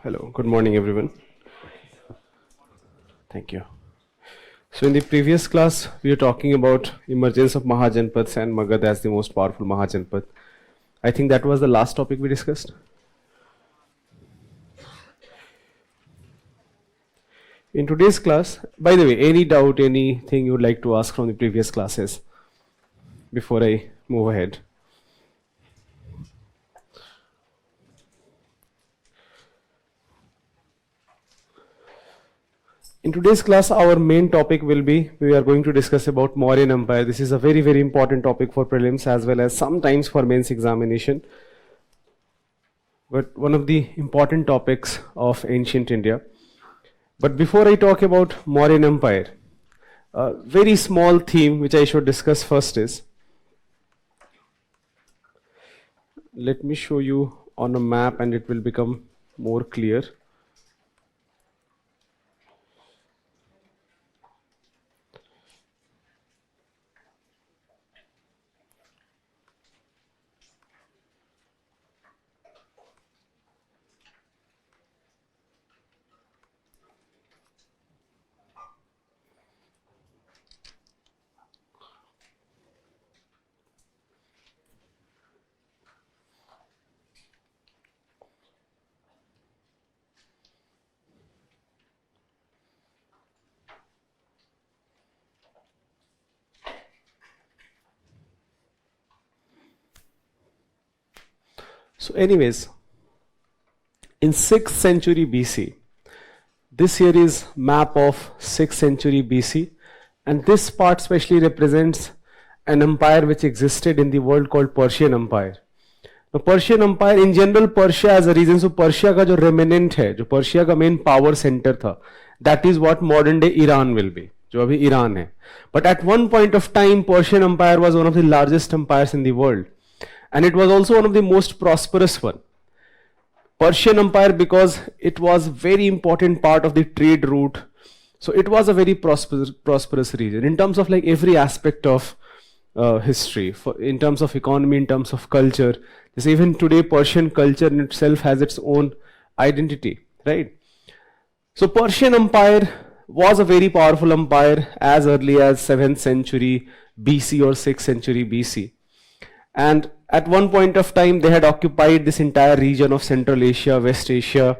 Hello. Good morning, everyone. Thank you. So in the previous class, we were talking about emergence of Mahajanpads and Magad as the most powerful Mahajanpad. I think that was the last topic we discussed. In today's class, by the way, any doubt, anything you would like to ask from the previous classes before I move ahead? In today's class, our main topic will be, we are going to discuss about Mauryan Empire. This is a very, very important topic for prelims as well as sometimes for mains examination. But one of the important topics of ancient India. But before I talk about Mauryan Empire, a very small theme which I should discuss first is, let me show you on a map and it will become more clear. So anyways, in 6th century BC, this here is map of 6th century BC, and this part specially represents an empire which existed in the world called Persian Empire. Now Persian Empire, in general Persia as a region, so Persia का जो remnant है, जो Persia का main power center था, that is what modern day Iran will be, जो अभी Iran है. But at one point of time, Persian Empire was one of the largest empires in the world. And it was also one of the most prosperous one. Persian Empire, because it was very important part of the trade route. So it was a very prosperous region in terms of like every aspect of history, in terms of economy, in terms of culture. Just even today, Persian culture in itself has its own identity, right? So Persian Empire was a very powerful empire as early as 7th century BC or 6th century BC. And at one point of time, they had occupied this entire region of Central Asia, West Asia.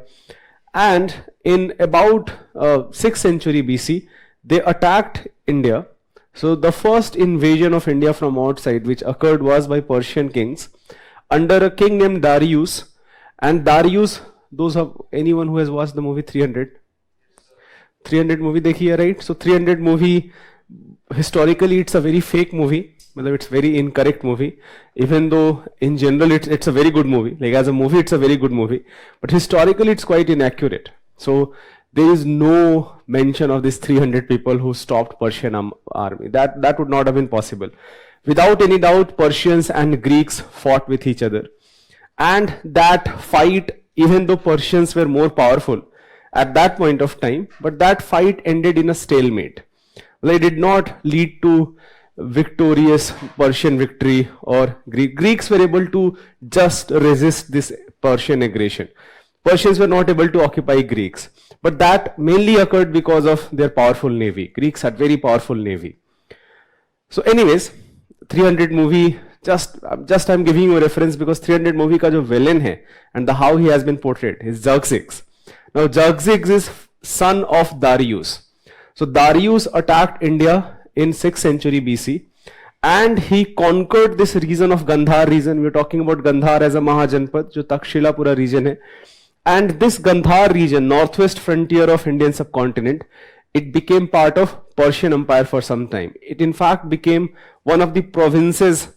And in about 6th century BC, they attacked India. So the first invasion of India from outside, which occurred, was by Persian kings under a king named Darius. And Darius, those of anyone who has watched the movie 300? 300 movie dekhi hai, right? So 300 movie, historically it's a very fake movie. It's very incorrect movie, even though in general it's a very good movie. Like as a movie, it's a very good movie, but historically it's quite inaccurate. So there is no mention of these 300 people who stopped Persian army. That would not have been possible. Without any doubt, Persians and Greeks fought with each other, and that fight, even though Persians were more powerful at that point of time, but that fight ended in a stalemate. They did not lead to victorious Persian victory, or Greeks were able to just resist this Persian aggression. Persians were not able to occupy Greeks, but that mainly occurred because of their powerful navy. Greeks had very powerful navy. So anyways, 300 movie, just I'm giving you a reference because 300 movie ka jo villain hai and how he has been portrayed is Xerxes. Now Xerxes is son of Darius. So Darius attacked India in 6th century BC, and he conquered this region of Gandhar region. We are talking about Gandhar as a Mahajanpad, jo Takshila pura region hai. And this Gandhar region, northwest frontier of Indian subcontinent, it became part of Persian Empire for some time. It in fact became one of the provinces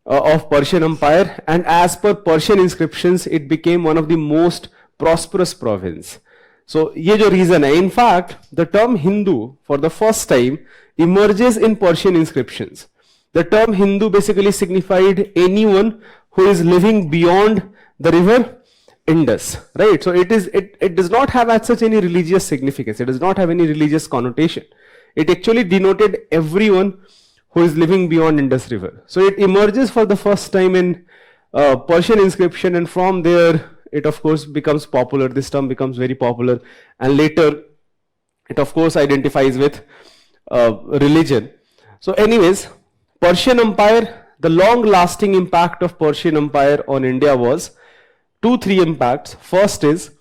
of Persian Empire, and as per Persian inscriptions, it became one of the most prosperous province. So ये जो reason है, in fact, the term Hindu for the first time emerges in Persian inscriptions. The term Hindu basically signified anyone who is living beyond the river Indus, right? So it does not have as such any religious significance. It does not have any religious connotation. It actually denoted everyone who is living beyond Indus River. So it emerges for the first time in Persian inscription, and from there it of course becomes popular. This term becomes very popular, and later it of course identifies with religion. So anyways, Persian Empire, the long lasting impact of Persian Empire on India was three impacts. First is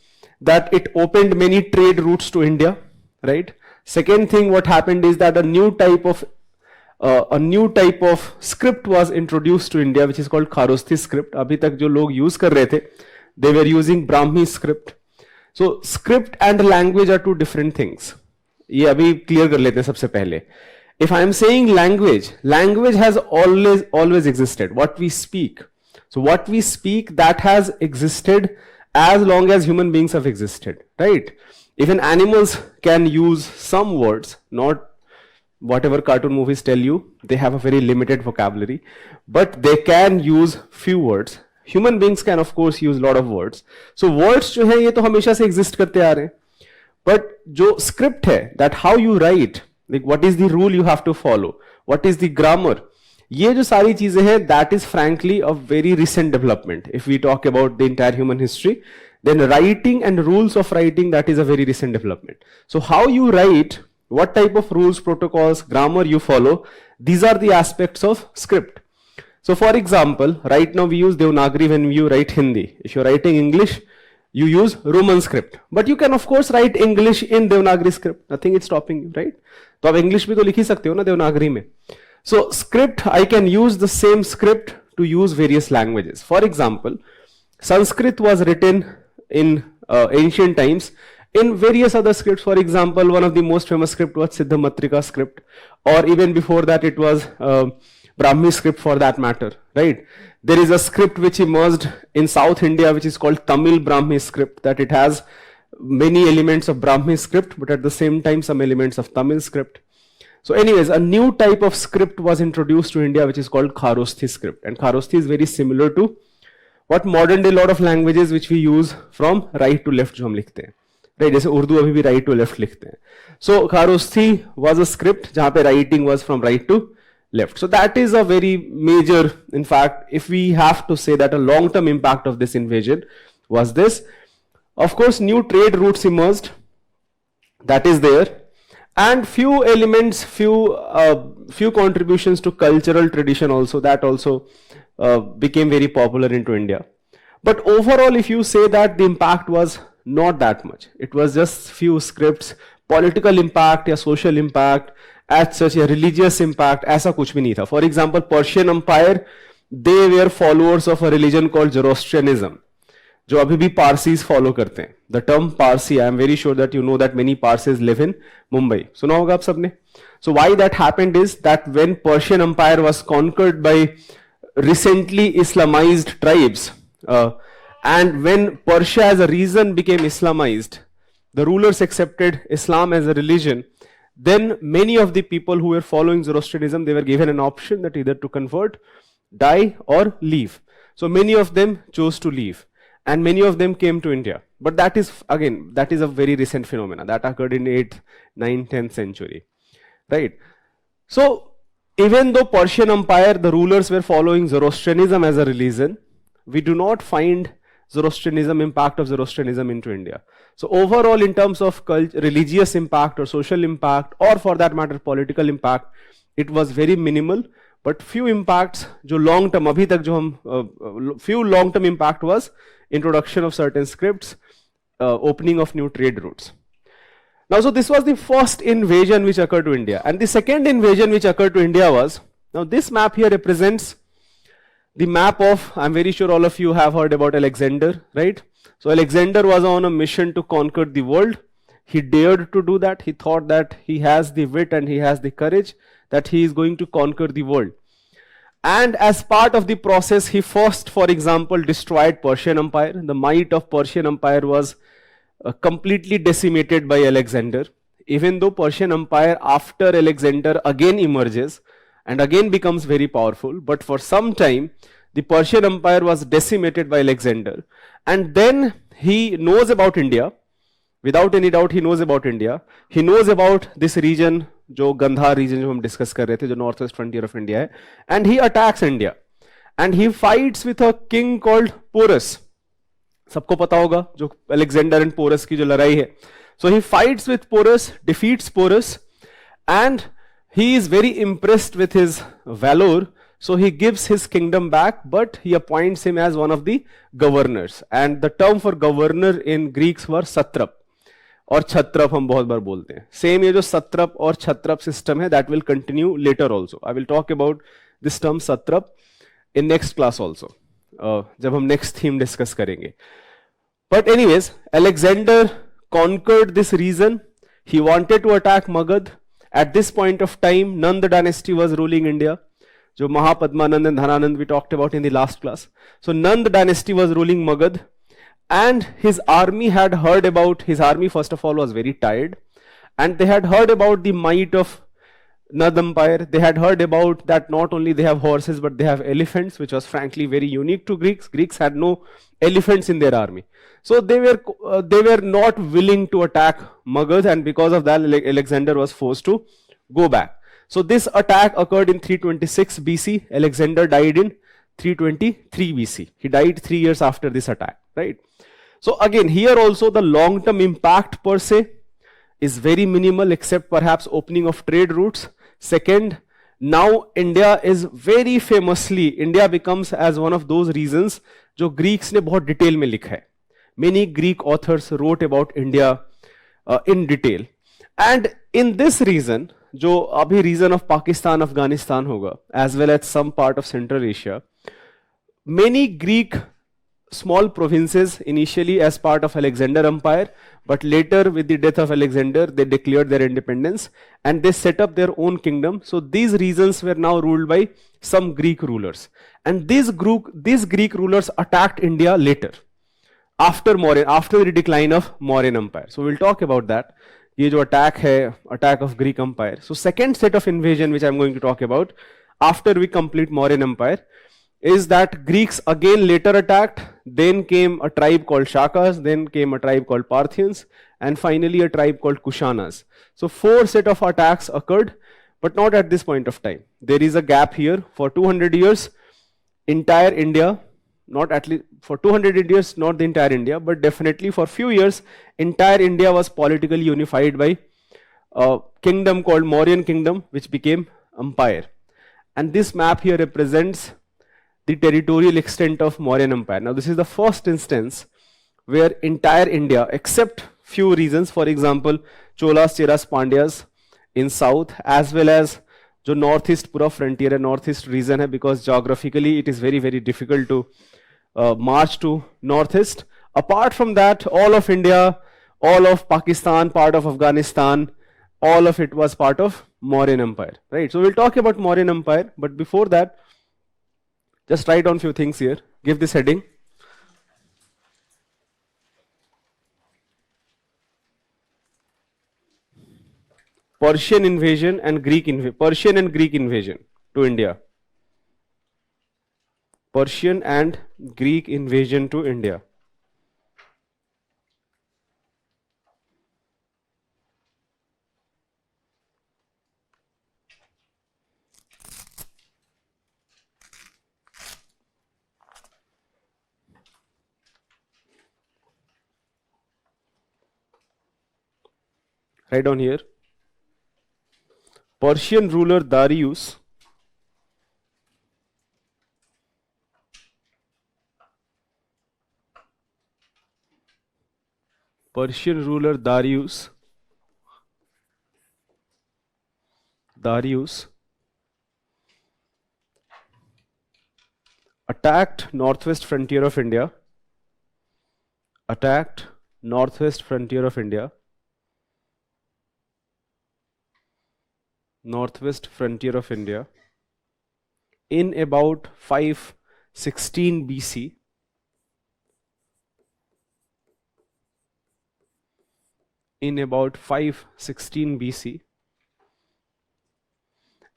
that it opened many trade routes to India, right? Second thing what happened is that a new type of script was introduced to India, which is called Kharosthi script. Abhi tak jo log use kar rahe the, they were using Brahmi script. So script and language are two different things. ये अभी clear कर लेते हैं सबसे पहले. If I am saying language, language has always existed. What we speak. So what we speak, that has existed as long as human beings have existed, right? Even animals can use some words, not whatever cartoon movies tell you. They have a very limited vocabulary, but they can use few words. Human beings can of course use lot of words. So words जो है ये तो हमेशा से exist करते आ रहे हैं. But जो script है, that how you write, like what is the rule you have to follow, what is the grammar, ये जो सारी चीजें हैं, that is frankly a very recent development. If we talk about the entire human history, then writing and rules of writing, that is a very recent development. So how you write, what type of rules, protocols, grammar you follow, these are the aspects of script. So for example, right now we use Devanagari when you write Hindi. If you're writing English, you use Roman script. But you can of course write English in Devanagari script. Nothing is stopping you, right? तो आप English भी तो लिख ही सकते हो ना देवनागरी में. So script, I can use the same script to use various languages. For example, Sanskrit was written in ancient times in various other scripts. For example, one of the most famous script was Siddhamatrika script, or even before that it was Brahmi script for that matter, right? There is a script which emerged in South India which is called Tamil Brahmi script, that it has many elements of Brahmi script but at the same time some elements of Tamil script. So anyways, a new type of script was introduced to India which is called Kharosthi script, and Kharosthi is very similar to what modern day lot of languages which we use from right to left जो हम लिखते हैं, right? जैसे उर्दू अभी भी right to left लिखते हैं. So Kharosthi was a script जहाँ पे writing was from right to left. So that is a very major, in fact, if we have to say that a long-term impact of this invasion was this. Of course, new trade routes emerged, that is there, and few elements, few contributions to cultural tradition also, that also became very popular into India. But overall, if you say that the impact was not that much, it was just few scripts, political impact या social impact, as such a religious impact, ऐसा कुछ भी नहीं था. For example, Persian Empire, they were followers of a religion called Zoroastrianism, जो अभी भी Parsis follow करते हैं. The term Parsi, I am very sure that you know that many Parsis live in Mumbai. सुना होगा आप सबने. So why that happened is that when Persian Empire was conquered by recently Islamized tribes, and when Persia as a region became Islamized, the rulers accepted Islam as a religion, then many of the people who were following Zoroastrianism, they were given an option that either to convert, die or leave. So many of them chose to leave, and many of them came to India. But that is, again, that is a very recent phenomena that occurred in 8th, 9th, 10th century, right? So even though Persian Empire, the rulers were following Zoroastrianism as a religion, we do not find Zoroastrianism, impact of Zoroastrianism into India. So overall, in terms of religious impact or social impact, or for that matter political impact, it was very minimal. But few impacts, जो long term, अभी तक जो हम few long term impact was introduction of certain scripts, opening of new trade routes. Now, so this was the first invasion which occurred to India, and the second invasion which occurred to India was, now this map here represents the map of, I'm very sure all of you have heard about Alexander, right? So Alexander was on a mission to conquer the world. He dared to do that. He thought that he has the wit and he has the courage that he is going to conquer the world. And as part of the process, he first, for example, destroyed Persian Empire. The might of Persian Empire was completely decimated by Alexander. Even though Persian Empire after Alexander again emerges and again becomes very powerful, but for some time the Persian Empire was decimated by Alexander. And then he knows about India. Without any doubt, he knows about India. He knows about this region जो Gandhar reason जो हम discuss कर रहे थे, जो north west frontier of India है, and he attacks India and he fights with a king called Porus. सबको पता होगा जो अलेक्जेंडर एंड पोरस की जो लड़ाई है. So he fights with Porus, defeats Porus, and he is very impressed with his valor, so he gives his kingdom back, but he appoints him as one of the governors. And the term for governor in Greeks were satrap, और छत्रप हम बहुत बार बोलते हैं. Same ये जो सत्रप और छत्रप system है, that will continue later also. I will talk about this term satrap in next class also, जब हम next theme discuss करेंगे. But anyways, Alexander conquered this region. He wanted to attack Magad. At this point of time, Nanda dynasty was ruling India. जो Mahapadmanand and Dhananand we talked about in the last class. So Nanda dynasty was ruling Magad, and his army had heard about, his army first of all was very tired, and they had heard about the might of Nanda Empire. They had heard about that not only they have horses but they have elephants, which was frankly very unique to Greeks. Greeks had no elephants in their army. So they were not willing to attack Magad, and because of that Alexander was forced to go back. So this attack occurred in 326 BC. Alexander died in 323 BC. He died 3 years after this attack, right? So again, here also the long-term impact per se is very minimal, except perhaps opening of trade routes. Second, now India is very famously, India becomes as one of those regions जो Greeks ने बहुत detail में लिखा है. Many Greek authors wrote about India in detail. And in this region, जो अभी region of Pakistan, Afghanistan होगा, as well as some part of Central Asia, many Greek small provinces initially as part of Alexander Empire, but later with the death of Alexander, they declared their independence and they set up their own kingdom. So these regions were now ruled by some Greek rulers. And these Greek rulers attacked India later, after the decline of Mauryan Empire. So we'll talk about that. ये जो attack है, attack of Greek Empire. So second set of invasion which I'm going to talk about after we complete Mauryan Empire is that Greeks again later attacked, then came a tribe called Shakas, then came a tribe called Parthians, and finally a tribe called Kushanas. So 4 set of attacks occurred, but not at this point of time. There is a gap here. For 200 years, entire India, not at least for 200 years, not the entire India, but definitely for few years, entire India was politically unified by a kingdom called Mauryan Kingdom, which became empire. And this map here represents the territorial extent of Mauryan Empire. Now this is the first instance where entire India, except few regions, for example, Cholas, Cheras, Pandyas in south, as well as जो northeast पूरा frontier है, northeast region है, because geographically it is very very difficult to march to northeast. Apart from that, all of India, all of Pakistan, part of Afghanistan, all of it was part of Mauryan Empire, right? So we'll talk about Mauryan Empire, but before that, just write down few things here. Give this heading. Persian invasion and Greek invasion to India. Persian and Greek invasion to India. Write down here. Persian ruler Darius attacked northwest frontier of India. Northwest frontier of India in about 516 BC.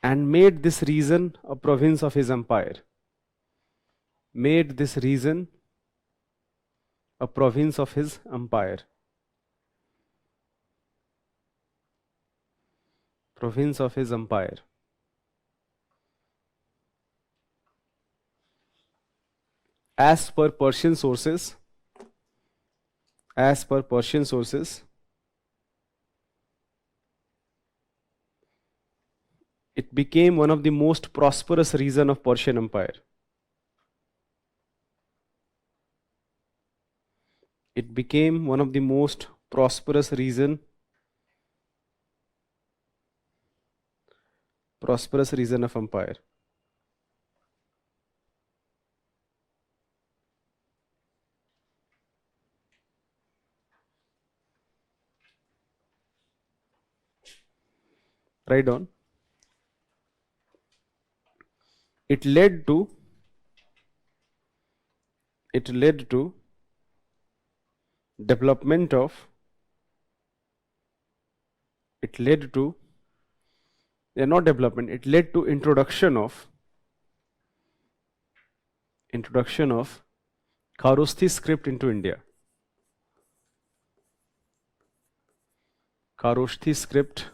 And made this region a province of his empire. province of his empire. As per Persian sources, it became one of the most prosperous region of Persian Empire. It became one of the most prosperous region of empire. Write down. It led to development of it led to not development, it led to introduction of Kharosthi script into India. Kharosthi script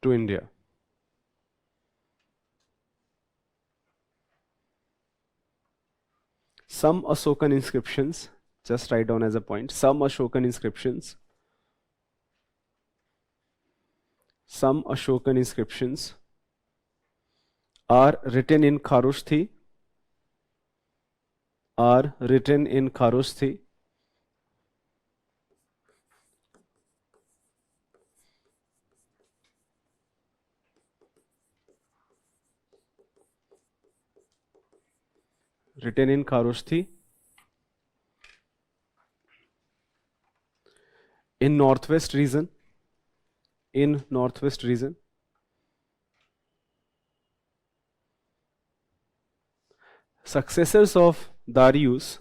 to India. Some Ashokan inscriptions, just write down as a point, some Ashokan inscriptions are written in Kharosthi, in northwest region. Successors of Darius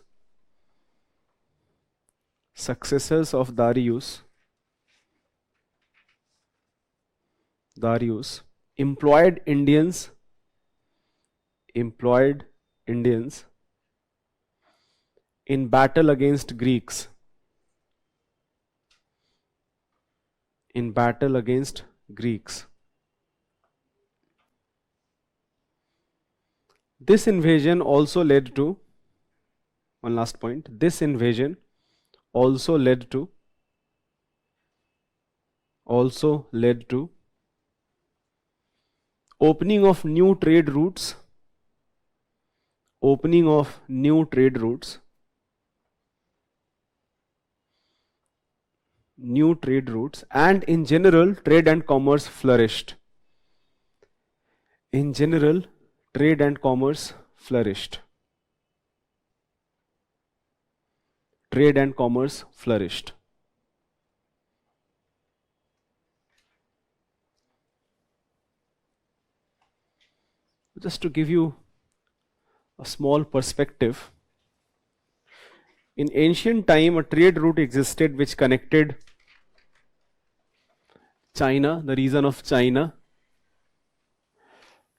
employed Indians in battle against Greeks. This invasion also led to, one last point, this invasion also led to opening of new trade routes and in general trade and commerce flourished. Just to give you a small perspective, in ancient time a trade route existed which connected China, the region of China,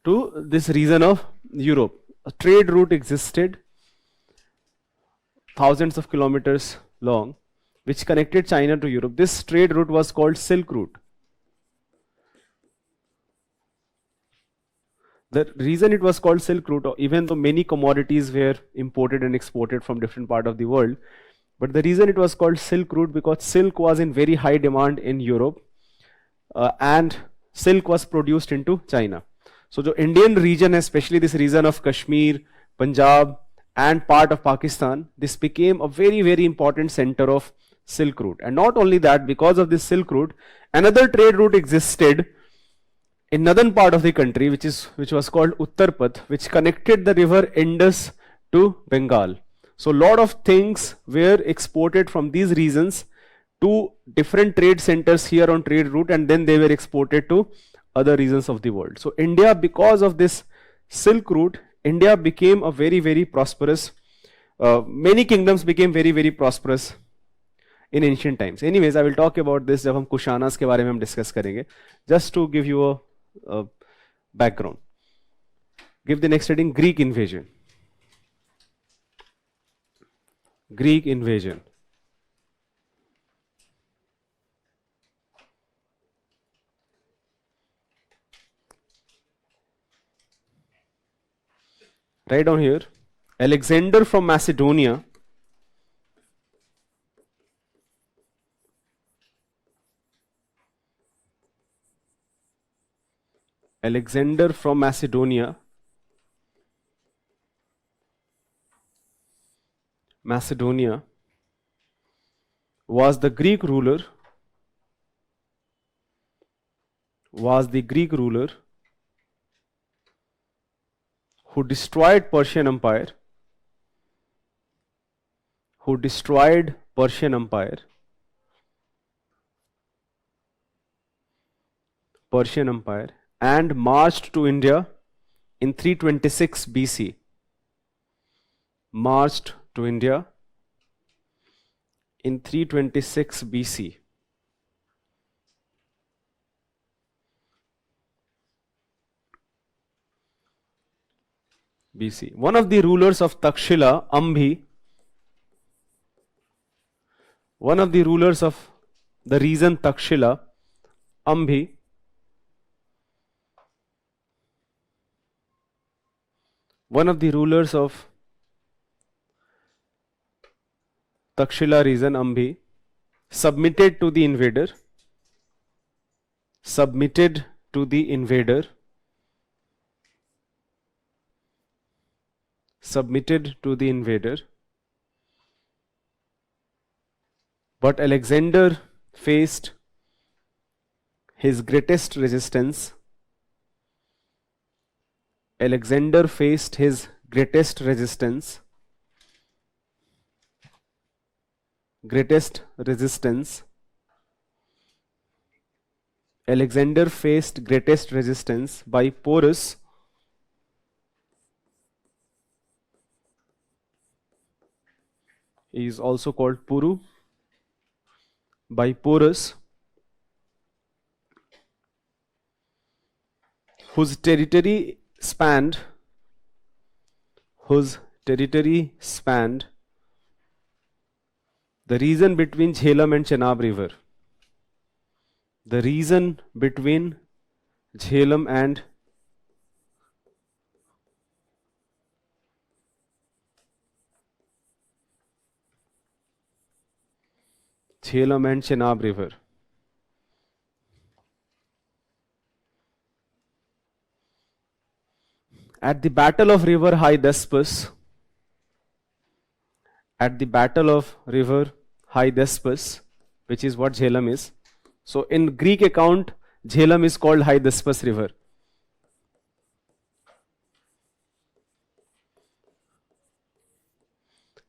to this region of Europe. A trade route existed thousands of kilometers long which connected China to Europe. This trade route was called Silk Route. The reason it was called Silk Route, even though many commodities were imported and exported from different parts of the world, but the reason it was called Silk Route because silk was in very high demand in Europe and silk was produced into China. So the Indian region, especially this region of Kashmir, Punjab and part of Pakistan, this became a very, very important center of Silk Route. And not only that, because of this Silk Route, another trade route existed in northern part of the country, which was called Uttarpath, which connected the river Indus to Bengal. So a lot of things were exported from these regions to different trade centers here on trade route, and then they were exported to other regions of the world. So India, because of this Silk Route, India became a very, very prosperous, many kingdoms became very, very prosperous in ancient times. Anyways, I will talk about this जब हम कुशानास के बारे में हम discuss करेंगे. Just to give you a background. Give the next heading, Greek invasion. Write down here. Alexander from Macedonia Alexander from Macedonia was the Greek ruler who destroyed Persian Empire and marched to India in 326 BC. Marched to India in 326 BC. One of the rulers of Takshila, Ambhi, one of the rulers of the region Takshila, Ambhi, one of the rulers of Takshila region, Ambhi, submitted to the invader, but Alexander faced his greatest resistance. Alexander faced his greatest resistance. Alexander faced greatest resistance by Porus. He is also called Puru. By Porus, whose territory spanned the region between Jhelum and Chenab river. The region between Jhelum and Chenab river. At the Battle of River Hydaspes, which is what Jhelum is. So in Greek account, Jhelum is called Hydaspes river.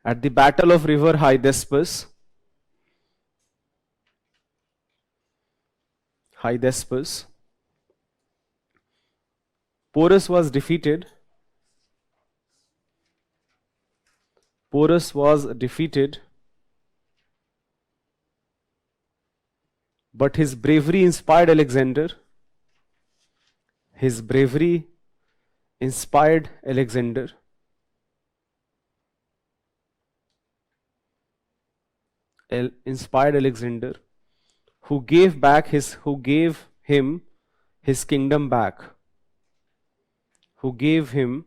At the Battle of River Hydaspes, Porus was defeated. But his bravery inspired Alexander. Who gave him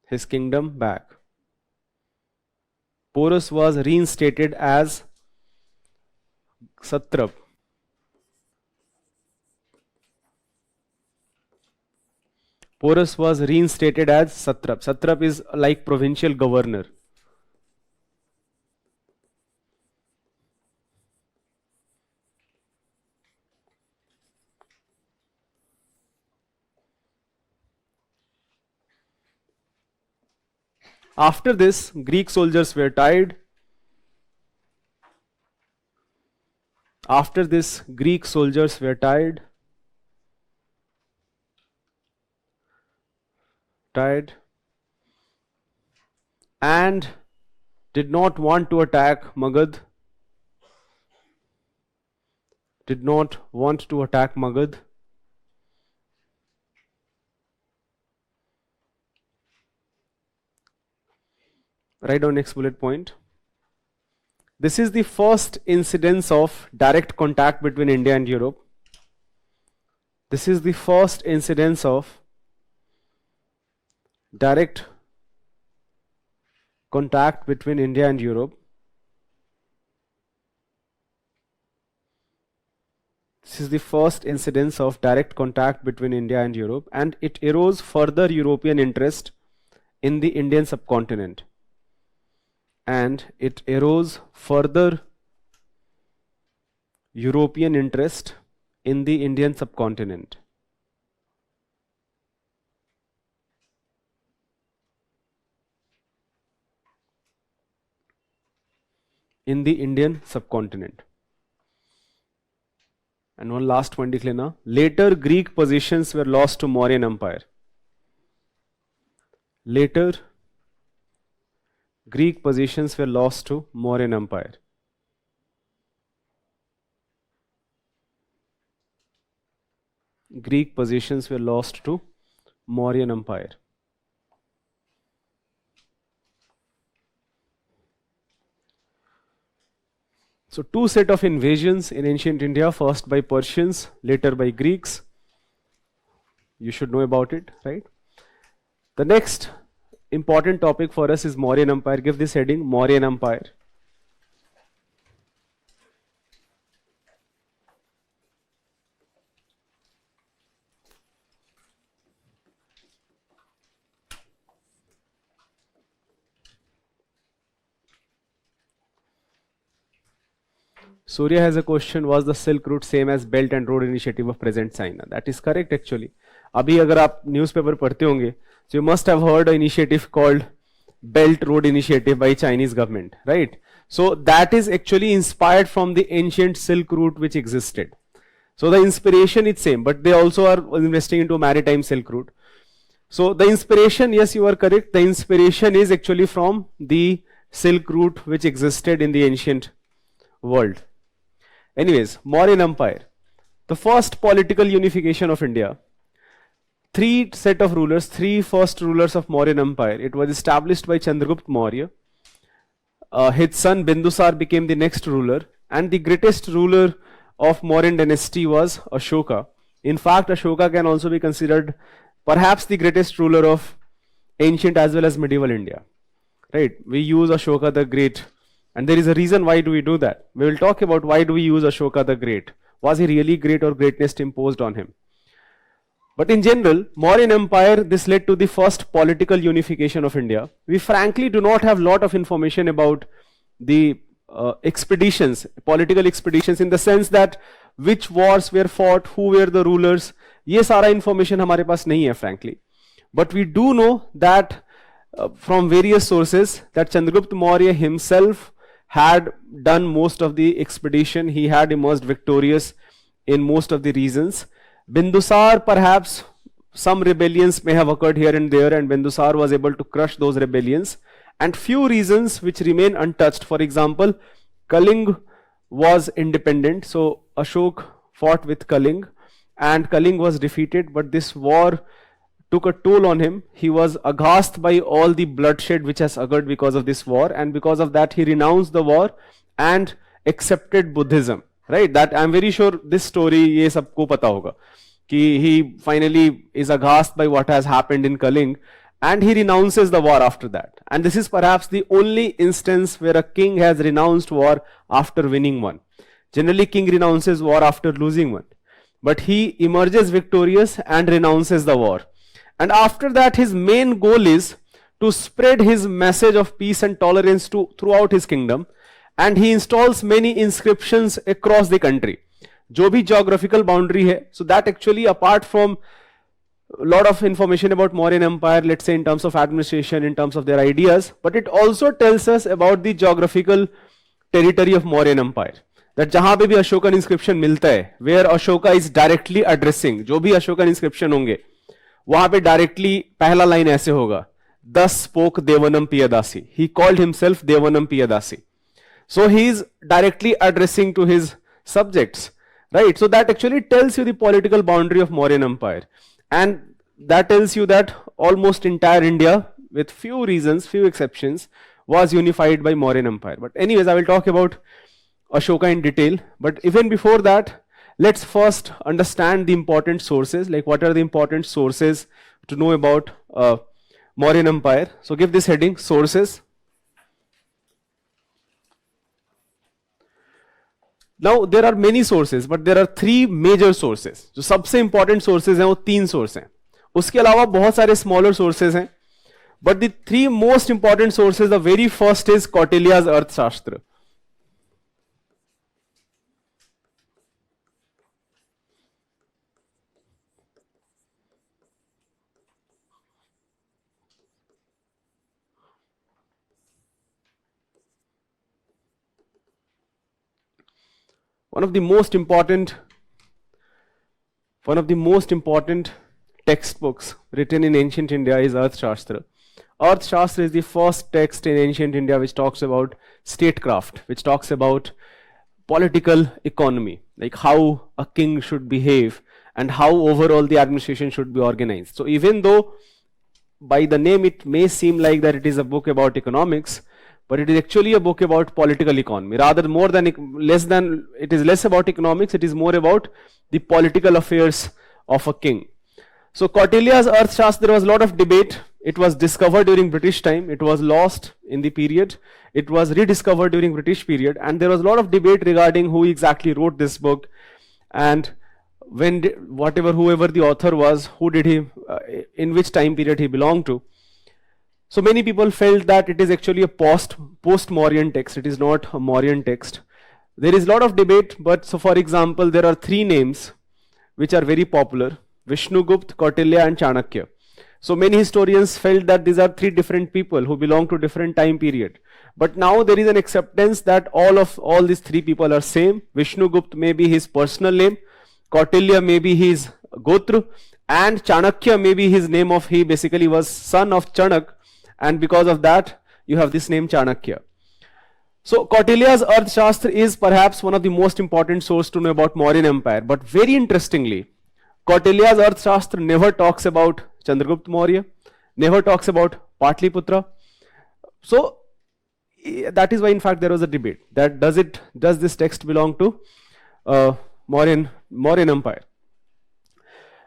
his kingdom back. Porus was reinstated as satrap. Satrap is like provincial governor. After this, Greek soldiers were tied. And did not want to attack Magad. Write down next bullet point. This is the first incidence of direct contact between India and Europe. This is the first incidence of direct contact between India and Europe. This is the first incidence of direct contact between India and Europe, and it arose further European interest in the Indian subcontinent. And it arose further European interest in the Indian subcontinent. In the Indian subcontinent. And one last point लिख लेना. Later Greek possessions were lost to Mauryan Empire. Later Greek possessions were lost to Mauryan Empire. Greek possessions were lost to Mauryan Empire. So two set of invasions in ancient India, first by Persians, later by Greeks. You should know about it, right? The next important topic for us is Mauryan Empire. Give this heading, Mauryan Empire. Surya has a question, was the Silk Route same as Belt and Road Initiative of present China? That is correct actually. अभी अगर आप newspaper पढ़ते होंगे, so you must have heard an initiative called Belt Road Initiative by Chinese government, right? So that is actually inspired from the ancient Silk Route which existed. So the inspiration is same, but they also are investing into maritime Silk Route. So the inspiration, yes, you are correct. The inspiration is actually from the Silk Route which existed in the ancient world. Anyways, Mauryan Empire, the first political unification of India. Three set of rulers, three first rulers of Mauryan Empire. It was established by Chandragupta Maurya. His son Bindusar became the next ruler, and the greatest ruler of Mauryan dynasty was Ashoka. In fact, Ashoka can also be considered perhaps the greatest ruler of ancient as well as medieval India. Right? We use Ashoka the Great. And there is a reason why do we do that. We will talk about why do we use Ashoka the Great. Was he really great or greatness imposed on him? But in general, Mauryan Empire, this led to the first political unification of India. We frankly do not have lot of information about the expeditions, political expeditions, in the sense that which wars were fought, who were the rulers. ये सारा information हमारे पास नहीं है frankly. But we do know that from various sources that Chandragupta Maurya himself had done most of the expedition. He had emerged victorious in most of the regions. Bindusar, perhaps some rebellions may have occurred here and there, and Bindusar was able to crush those rebellions. And few regions which remain untouched. For example, Kaling was independent, so Ashok fought with Kaling, and Kaling was defeated, but this war took a toll on him. He was aghast by all the bloodshed which has occurred because of this war, and because of that he renounced the war and accepted Buddhism. Right? That I'm very sure this story ye sabko pata hoga ki he finally is aghast by what has happened in Kaling, and he renounces the war after that. And this is perhaps the only instance where a king has renounced war after winning one. Generally, king renounces war after losing one, but he emerges victorious and renounces the war. And after that, his main goal is to spread his message of peace and tolerance throughout his kingdom, and he installs many inscriptions across the country. जो भी geographical boundary है, so that actually, apart from a lot of information about Mauryan Empire, let's say in terms of administration, in terms of their ideas, but it also tells us about the geographical territory of Mauryan Empire. That जहाँ पे भी Ashokan inscription मिलता है, where Ashoka is directly addressing, जो भी Ashokan inscription होंगे, वहां पे डायरेक्टली पहला लाइन ऐसे होगा, thus spoke Devanam Piyadasi. He called himself Devanam Piyadasi. So he is directly addressing to his subjects, right? So that actually tells you the political boundary of Mauryan Empire, and that tells you that almost entire India, with few reasons, few exceptions, was unified by Mauryan Empire. But anyways, I will talk about Ashoka in detail. But even before that, let's first understand the important sources, like what are the important sources to know about Mauryan Empire. So give this heading, sources. Now there are many sources, but there are three major sources. जो सबसे important sources हैं वो तीन source हैं. उसके अलावा बहुत सारे smaller sources हैं. But the three most important sources, the very first is Kautilya's Arthashastra. One of the most important textbooks written in ancient India is Arthashastra. Arthashastra is the first text in ancient India which talks about statecraft, which talks about political economy, like how a king should behave and how overall the administration should be organized. So even though by the name it may seem like that it is a book about economics, but it is actually a book about political economy. Rather, it is less about economics, it is more about the political affairs of a king. So Kautilya's Arthashastra, there was a lot of debate. It was discovered during British time, it was lost in the period, it was rediscovered during British period, and there was a lot of debate regarding who exactly wrote this book, and whoever the author was, in which time period he belonged to. So many people felt that it is actually a post-Mauryan text, it is not a Mauryan text. There is a lot of debate, but so for example, there are three names which are very popular: Vishnugupta, Kautilya and Chanakya. So many historians felt that these are three different people who belong to different time period. But now there is an acceptance that all these three people are same. Vishnugupta may be his personal name, Kautilya may be his Gotra, and Chanakya may be his name of, he basically was son of Chanak, and because of that you have this name Chanakya. So Kautilya's Arthashastra is perhaps one of the most important source to know about Mauryan Empire, but very interestingly, Kautilya's Arthashastra never talks about Chandragupta Maurya, never talks about Patliputra. So that is why in fact there was a debate that does this text belong to Mauryan Empire.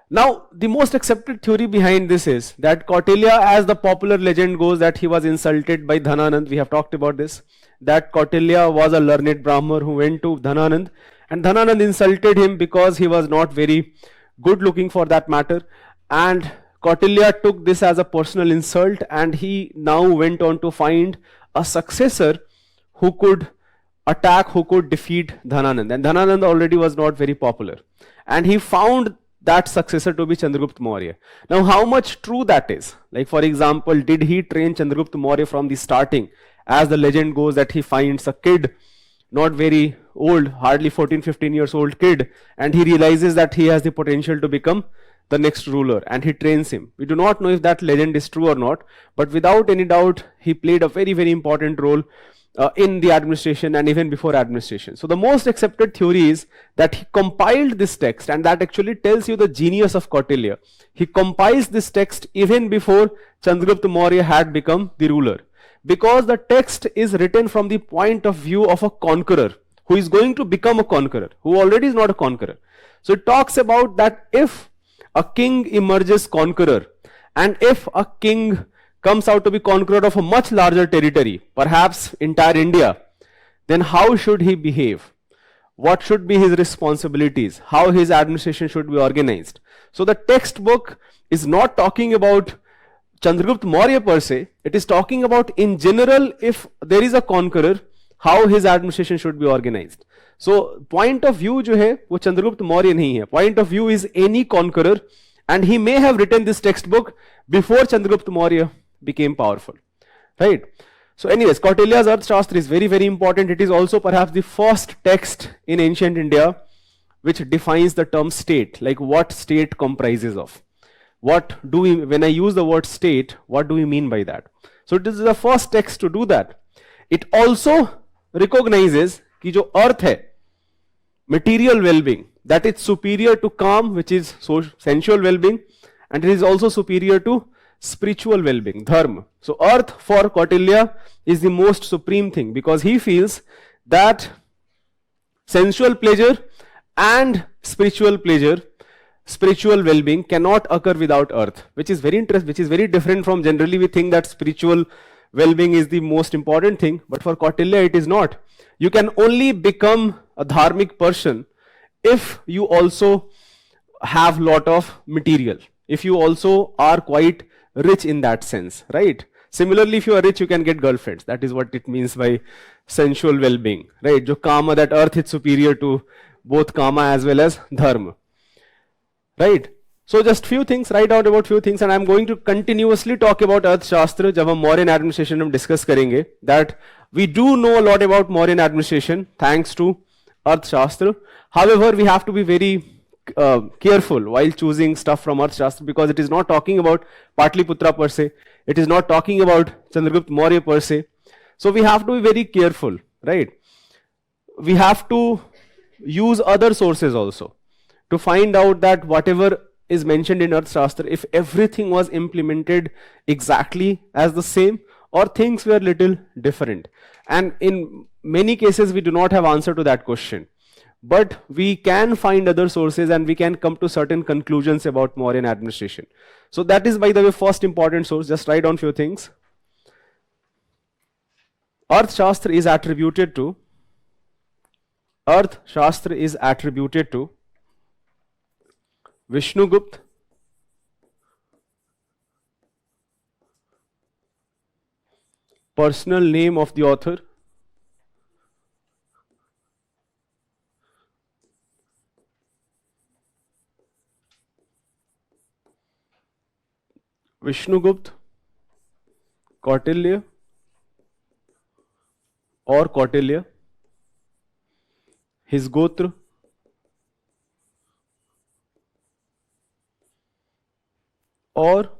Now the most accepted theory behind this is that Kautilya, as the popular legend goes, that he was insulted by Dhananand. We have talked about this, that Kautilya was a learned Brahmin who went to Dhananand, and Dhananand insulted him because he was not very good looking for that matter, and Kautilya took this as a personal insult, and he now went on to find a successor who could defeat Dhananand, and Dhananand already was not very popular, and he found that successor to be Chandragupta Maurya. Now how much true that is? Like for example, did he train Chandragupta Maurya from the starting? As the legend goes that he finds a kid, not very old, hardly 14-15 years old kid, and he realizes that he has the potential to become the next ruler, and he trains him. We do not know if that legend is true or not, but without any doubt he played a very, very important role in the administration and even before administration. So the most accepted theory is that he compiled this text, and that actually tells you the genius of Kautilya. He compiles this text even before Chandragupta Maurya had become the ruler, because the text is written from the point of view of a conqueror who is going to become a conqueror, who already is not a conqueror. So it talks about that if a king emerges conqueror, and if a king comes out to be conqueror of a much larger territory, perhaps entire India, then how should he behave? What should be his responsibilities? How his administration should be organized? So the textbook is not talking about Chandragupta Maurya per se, it is talking about in general, if there is a conqueror, how his administration should be organized. So point of view जो है वो Chandragupta Maurya नहीं है. Point of view is any conqueror, and he may have written this textbook before Chandragupta Maurya became powerful, right? So anyways, Kautilya's Arthashastra is very, very important. It is also perhaps the first text in ancient India which defines the term state, like what state comprises of. When I use the word state, what do we mean by that? So this is the first text to do that. It also recognizes कि जो earth है, material well-being, that it's superior to calm, which is sensual well-being, and it is also superior to spiritual well-being, dharma. So earth for Kautilya is the most supreme thing, because he feels that sensual pleasure and spiritual pleasure spiritual well-being cannot occur without earth, which is very interesting, which is very different from generally we think that spiritual well-being is the most important thing, but for Kautilya it is not. You can only become a dharmic person if you also have lot of material, if you also are quite rich in that sense, right? Similarly, if you are rich, you can get girlfriends. That is what it means by sensual well-being, right? Jo kama, that earth is superior to both kama as well as dharma, right? So just few things, write out about few things, and I'm going to continuously talk about Arthashastra. जब हम Mauryan administration हम discuss करेंगे, that we do know a lot about Mauryan administration thanks to Arthashastra. However, we have to be very careful while choosing stuff from Arthashastra, because it is not talking about Patliputra per se, it is not talking about Chandragupta Maurya per se. So we have to be very careful, right? We have to use other sources also to find out that whatever is mentioned in Arthashastra, if everything was implemented exactly as the same, or things were little different. And in many cases we do not have answer to that question, but we can find other sources and we can come to certain conclusions about Mauryan administration. So that is, by the way, first important source. Just write down few things. Arthashastra is attributed to Vishnugupta, personal name of the author, Vishnugupta, Kautilya or Kautilya, his gotra, or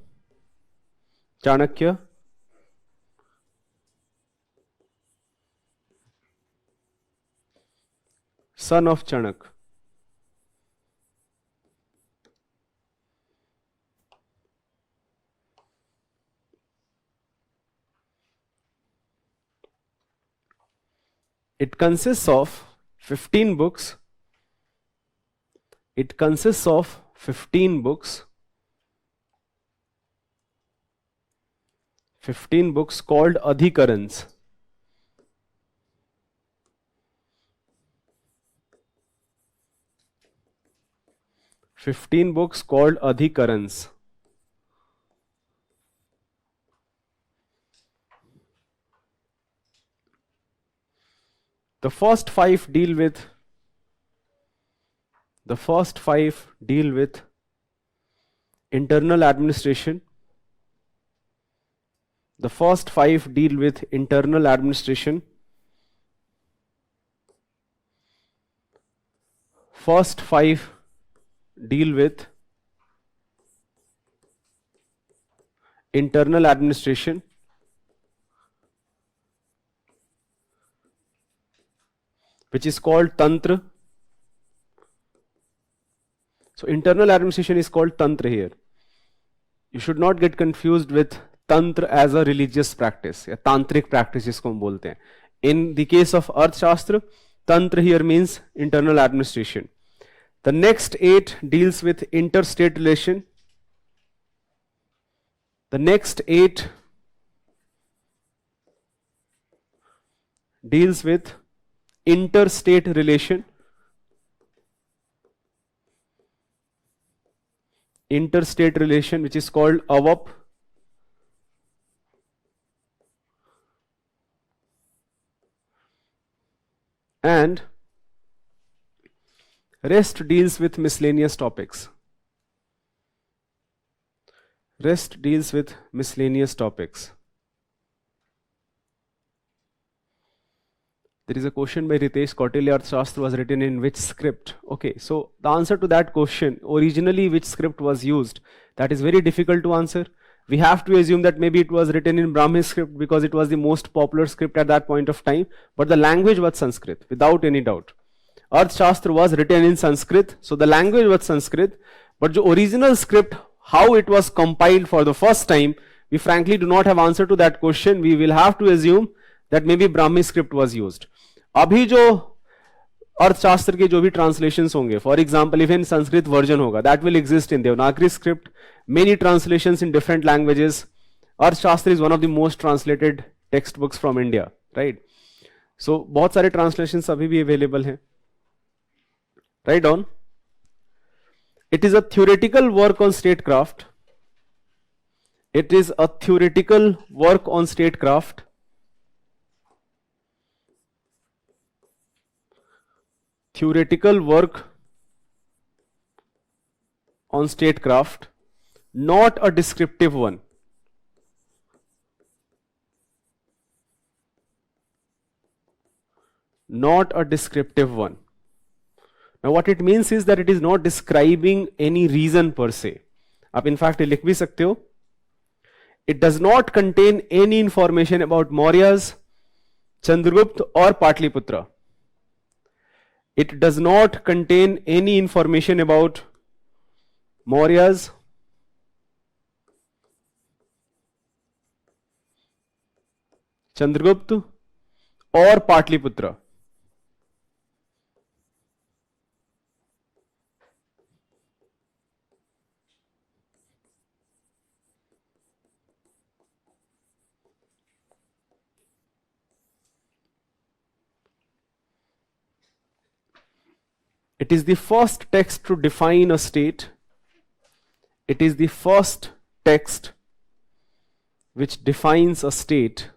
Chanakya, son of Chanak. It consists of 15 books. It consists of 15 books. 15 books called Adhikarans. The first five deal with internal administration. The first five deal with internal administration. First five deal with internal administration. Which is called Tantra. So internal administration is called Tantra here. You should not get confused with Tantra as a religious practice, या तांत्रिक practice जिसको हम बोलते हैं. In the case of Arthashastra, Tantra here means internal administration. The next 8 deals with interstate relation. The next 8 deals with interstate relation. Interstate relation, which is called AVAP. And rest deals with miscellaneous topics. Rest deals with miscellaneous topics. There is a question by Ritesh, Kautilya Arthashastra was written in which script? Okay, so the answer to that question, originally which script was used, that is very difficult to answer. We have to assume that maybe it was written in Brahmi script because it was the most popular script at that point of time, but the language was Sanskrit, without any doubt. Arthashastra was written in Sanskrit, so the language was Sanskrit, but the original script, how it was compiled for the first time, we frankly do not have answer to that question. We will have to assume that maybe Brahmi script was used. अभी जो अर्थशास्त्र के जो भी translations होंगे, for example even Sanskrit version होगा, that will exist in Devanagari script, many translations in different languages. Arthashastra is one of the most translated text books from India, right. So बहुत सारे ट्रांसलेशंस अभी भी अवेलेबल हैं. Write down. It is a theoretical work on statecraft. It is a theoretical work on statecraft. Theoretical work on statecraft, not a descriptive one. Not a descriptive one. Now what it means is that it is not describing any reason per se. आप in fact लिख भी सकते हो. It does not contain any information about Mauryas, Chandragupta or Patliputra. It does not contain any information about Mauryas, Chandragupta or Patliputra. It is the first text to define a state. It is the first text which defines a state.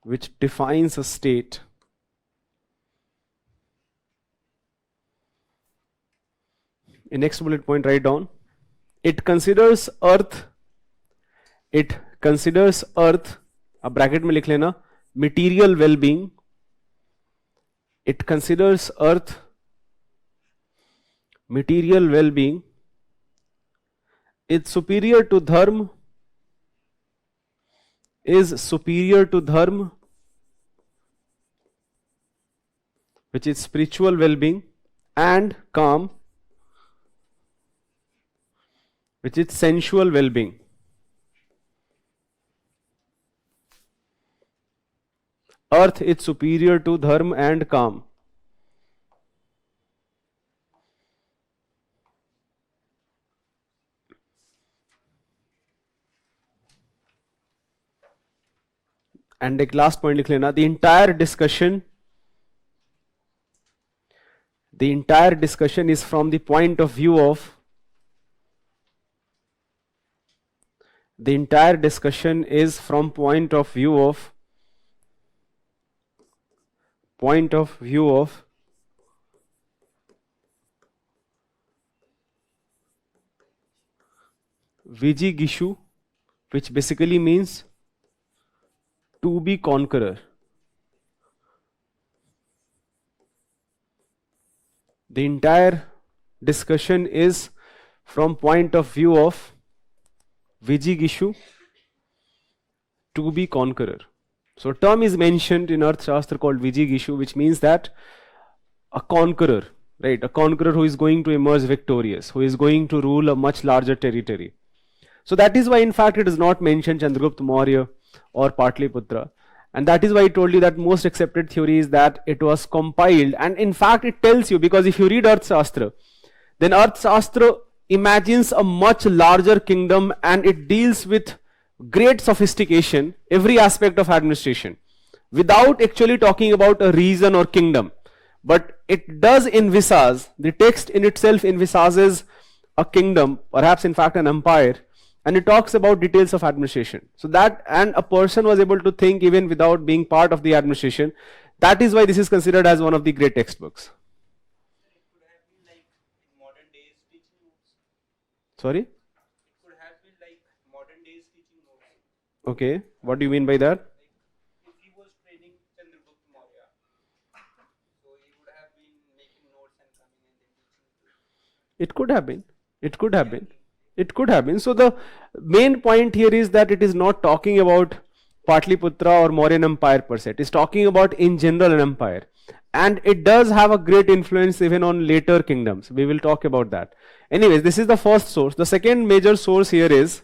Which defines a state. In next bullet point, write down. It considers earth. It considers earth. अब bracket में लिख लेना. Material well-being. It considers earth, material well-being, is superior to dharma, is superior to dharma, which is spiritual well-being, and calm, which is sensual well-being. Earth is superior to dharma and calm. And the last point लिख लेना. The entire discussion is from the point of view of. The entire discussion is from point of view of Vijigishu, which basically means to be conqueror. The entire discussion is from point of view of Vijigishu, to be conqueror. So a term is mentioned in Arthashastra called Vijigishu, which means that a conqueror, right? A conqueror who is going to emerge victorious, who is going to rule a much larger territory. So that is why in fact it is not mentioned Chandragupta Maurya or Patliputra. And that is why I told you that most accepted theory is that it was compiled. And in fact it tells you, because if you read Arthashastra, then Arthashastra imagines a much larger kingdom and it deals with great sophistication, every aspect of administration, without actually talking about a region or kingdom. But it does envisage, the text in itself envisages a kingdom, perhaps in fact an empire, and it talks about details of administration. So that, and a person was able to think even without being part of the administration. That is why this is considered as one of the great textbooks. Sorry? Okay, what do you mean by that? If he was training Chandragupta Maurya, so he would have been making notes and coming and then teaching. It could have been. It could have been. It could have been. So the main point here is that it is not talking about Patliputra or Mauryan Empire per se. It is talking about in general an empire. And it does have a great influence even on later kingdoms. We will talk about that. Anyways, this is the first source. The second major source here is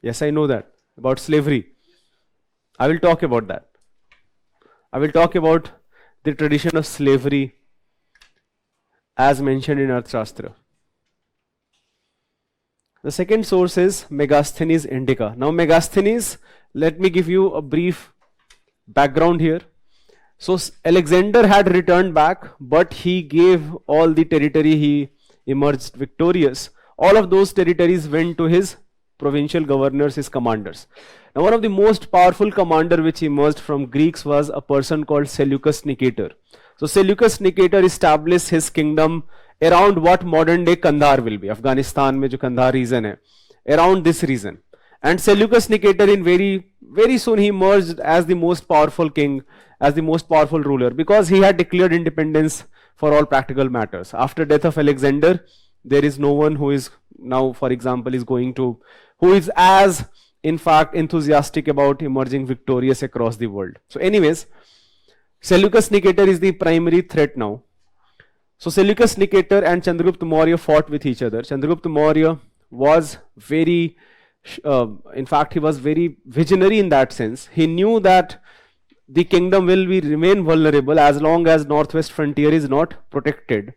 Yes, I know that. About slavery. I will talk about that. I will talk about the tradition of slavery as mentioned in Arthashastra. The second source is Megasthenes Indica. Now, Megasthenes, let me give you a brief background here. So, Alexander had returned back, but he gave all the territory he emerged victorious. All of those territories went to his provincial governors, his commanders. Now, one of the most powerful commander which emerged from Greeks was a person called Seleucus Nicator. So, Seleucus Nicator established his kingdom around what modern day Kandahar will be. Afghanistan mein jo Kandahar region hai, around this region. And Seleucus Nicator in very soon he emerged as the most powerful king, as the most powerful ruler, because he had declared independence for all practical matters. After death of Alexander, there is no one who is now, for example, who is as in fact enthusiastic about emerging victorious across the world. So anyways, Seleucus Nicator is the primary threat now. So Seleucus Nicator and Chandragupta Maurya fought with each other. Chandragupta Maurya was in fact, he was very visionary in that sense. He knew that the kingdom will remain vulnerable as long as northwest frontier is not protected.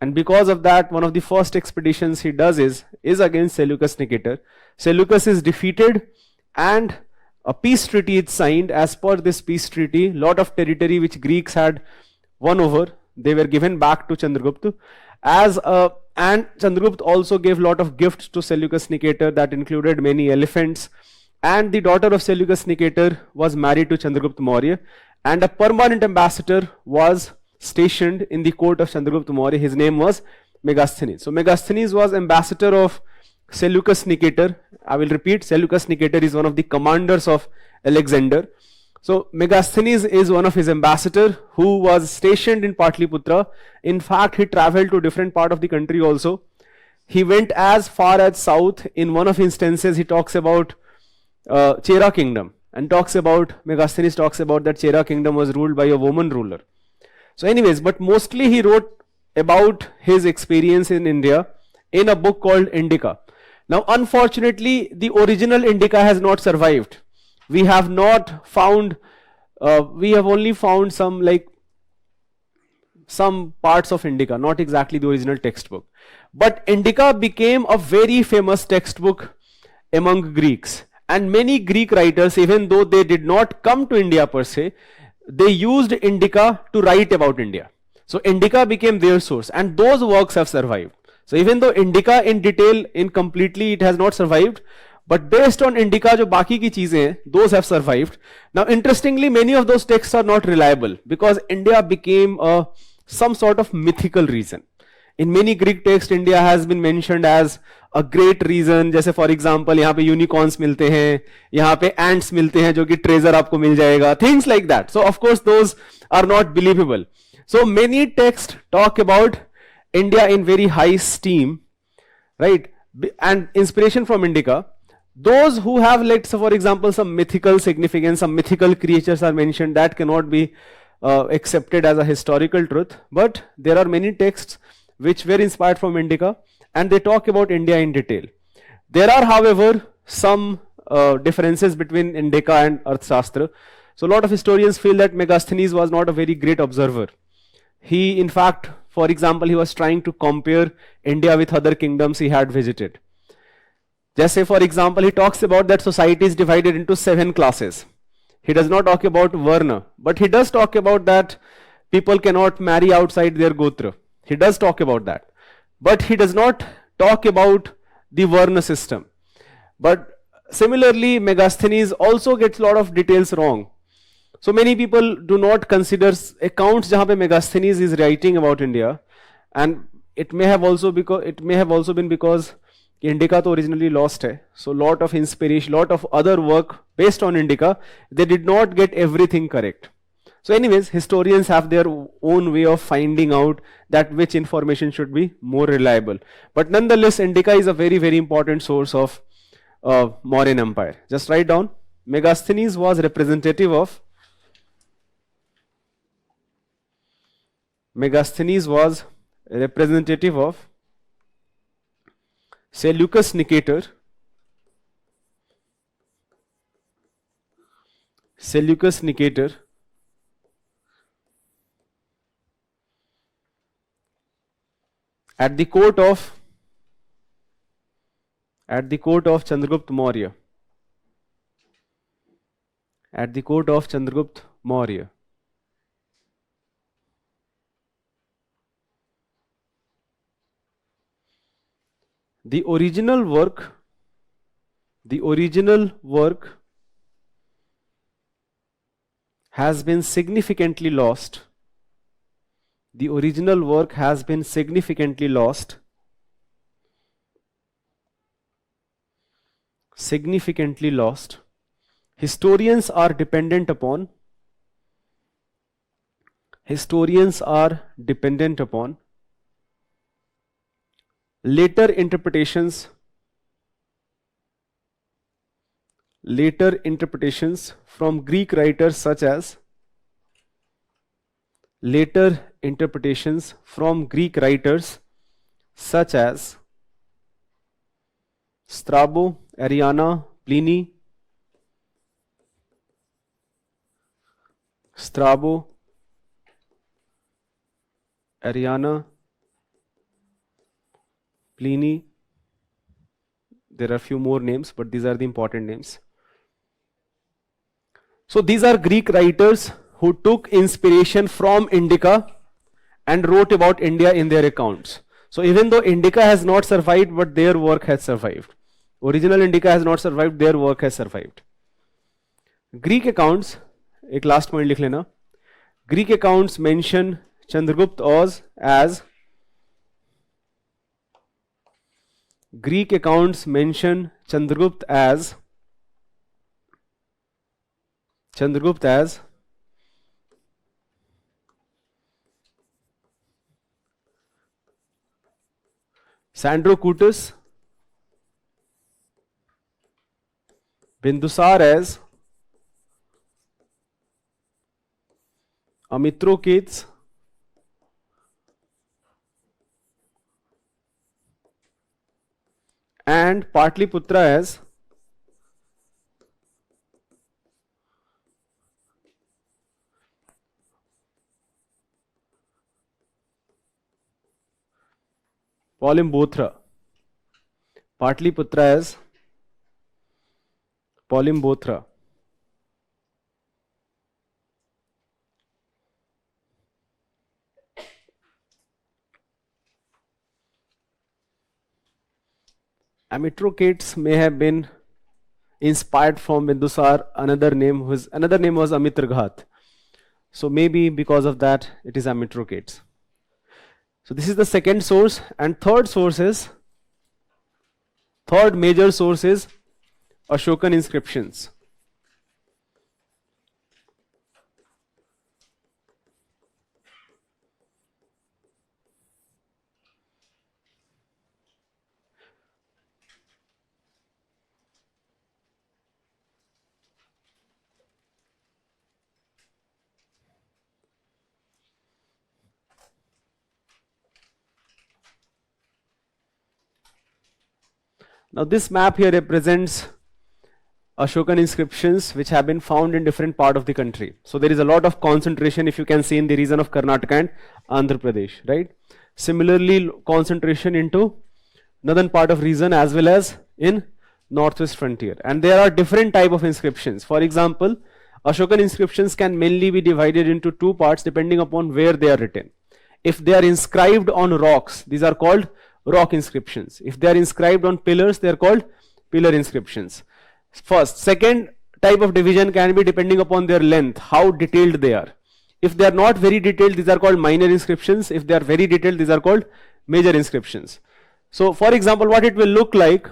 And because of that, one of the first expeditions he does is against Seleucus Nicator. Seleucus is defeated and a peace treaty is signed. As per this peace treaty, lot of territory which Greeks had won over, they were given back to Chandragupta. And Chandragupta also gave lot of gifts to Seleucus Nicator that included many elephants. And the daughter of Seleucus Nicator was married to Chandragupta Maurya, and a permanent ambassador was stationed in the court of Chandragupta Maurya. His name was Megasthenes. So Megasthenes was ambassador of Seleucus Nicator. I will repeat, Seleucus Nicator is one of the commanders of Alexander. So Megasthenes is one of his ambassador who was stationed in Patliputra. In fact, he traveled to different part of the country also. He went as far as south. In one of instances, he talks about Chera kingdom, and Megasthenes talks about that Chera kingdom was ruled by a woman ruler. So anyways, but mostly he wrote about his experience in India in a book called Indica. Now unfortunately, the original Indica has not survived. We have not found, we have only found some parts of Indica, not exactly the original textbook. But Indica became a very famous textbook among Greeks. And many Greek writers, even though they did not come to India per se, they used Indica to write about India. So Indica became their source, and those works have survived. So even though Indica in detail, in completely, it has not survived, but based on Indica, jo baki ki cheezein hain, those have survived. Now interestingly, many of those texts are not reliable because India became some sort of mythical region. In many Greek texts, India has been mentioned as a great region. जैसे for example, यहाँ पे unicorns मिलते हैं, यहाँ पे ants मिलते हैं जो कि treasure आपको मिल जाएगा. Things like that. So of course those are not believable. So many texts talk about India in very high esteem, right? And inspiration from Indica. Those who have, let's say for example, some mythical significance, some mythical creatures are mentioned, that cannot be accepted as a historical truth. But there are many texts which were inspired from Indica, and they talk about India in detail. There are, however, some differences between Indica and Arthashastra. So a lot of historians feel that Megasthenes was not a very great observer. He, in fact, for example, he was trying to compare India with other kingdoms he had visited. Just say, for example, he talks about that society is divided into 7 classes. He does not talk about Varna, but he does talk about that people cannot marry outside their Gotra. He does talk about that. But he does not talk about the Varna system. But similarly, Megasthenes also gets a lot of details wrong. So many people do not consider accounts jahan pe Megasthenes is writing about India, and it may have also been because Indica to originally lost hai. So lot of inspiration, lot of other work based on Indica, they did not get everything correct. So anyways, historians have their own way of finding out that which information should be more reliable. But nonetheless, Indica is a very, very important source of Mauryan Empire. Just write down, Megasthenes was representative of Seleucus Nicator Seleucus Nicator at the court of Chandragupta Maurya. At the court of Chandragupta Maurya. The original work has been significantly lost. The original work has been significantly lost. Significantly lost. Historians are dependent upon. Historians are dependent upon later interpretations from Greek writers such as Strabo, Arriana, Pliny, Strabo, Arriana, Pliny. There are a few more names, but these are the important names. So these are Greek writers who took inspiration from Indica and wrote about India in their accounts. So even though Indica has not survived, but their work has survived. Original Indica has not survived, their work has survived. Greek accounts, एक last point लिख लेना. Greek accounts mention Chandragupta as Greek accounts mention Chandragupta as Sandrocutus, Bindusar as Amitrochates, and Patliputra as Polymbothra. Patliputra as Polymbothra. Amitrochates may have been inspired from Bindusar. Another name was Amitraghat. So maybe because of that it is Amitrochates. So this is the second source, and third major source is Ashokan inscriptions. Now this map here represents Ashokan inscriptions which have been found in different part of the country. So there is a lot of concentration, if you can see, in the region of Karnataka and Andhra Pradesh, right? Similarly, concentration into northern part of region as well as in northwest frontier. And there are different type of inscriptions. For example, Ashokan inscriptions can mainly be divided into two parts depending upon where they are written. If they are inscribed on rocks, these are called rock inscriptions. If they are inscribed on pillars, they are called pillar inscriptions. First. Second type of division can be depending upon their length, how detailed they are. If they are not very detailed, these are called minor inscriptions. If they are very detailed, these are called major inscriptions. So for example, what it will look like.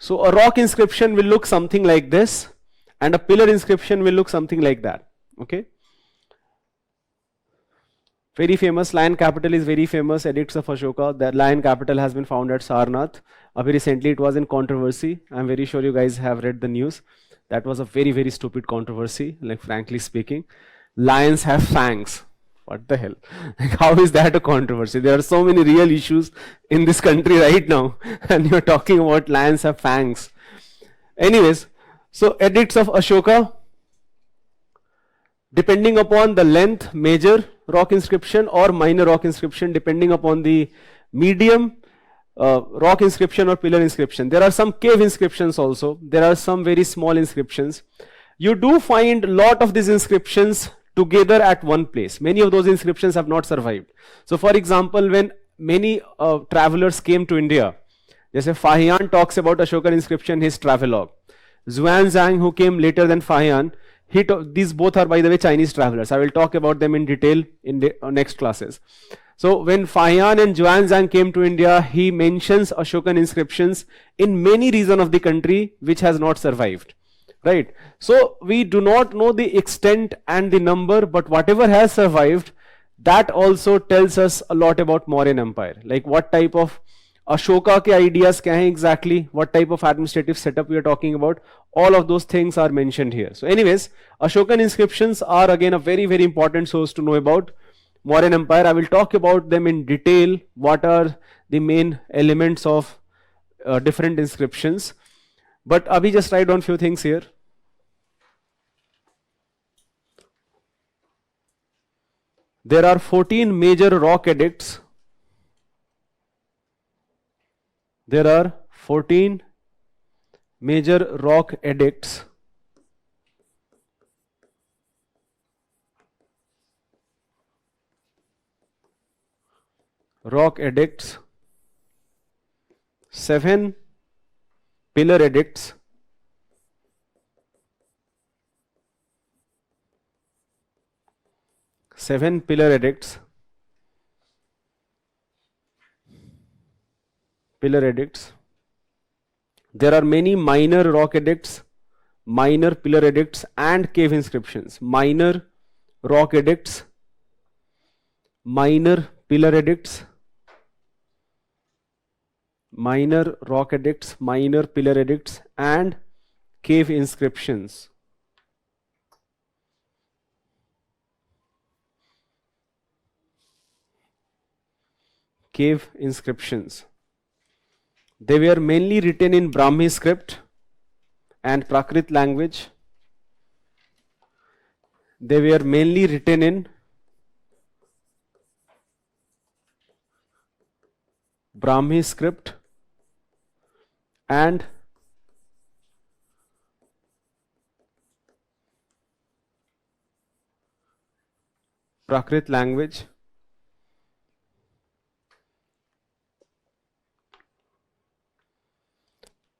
So a rock inscription will look something like this, and a pillar inscription will look something like that. Okay. Very famous, lion capital is very famous, edicts of Ashoka. The lion capital has been found at Sarnath. Recently it was in controversy. I'm very sure you guys have read the news. That was a very, very stupid controversy, like frankly speaking. Lions have fangs. What the hell? Like, how is that a controversy? There are so many real issues in this country right now, and you're talking about lions have fangs. Anyways, So edicts of Ashoka, depending upon the length, major rock inscription or minor rock inscription, depending upon the medium rock inscription or pillar inscription. There are some cave inscriptions also. There are some very small inscriptions. You do find a lot of these inscriptions together at one place. Many of those inscriptions have not survived. So for example, when many travelers came to India, जैसे Fahian talks about Ashokan inscription in his travelogue. Xuanzang, who came later than Fahian, these both are, by the way, Chinese travelers. I will talk about them in detail in the next classes. So when Fahian and Xuanzang came to India, he mentions Ashokan inscriptions in many regions of the country which has not survived. Right? So we do not know the extent and the number, but whatever has survived, that also tells us a lot about Mauryan Empire. Like what type of Ashoka ke ideas kya hai exactly, what type of administrative setup we are talking about, all of those things are mentioned here. So anyways, Ashokan inscriptions are again a very, very important source to know about Mauryan Empire. I will talk about them in detail, what are the main elements of different inscriptions. But Abhi just write down few things here. There are 14 major rock edicts. There are 14 major rock edicts. Rock edicts, 7 pillar edicts, 7 pillar edicts, There are many minor rock edicts, minor pillar edicts and cave inscriptions. Minor rock edicts, minor pillar edicts, minor rock edicts, minor pillar edicts and cave inscriptions. Cave inscriptions. They were mainly written in Brahmi script and Prakrit language. They were mainly written in Brahmi script and Prakrit language.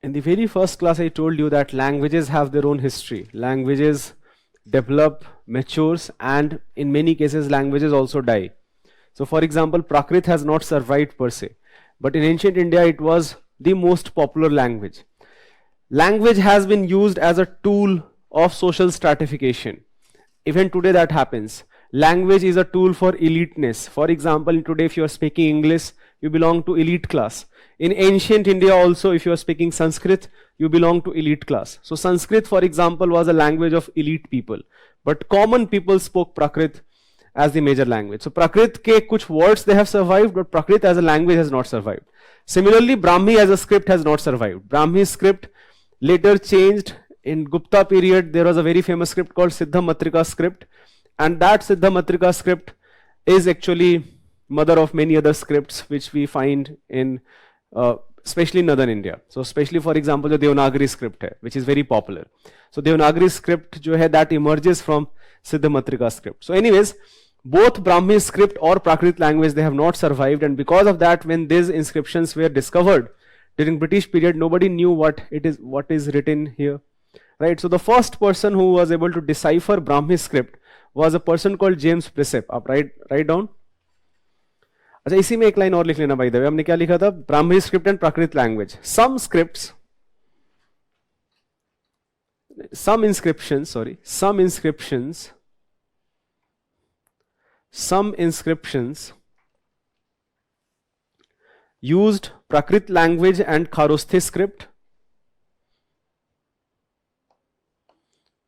In the very first class, I told you that languages have their own history. Languages develop, matures, and in many cases, languages also die. So for example, Prakrit has not survived per se, but in ancient India, it was the most popular language. Language has been used as a tool of social stratification. Even today that happens. Language is a tool for eliteness. For example, today if you are speaking English, you belong to elite class. In ancient India also, if you are speaking Sanskrit, you belong to elite class. So Sanskrit, for example, was a language of elite people. But common people spoke Prakrit as the major language. So Prakrit ke kuch words they have survived, but Prakrit as a language has not survived. Similarly, Brahmi as a script has not survived. Brahmi script later changed. In Gupta period, there was a very famous script called Siddhamatrika script. And that Siddhamatrika script is actually mother of many other scripts which we find in especially in northern India. So especially for example the Devanagari script hai, which is very popular. So Devanagari script jo hai, that emerges from Siddhamatrika script. So anyways, both Brahmi script or Prakrit language, they have not survived, and because of that, when these inscriptions were discovered during British period, nobody knew what is written here. Right? So the first person who was able to decipher Brahmi script was a person called James Pricepp. आप write down. अच्छा इसी में एक line और लिख लेना भाई दबे हमने क्या लिखा था Brahmi script and Prakrit language some inscriptions used Prakrit language and Kharosthi script,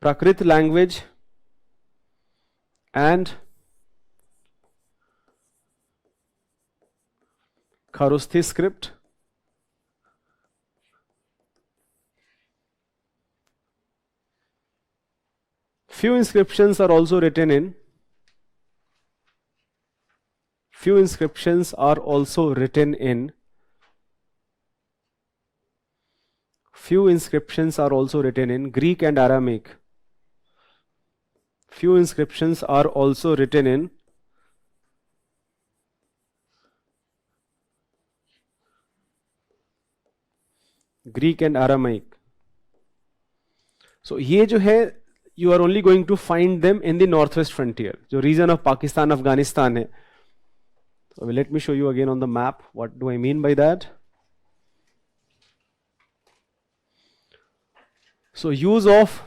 Prakrit language and Kharosthi script. Few inscriptions are also written in Few inscriptions are also written in Greek and Aramaic. Few inscriptions are also written in Greek and Aramaic. So ये जो है, you are only going to find them in the northwest frontier, जो region of Pakistan, Afghanistan है. So let me show you again on the map. What do I mean by that? So use of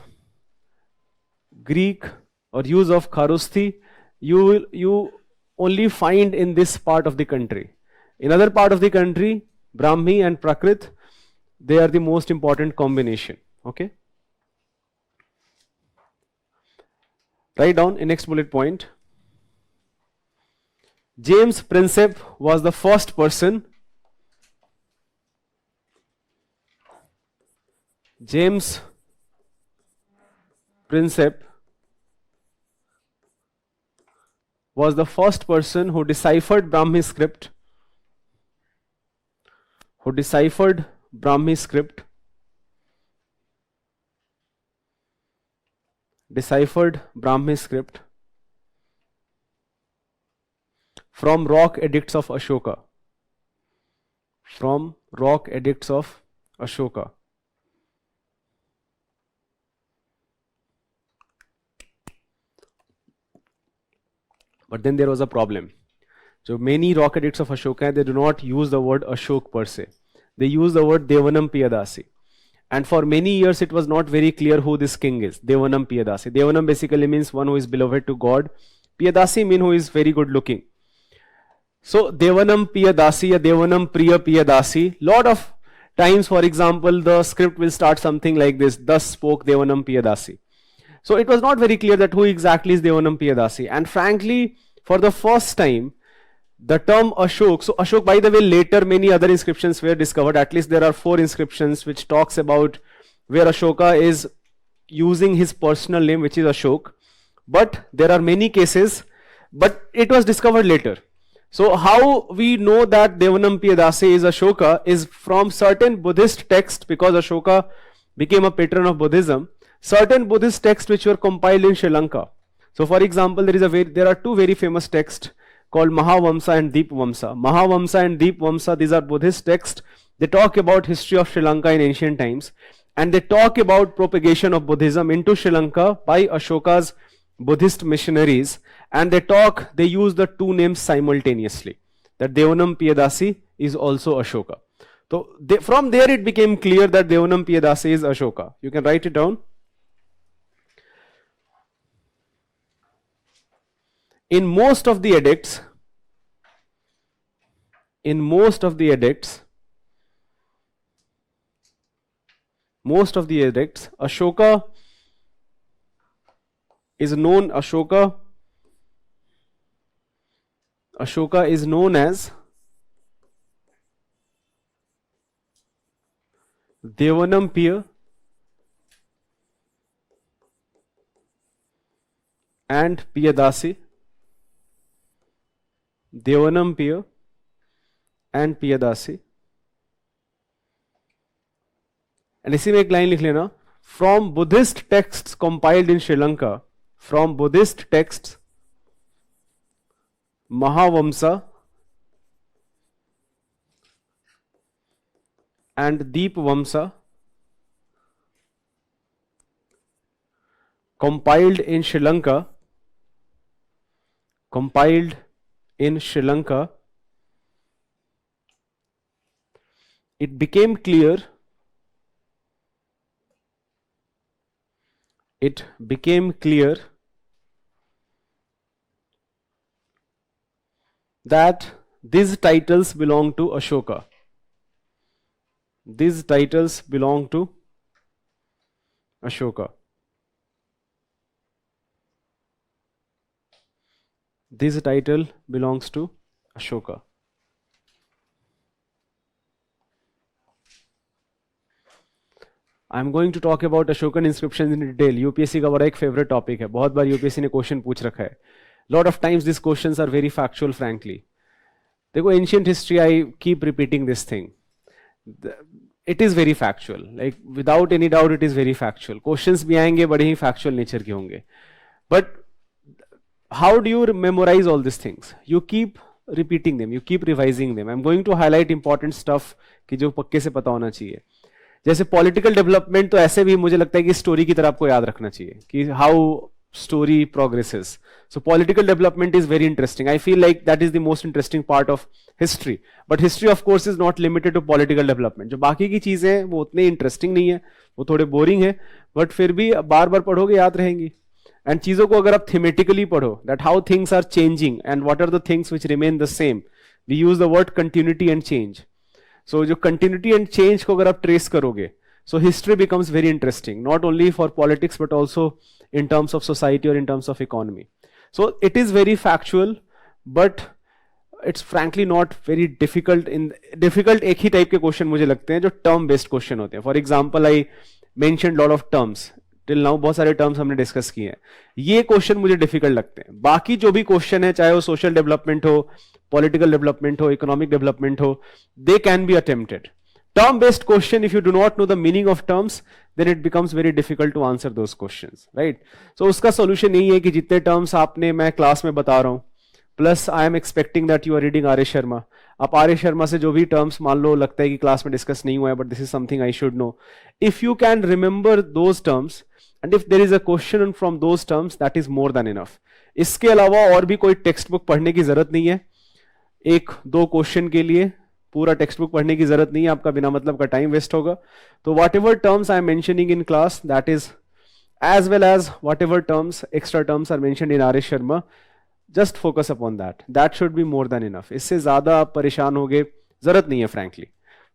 Greek or use of Kharoshthi, you only find in this part of the country. In other part of the country, Brahmi and Prakrit, they are the most important combination. Okay. Write down in next bullet point. James Prinsep was the first person. James Prinsep was the first person who deciphered Brahmi script. Deciphered Brahmi script from rock edicts of Ashoka. But then there was a problem. So many rock edicts of Ashoka, they do not use the word Ashok per se. They use the word Devanam Piyadasi. And for many years it was not very clear who this king is, Devanam Piyadasi. Devanam basically means one who is beloved to God. Piyadasi means who is very good looking. So Devanam Piyadasi or Devanam Priya Piyadasi, lot of times, for example, the script will start something like this: thus spoke Devanam Piyadasi. So it was not very clear that who exactly is Devanam Piyadasi. And frankly, for the first time, the term Ashok, so Ashok, by the way, later many other inscriptions were discovered. At least there are 4 inscriptions which talks about where Ashoka is using his personal name, which is Ashok. But there are many cases, but it was discovered later. So how we know that Devanam Piyadasi is Ashoka is from certain Buddhist texts, because Ashoka became a patron of Buddhism. Certain Buddhist texts which were compiled in Sri Lanka. So for example, there are 2 very famous texts called Mahavamsa and Deepavamsa. Mahavamsa and Deepavamsa, these are Buddhist texts. They talk about history of Sri Lanka in ancient times, and they talk about propagation of Buddhism into Sri Lanka by Ashoka's Buddhist missionaries, and they use the 2 names simultaneously. That Devanam Piyadasi is also Ashoka. So from there it became clear that Devanam Piyadasi is Ashoka. You can write it down. In most of the edicts, Ashoka is known as Devanam Piya and Piyadasi. Devanam Piya and Piyadasi. And इसी में एक line लिख लेना, from Buddhist texts compiled in Sri Lanka, from Buddhist texts Mahavamsa and Deepavamsa compiled in Sri Lanka, it became clear that these titles belong to Ashoka. These titles belong to Ashoka. This title belongs to Ashoka. I am going to talk about Ashokan inscription in detail. UPSC का बड़ा एक favourite topic है, बहुत बार UPSC ने question पूछ रखा है. Lot of times this questions are very factual frankly. देखो ancient history, I keep repeating this thing, it is very factual, like without any doubt it is very factual. Questions भी आएंगे बड़े ही factual nature के होंगे. But how do you memorize all these things? You keep repeating them, you keep revising them. I'm going to highlight important stuff कि जो पक्के से पता होना चाहिए. जैसे पॉलिटिकल डेवलपमेंट, तो ऐसे भी मुझे लगता है कि स्टोरी की तरह आपको याद रखना चाहिए कि how story progresses. So political development is very interesting. I feel like that is the most interesting part of history. But history of course is not limited to political development. जो बाकी की चीजें हैं वो उतनी इंटरेस्टिंग नहीं है, वो थोड़े बोरिंग है, बट फिर भी बार बार पढ़ोगे याद रहेंगी. एंड चीजों को अगर आप थीमेटिकली पढ़ो, that how things are changing and what are the things which remain the same. We use the word continuity and change. So जो कंटिन्यूटी एंड चेंज को अगर आप ट्रेस करोगे, so history becomes very interesting, not only for politics but also in terms of society or in terms of economy. So it is very factual, but it's frankly not very difficult. Difficult एक ही type के question मुझे लगते हैं जो term based question होते हैं. For example I mention lot of terms till now, बहुत सारे टर्म्स हमने डिस्कस किए हैं. ये क्वेश्चन मुझे डिफिकल्ट लगते हैं. बाकी जो भी क्वेश्चन है, चाहे वो सोशल डेवलपमेंट हो, पॉलिटिकल डेवलपमेंट हो, इकोनॉमिक डेवलपमेंट हो, they can be attempted. Term based question, if you do not know the meaning of terms, then it becomes very difficult to answer those questions, right? So उसका solution यही है कि जितने terms आपने मैं class में बता रहा हूँ, plus I am expecting that you are reading आर्य शर्मा. आप आर्य शर्मा से जो भी terms मान लो लगता है कि क्लास में डिस्कस नहीं हुआ है, but this is something I should know. If you can remember those terms and if there is a question from those terms, that is more than enough. इसके अलावा और भी कोई टेक्स्ट बुक पढ़ने की जरूरत नहीं है. एक दो क्वेश्चन के लिए पूरा टेक्स्ट बुक पढ़ने की जरूरत नहीं है, आपका बिना मतलब का टाइम वेस्ट होगा. तो whatever terms I am mentioning in class, that is as well as whatever terms, extra terms are mentioned in Arya Sharma, just focus upon that. That should be more than enough. इससे ज्यादा आप परेशान होगे, जरूरत नहीं है. Frankly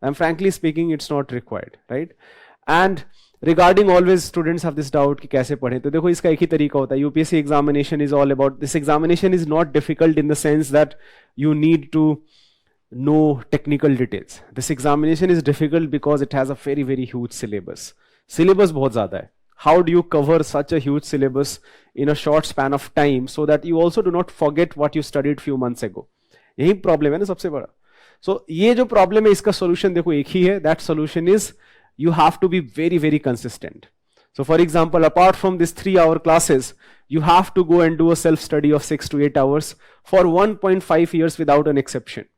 I am frankly speaking, it's not required, right? And regarding always students have this doubt कि कैसे पढ़ें, तो देखो इसका एक ही तरीका होता है. UPSC examination is all about, this examination is not difficult in the sense that you need to know technical details. This examination is difficult because it has a very huge syllabus. Syllabus बहुत ज़्यादा है. How do you cover such a huge syllabus in a short span of time so that you also do not forget what you studied few months ago? यही problem है ना सबसे बड़ा. So ये जो problem है इसका solution देखो एक ही है. That solution is you have to be very consistent. So for example, apart from these 3-hour classes, you have to go and do a self-study of 6 to 8 hours for 1.5 years without an exception.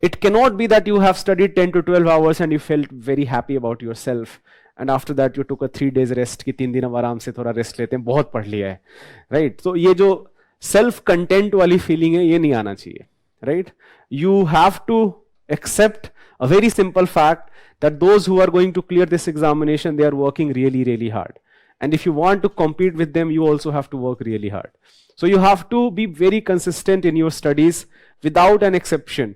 It cannot be that you have studied 10 to 12 hours and you felt very happy about yourself and after that you took a 3 days rest कि 3 दिन अब आराम से थोड़ा rest लेते हैं, बहुत पढ़ लिया है, right? So ये जो self content वाली feeling है ये नहीं आना चाहिए, right? You have to accept a very simple fact that those who are going to clear this examination, they are working really hard. And if you want to compete with them, you also have to work really hard. So you have to be very consistent in your studies without an exception.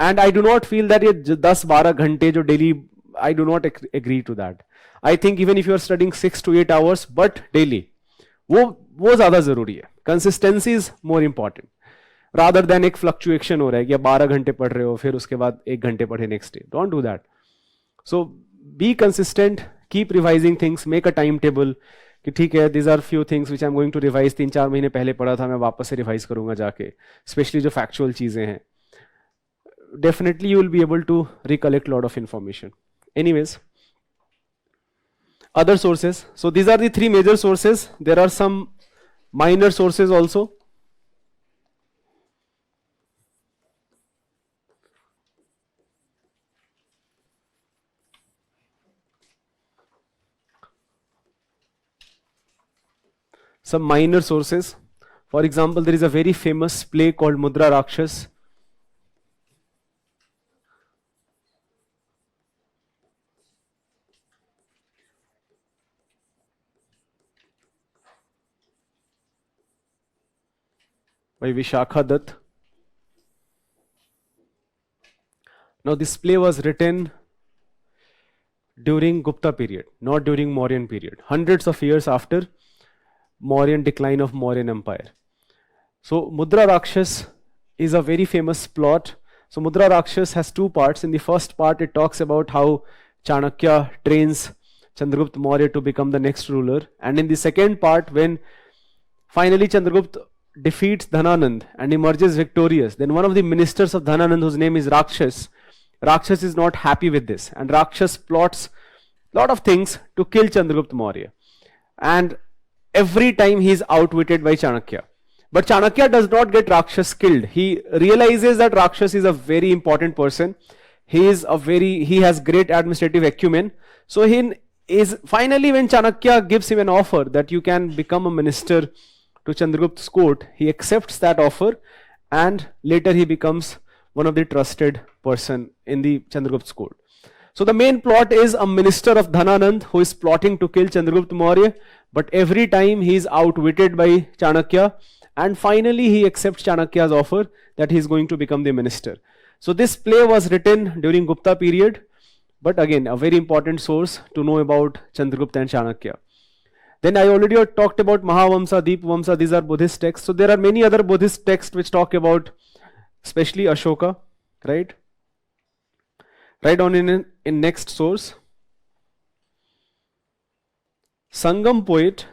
And I do not feel that ये 10-12 घंटे जो daily, I do not agree to that. I think even if you are studying 6 to 8 hours, but daily, वो ज़्यादा ज़रूरी है. Consistency is more important. Rather than एक fluctuation हो रहा है कि आप 12 घंटे पढ़ रहे हो फिर उसके बाद 1 घंटे पढ़े next day. Don't do that. So be consistent, keep revising things, make a timetable कि ठीक है, these are few things which I'm going to revise. 3-4 महीने पहले पढ़ा था, मैं वापस से रिवाइज करूंगा जाके, especially जो factual चीजें हैं. Definitely you will be able to recollect lot of information. Anyways, other sources. So these are the 3 major sources. There are some minor sources also. Some minor sources. For example, there is a very famous play called Mudra Rakshas. By Vishakha Dutt. Now this play was written during Gupta period, not during Mauryan period, hundreds of years after Mauryan decline of Mauryan Empire. So Mudra Rakshas is a very famous plot. So Mudra Rakshas has 2 parts. In the first part, it talks about how Chanakya trains Chandragupta Maurya to become the next ruler. And in the second part, when finally Chandragupta defeats Dhananand and emerges victorious, then one of the ministers of Dhananand, whose name is Rakshas, Rakshas is not happy with this, and Rakshas plots a lot of things to kill Chandragupta Maurya. And every time he is outwitted by Chanakya. But Chanakya does not get Rakshas killed. He realizes that Rakshas is a very important person. He has great administrative acumen. So he is finally, when Chanakya gives him an offer that you can become a minister to Chandragupta's court, he accepts that offer, and later he becomes one of the trusted person in the Chandragupta's court. So the main plot is a minister of Dhananand who is plotting to kill Chandragupta Maurya, but every time he is outwitted by Chanakya, and finally he accepts Chanakya's offer that he is going to become the minister. So this play was written during Gupta period, but again a very important source to know about Chandragupta and Chanakya. Then I already talked about Mahavamsa, Deepavamsa, these are Buddhist texts. So there are many other Buddhist texts which talk about especially Ashoka, right? Write down in next source. Sangam poet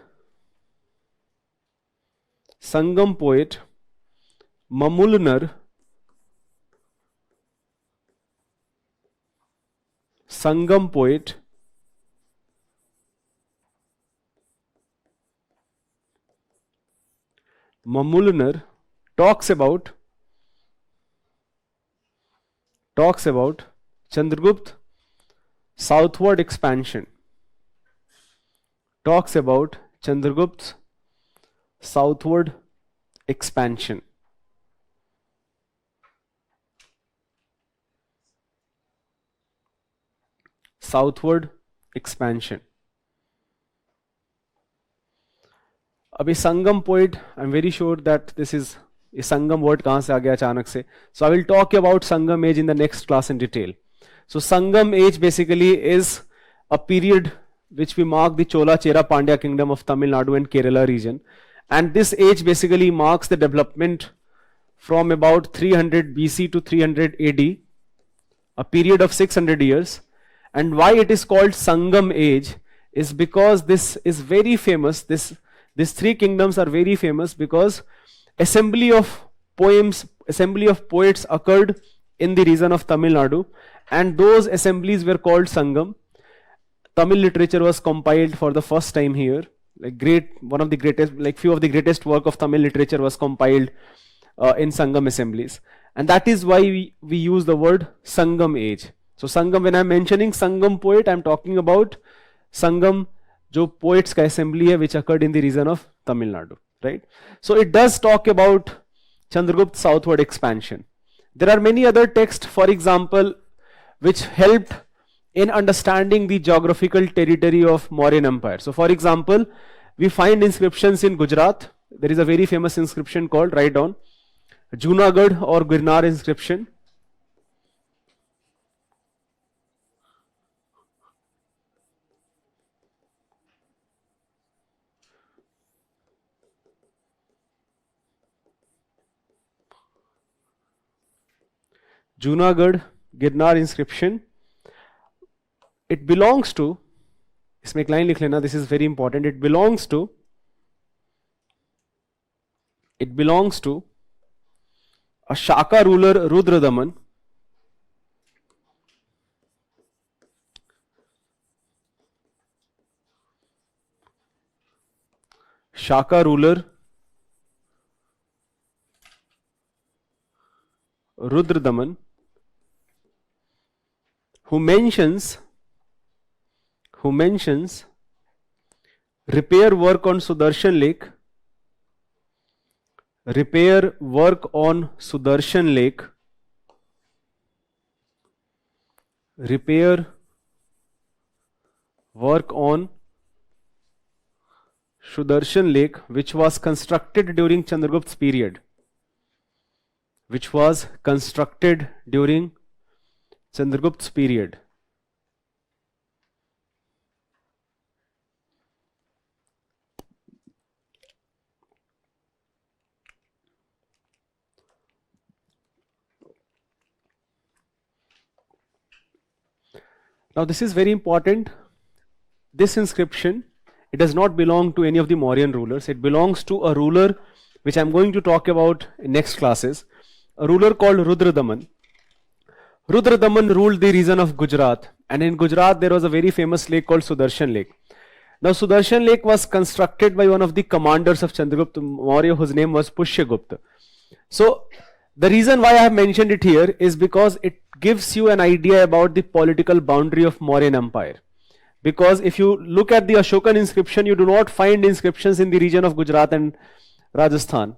Mamulnar talks about Chandragupta southward expansion. Talks about Chandragupta's southward expansion. Southward expansion. अभी संगम poet, I'm very sure that this is ये संगम word कहाँ से आ गया अचानक से. So I will talk about Sangam age in the next class in detail. So Sangam age basically is a period which we mark the Chola Chera Pandya kingdom of Tamil Nadu and Kerala region. And this age basically marks the development from about 300 BC to 300 AD, a period of 600 years. And why it is called Sangam age is because this is very famous. These three kingdoms are very famous because assembly of poets occurred in the region of Tamil Nadu, and those assemblies were called Sangam. Tamil literature was compiled for the first time here. Few of the greatest work of Tamil literature was compiled in Sangam assemblies, and that is why we use the word Sangam age. So Sangam, when I'm mentioning Sangam poet, I'm talking about Sangam, जो poets का assembly है, which occurred in the region of Tamil Nadu, right? So it does talk about Chandragupta's southward expansion. There are many other texts, for example, which helped in understanding the geographical territory of Mauryan Empire. So for example, we find inscriptions in Gujarat. There is a very famous inscription called, write down, Junagadh or Girnar inscription. Junagadh Girnar inscription. It belongs to, इसमें एक line लिख लेना, this is very important. It belongs to a Shaka ruler Rudradaman, Shaka ruler Rudradaman, who mentions repair work on Sudarshan Lake, repair work on Sudarshan Lake, repair work on Sudarshan Lake, which was constructed during Chandragupta's period, which was constructed during Chandragupta's period. Now this is very important. this inscription, it does not belong to any of the Mauryan rulers. It belongs to a ruler which I'm going to talk about in next classes, a ruler called Rudradaman. Rudradaman ruled the region of Gujarat, and in Gujarat there was a very famous lake called Sudarshan Lake. Now Sudarshan Lake was constructed by one of the commanders of Chandragupta Maurya, whose name was Pushyagupta. So the reason why I have mentioned it here is because it gives you an idea about the political boundary of Mauryan Empire. Because if you look at the Ashokan inscription, you do not find inscriptions in the region of Gujarat and Rajasthan.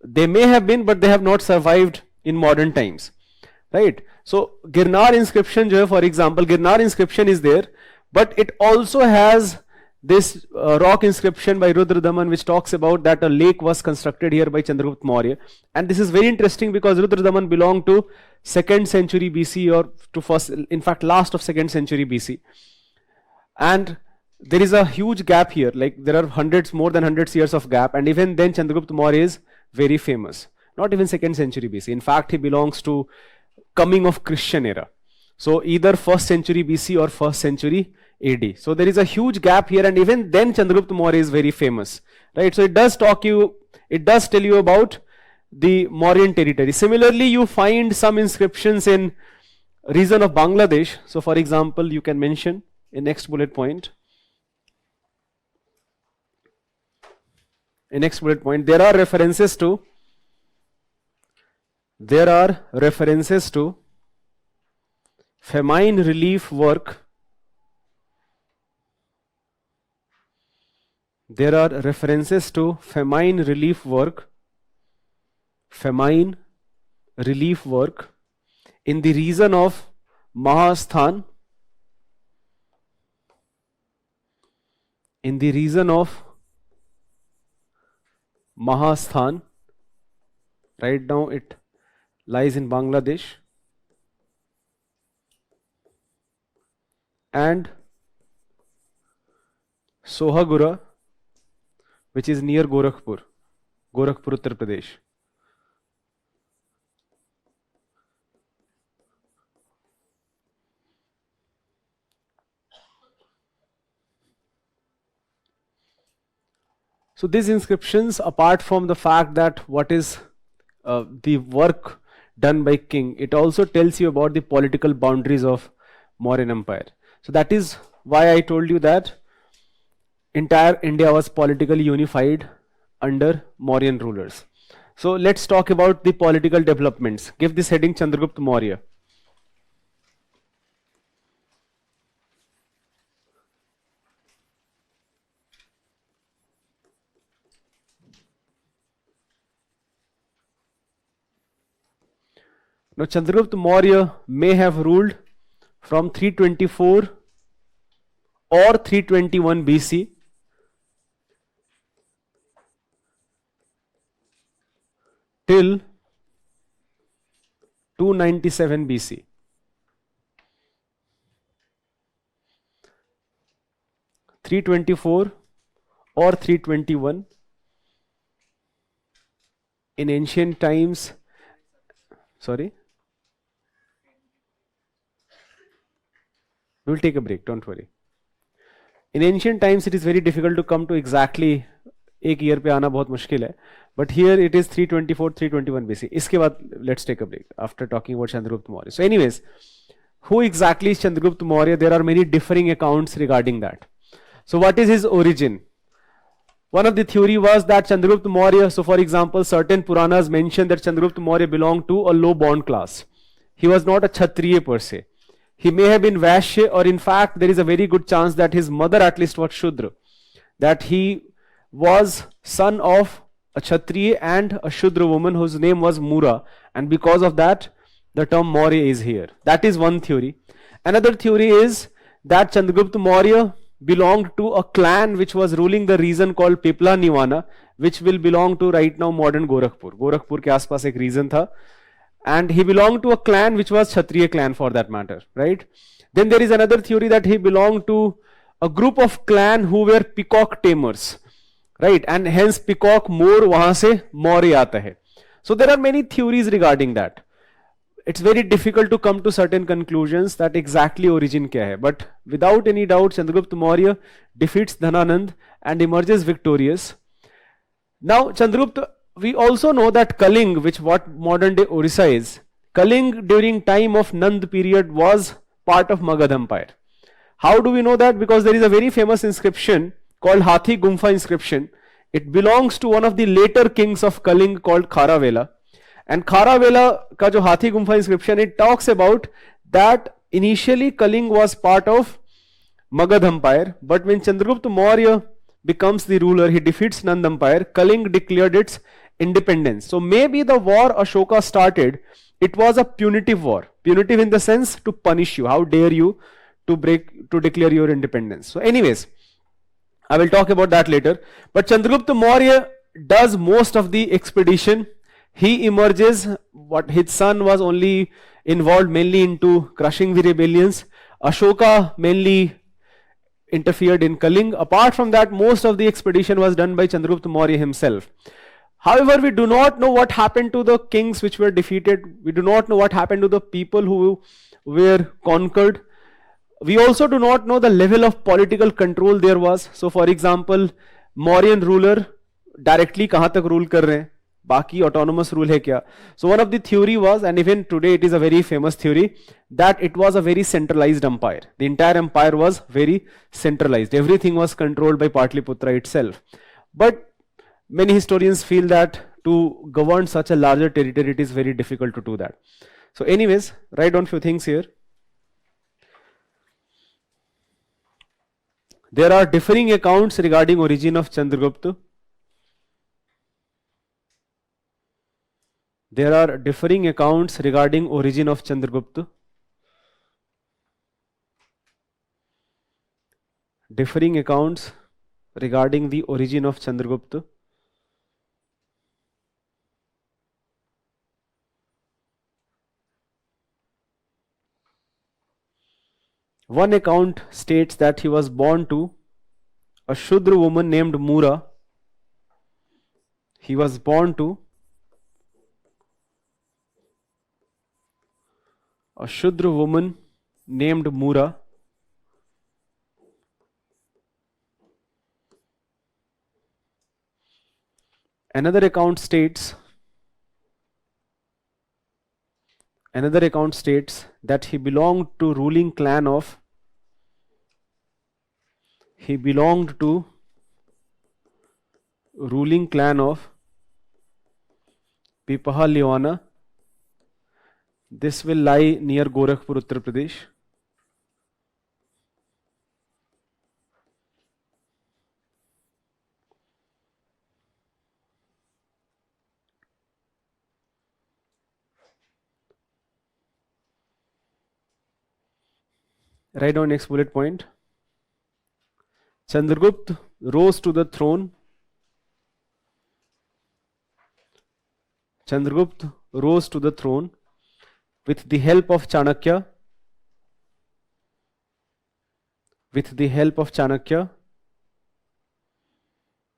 They may have been, but they have not survived in modern times, right? So Girnar inscription, for example, Girnar inscription is there, but it also has this rock inscription by Rudradaman, which talks about that a lake was constructed here by Chandragupta Maurya. And this is very interesting because Rudradaman belonged to 2nd century BC, or to first, in fact, last of 2nd century BC. And there is a huge gap here, like there are hundreds, more than hundreds years of gap, and even then Chandragupta Maurya is very famous. Not even 2nd century BC. In fact, he belongs to coming of Christian era. So either 1st century BC or 1st century AD. So there is a huge gap here, and even then Chandragupta Maurya is very famous, right? So it does tell you about the Mauryan territory. Similarly, you find some inscriptions in region of Bangladesh. So for example, you can mention in next bullet point. In next bullet point, there are references to famine relief work. There are references to famine relief work in the region of Mahasthan, right now it lies in Bangladesh, and Sohagura, which is near Gorakhpur, Uttar Pradesh. So these inscriptions, apart from the fact that what is the work done by king, it also tells you about the political boundaries of Mauryan Empire. So that is why I told you that entire India was politically unified under Mauryan rulers. So let's talk about the political developments. Give this heading Chandragupta Maurya. Now Chandragupta Maurya may have ruled from 324 or 321 BC till 297 BC. (324) or 321 in ancient times. Sorry? We'll take a break, don't worry. In ancient times, it is very difficult to come to exactly एक year पे आना बहुत मुश्किल है. But here it is 324, 321 BC. इसके बाद let's take a break after talking about Chandragupta Maurya. So anyways, who exactly is Chandragupta Maurya? There are many differing accounts regarding that. So what is his origin? One of the theory was that Chandragupta Maurya, so for example, certain Puranas mention that Chandragupta Maurya belonged to a low-born class. He was not a Kshatriya per se. He may have been Vaishya, or in fact, there is a very good chance that his mother at least was Shudra. That he was son of a Kshatriya and a Shudra woman whose name was Mura. And because of that, the term Maurya is here. That is one theory. Another theory is that Chandragupta Maurya belonged to a clan which was ruling the region called Pipla Nivana, which will belong to right now modern Gorakhpur. Gorakhpur के आसपास एक region था, and he belonged to a clan which was Kshatriya clan for that matter, right? Then there is another theory that he belonged to a group of clan who were peacock tamers, right? And hence peacock more वहां से Maurya आता है. So there are many theories regarding that. it's very difficult to come to certain conclusions that exactly origin kya hai. But without any doubt, Chandragupta Maurya defeats Dhananand and emerges victorious. Now, Chandragupta, we also know that Kaling, which what modern day Orissa is, Kaling during time of Nand period was part of Magad Empire. How do we know that? Because there is a very famous inscription called Hathi Gumfa inscription. It belongs to one of the later kings of Kaling called Kharavela. And Kharavela ka jo Hathi Gumfa inscription, it talks about that initially Kaling was part of Magad Empire, but when Chandragupta Maurya becomes the ruler, he defeats Nand Empire, Kaling declared its independence. So maybe the war Ashoka started, it was a punitive war. Punitive in the sense to punish you. How dare you to declare your independence. So anyways, I will talk about that later. But Chandragupta Maurya does most of the expedition. He emerges, what his son was only involved mainly into crushing the rebellions. Ashoka mainly interfered in Kaling. Apart from that, most of the expedition was done by Chandragupta Maurya himself. However, we do not know what happened to the kings which were defeated. We do not know what happened to the people who were conquered. We also do not know the level of political control there was. So for example, Mauryan ruler directly kahan tak rule kar rahe hain? Baki autonomous rule hai kya? So one of the theory was, and even today it is a very famous theory, that it was a very centralized empire. The entire empire was very centralized. Everything was controlled by Patliputra itself. But many historians feel that to govern such a larger territory, it is very difficult to do that. So anyways, write down few things here. There are differing accounts regarding origin of Chandragupta. There are differing accounts regarding origin of Chandragupta. Differing accounts regarding the origin of Chandragupta. One account states that he was born to a Shudra woman named Mura. He was born to a Shudra woman named Mura. Another account states that he belonged to ruling clan of Pipaha Liwana. This will lie near Gorakhpur, Uttar Pradesh. Write down next bullet point. Chandragupta rose to the throne. Chandragupta rose to the throne with the help of Chanakya.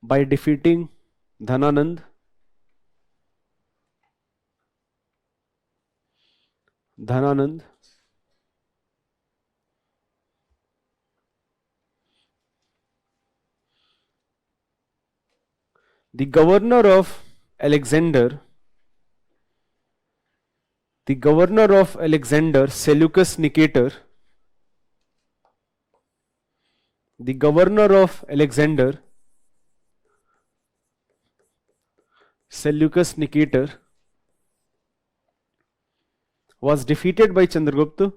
By defeating Dhananand. The governor of Alexander, Seleucus Nicator, was defeated by Chandragupta.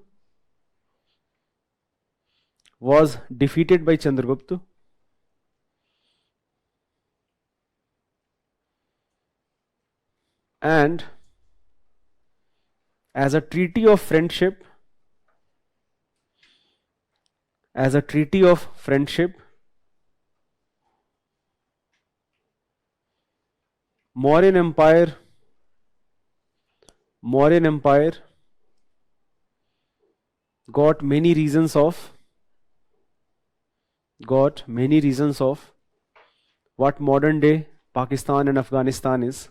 And as a treaty of friendship, Mauryan Empire got many reasons of what modern day Pakistan and Afghanistan is.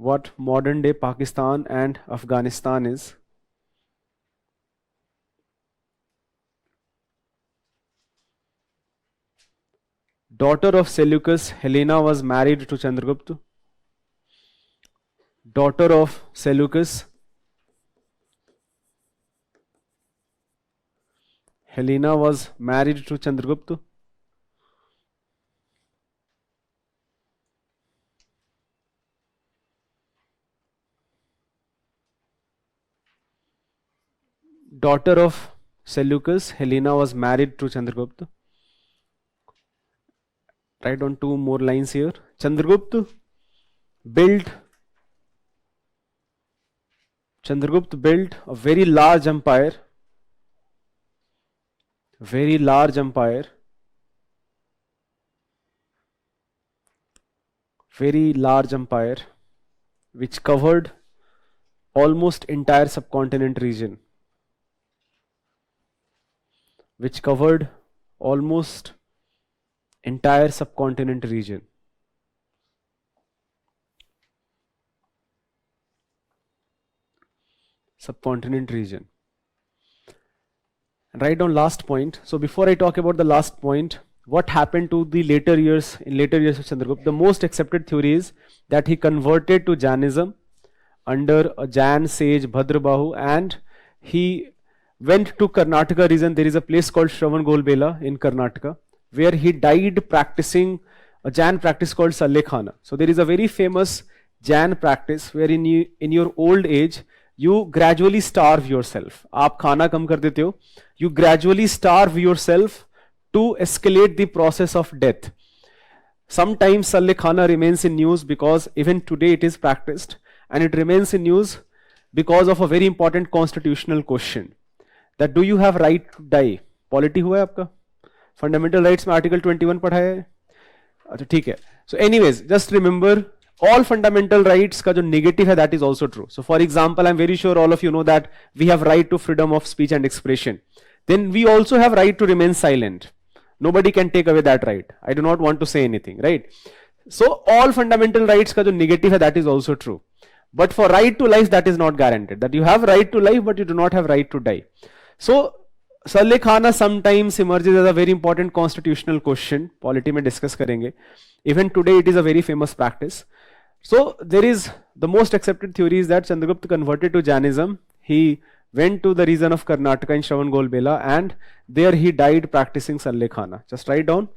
what modern day Pakistan and Afghanistan is. Daughter of Seleucus, Helena was married to Chandragupta. Daughter of Seleucus, Helena was married to Chandragupta. Daughter of Seleucus, Helena was married to Chandragupta. Write down two more lines here. Chandragupta built a very large empire, which covered almost entire subcontinent region. And write down last point. So before I talk about the last point, what happened to the later years of Chandragupta? The most accepted theory is that he converted to Jainism under a Jain sage Bhadrabahu, and he went to Karnataka region. There is a place called Shravan-Golbela in Karnataka, where he died practicing a Jain practice called Sallekhana. So there is a very famous Jain practice where in your old age you gradually starve yourself. आप खाना कम कर देते हो. You gradually starve yourself to escalate the process of death. Sometimes Sallekhana remains in news because even today it is practiced, and it remains in news because of a very important constitutional question, that do you have right to die? Polity हुआ है आपका? Fundamental rights में article 21 पढ़ा है? अच्छा ठीक है. So anyways, just remember, all fundamental rights का जो negative है, that is also true. So for example, I'm very sure all of you know that we have right to freedom of speech and expression. Then we also have right to remain silent. Nobody can take away that right. I do not want to say anything, right? So all fundamental rights का जो negative है, that is also true. But for right to life, that is not guaranteed. That you have right to life, but you do not have right to die. So Sallekhana sometimes emerges as a very important constitutional question. Polity में discuss करेंगे. Even today, it is a very famous practice. So there is the most accepted theory is that Chandragupta converted to Jainism. He went to the region of Karnataka in Shravan-Golbela, and there he died practicing Sallekhana. Just write down.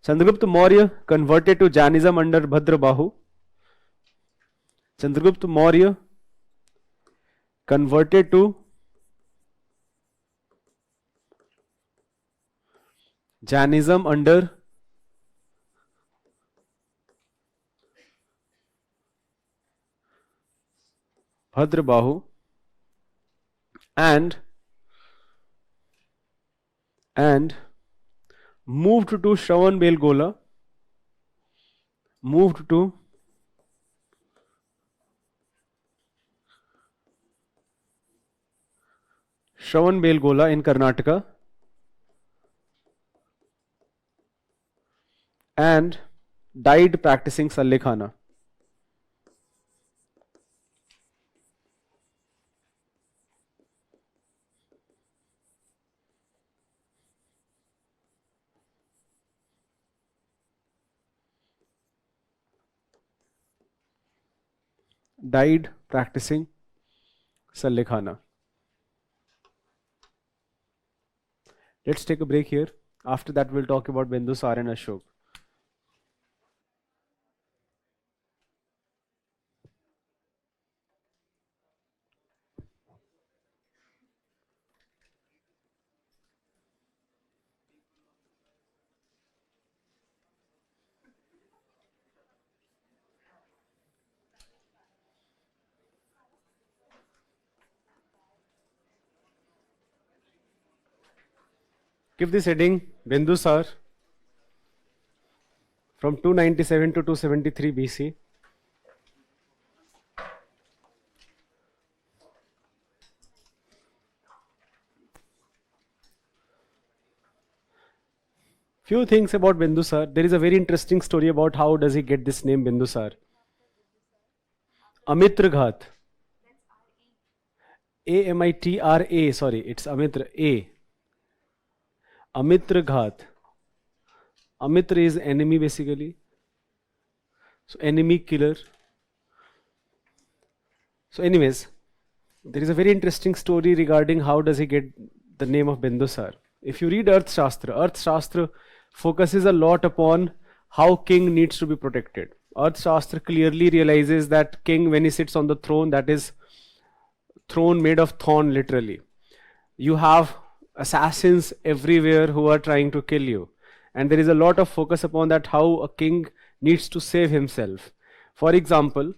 Chandragupta Maurya converted to Jainism under Bhadrabahu. Chandragupta Maurya converted to Jainism under Bhadrabahu and moved to Shravan-Belgola, in Karnataka, and died practicing Sallekhana. Died practicing Sallekhana. Let's take a break here. After that, we'll talk about Bindusar and Ashok. Give this heading Bindusar from 297 to 273 BC. Few things about Bindusar. There is a very interesting story about how does he get this name Bindusar. Amitra Ghat. Amitra, sorry, it's Amitra A. Amitra Ghat. Amitra is enemy basically. So enemy killer. So anyways, there is a very interesting story regarding how does he get the name of Bindusar. If you read Earth Shastra focuses a lot upon how king needs to be protected. Earth Shastra clearly realizes that king, when he sits on the throne, that is throne made of thorn literally. You have assassins everywhere who are trying to kill you. And there is a lot of focus upon that, how a king needs to save himself. For example,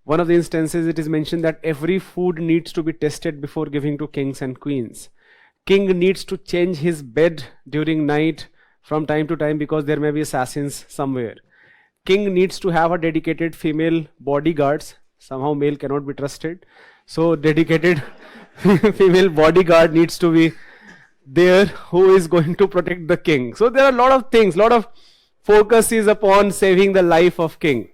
one of the instances it is mentioned that every food needs to be tested before giving to kings and queens. King needs to change his bed during night from time to time because there may be assassins somewhere. King needs to have a dedicated female bodyguards. Somehow male cannot be trusted. So dedicated female bodyguard needs to be there who is going to protect the king. So there are a lot of things, lot of focus is upon saving the life of king.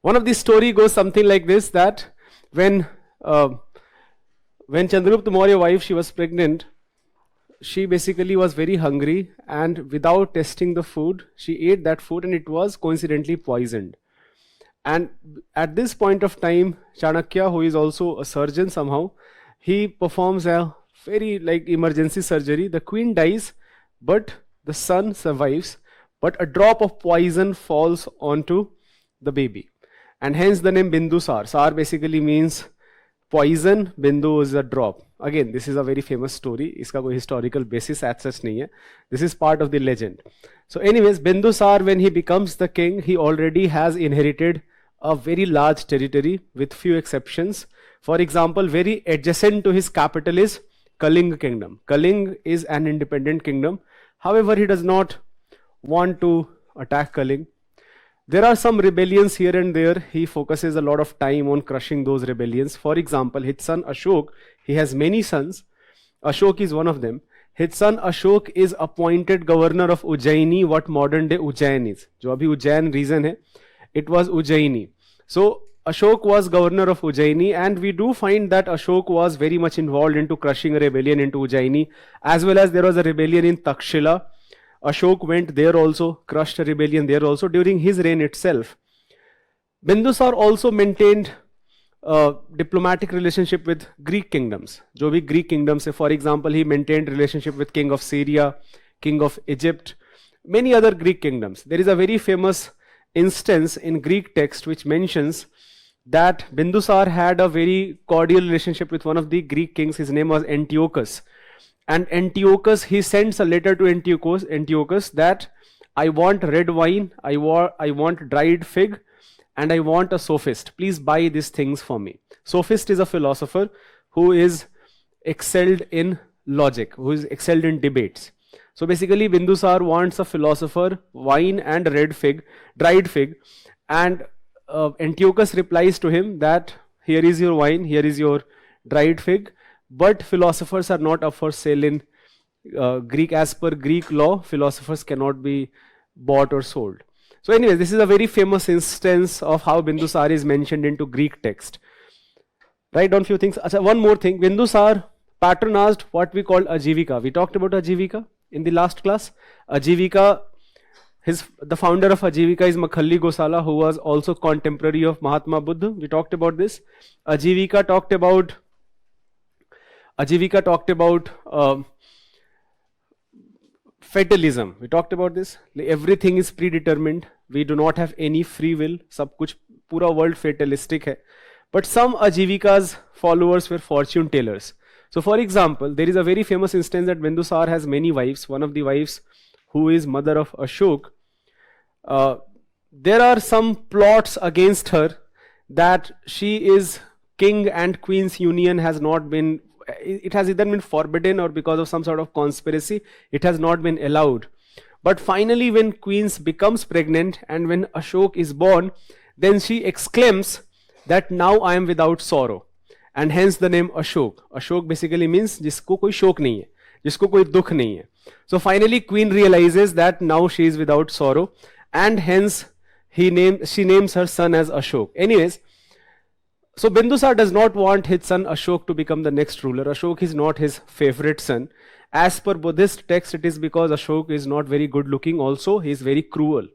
One of the story goes something like this, that when Chandragupta Maurya wife, she was pregnant, she basically was very hungry, and without testing the food, she ate that food and it was coincidentally poisoned. And at this point of time, Chanakya, who is also a surgeon somehow, he performs a very emergency surgery. The queen dies, but the son survives, but a drop of poison falls onto the baby. And hence the name Bindusar. Sar basically means poison, Bindu is a drop. Again, this is a very famous story. Iska koi historical basis as such nahi hai. This is part of the legend. So anyways, Bindusar, when he becomes the king, he already has inherited a very large territory with few exceptions. For example, very adjacent to his capital is Kalinga kingdom. Kalinga is an independent kingdom. However, he does not want to attack Kalinga. There are some rebellions here and there. He focuses a lot of time on crushing those rebellions. For example, his son Ashok, he has many sons. Ashok is one of them. His son Ashok is appointed governor of Ujjaini, what modern day Ujjain is. Jo abhi Ujjain region hai, it was Ujjaini. So Ashok was governor of Ujjaini, and we do find that Ashok was very much involved into crushing a rebellion into Ujjaini, as well as there was a rebellion in Takshila. Ashok went there also, crushed a rebellion there also during his reign itself. Bindusar also maintained a diplomatic relationship with Greek kingdoms. Jo bhi Greek kingdoms hai, for example, he maintained relationship with king of Syria, king of Egypt, many other Greek kingdoms. There is a very famous instance in Greek text which mentions that Bindusar had a very cordial relationship with one of the Greek kings. His name was Antiochus. And Antiochus, he sends a letter to Antiochus that I want red wine, I want dried fig, and I want a sophist. Please buy these things for me. Sophist is a philosopher who is excelled in logic, who is excelled in debates. So basically Bindusar wants a philosopher, wine and dried fig, and Antiochus replies to him that here is your wine, here is your dried fig, but philosophers are not up for sale in Greek. As per Greek law, philosophers cannot be bought or sold. So anyway, this is a very famous instance of how Bindusar is mentioned into Greek text. Write down few things. Achha, one more thing. Bindusar patronized what we call Ajivika. We talked about Ajivika in the last class. Ajivika, the founder of Ajivika is Makhalli Gosala, who was also contemporary of Mahatma Buddha. We talked about this. Ajivika talked about fatalism. We talked about this. Everything is predetermined. We do not have any free will. Sab kuch, pura world fatalistic hai. But some Ajivika's followers were fortune tellers. So for example, there is a very famous instance that Bindusar has many wives. One of the wives, who is mother of Ashok, there are some plots against her that she is king and queen's union has not been, it has either been forbidden or because of some sort of conspiracy, it has not been allowed. But finally when queen becomes pregnant and when Ashok is born, then she exclaims that now I am without sorrow. And hence the name Ashok. Ashok basically means jisko koi shok nahi hai, jisko koi dukh nahi hai. So finally queen realizes that now she is without sorrow, and hence she names her son as Ashok. Anyways, So Bindusar does not want his son Ashok to become the next ruler. Ashok is not his favorite son. As per Buddhist text, it is because Ashok is not very good looking. Also, he is very cruel.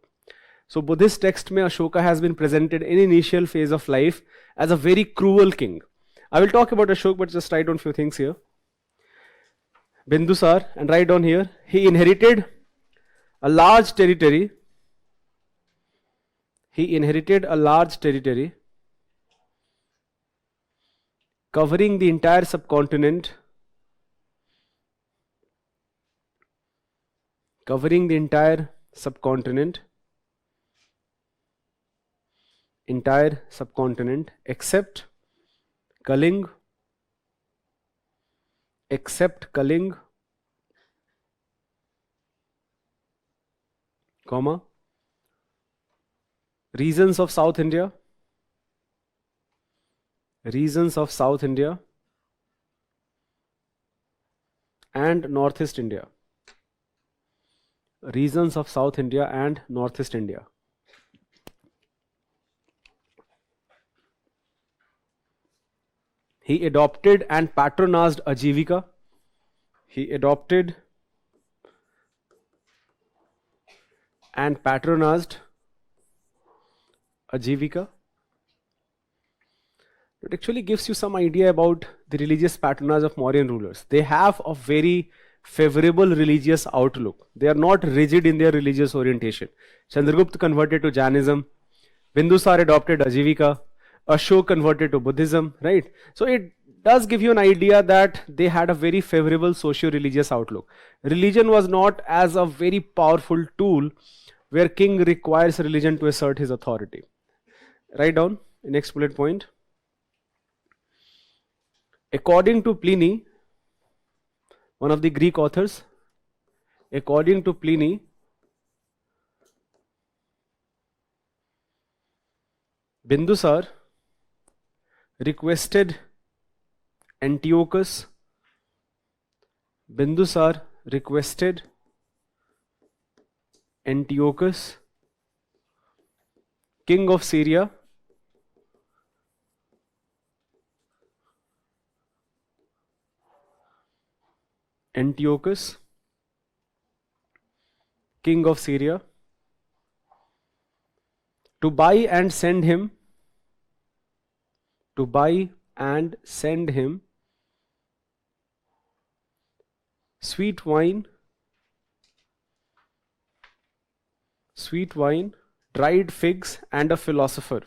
So Buddhist text mein Ashoka has been presented in initial phase of life as a very cruel king. I will talk about Ashok, but just write down few things here. Bindusar, and write down here, he inherited a large territory. He inherited a large territory covering the entire subcontinent, entire subcontinent except Kaling, comma, regions of South India, and Northeast India. Regions of South India and Northeast India. He adopted and patronized Ajivika. It actually gives you some idea about the religious patronage of Mauryan rulers. They have a very favorable religious outlook. They are not rigid in their religious orientation. Chandragupta converted to Jainism. Bindusar adopted Ajivika. Ashok converted to Buddhism, right? So it does give you an idea that they had a very favorable socio-religious outlook. Religion was not as a very powerful tool where king requires religion to assert his authority. Write down next bullet point. According to Pliny, one of the Greek authors, Bindusar requested Antiochus, king of Syria, to buy and send him sweet wine, dried figs, and a philosopher.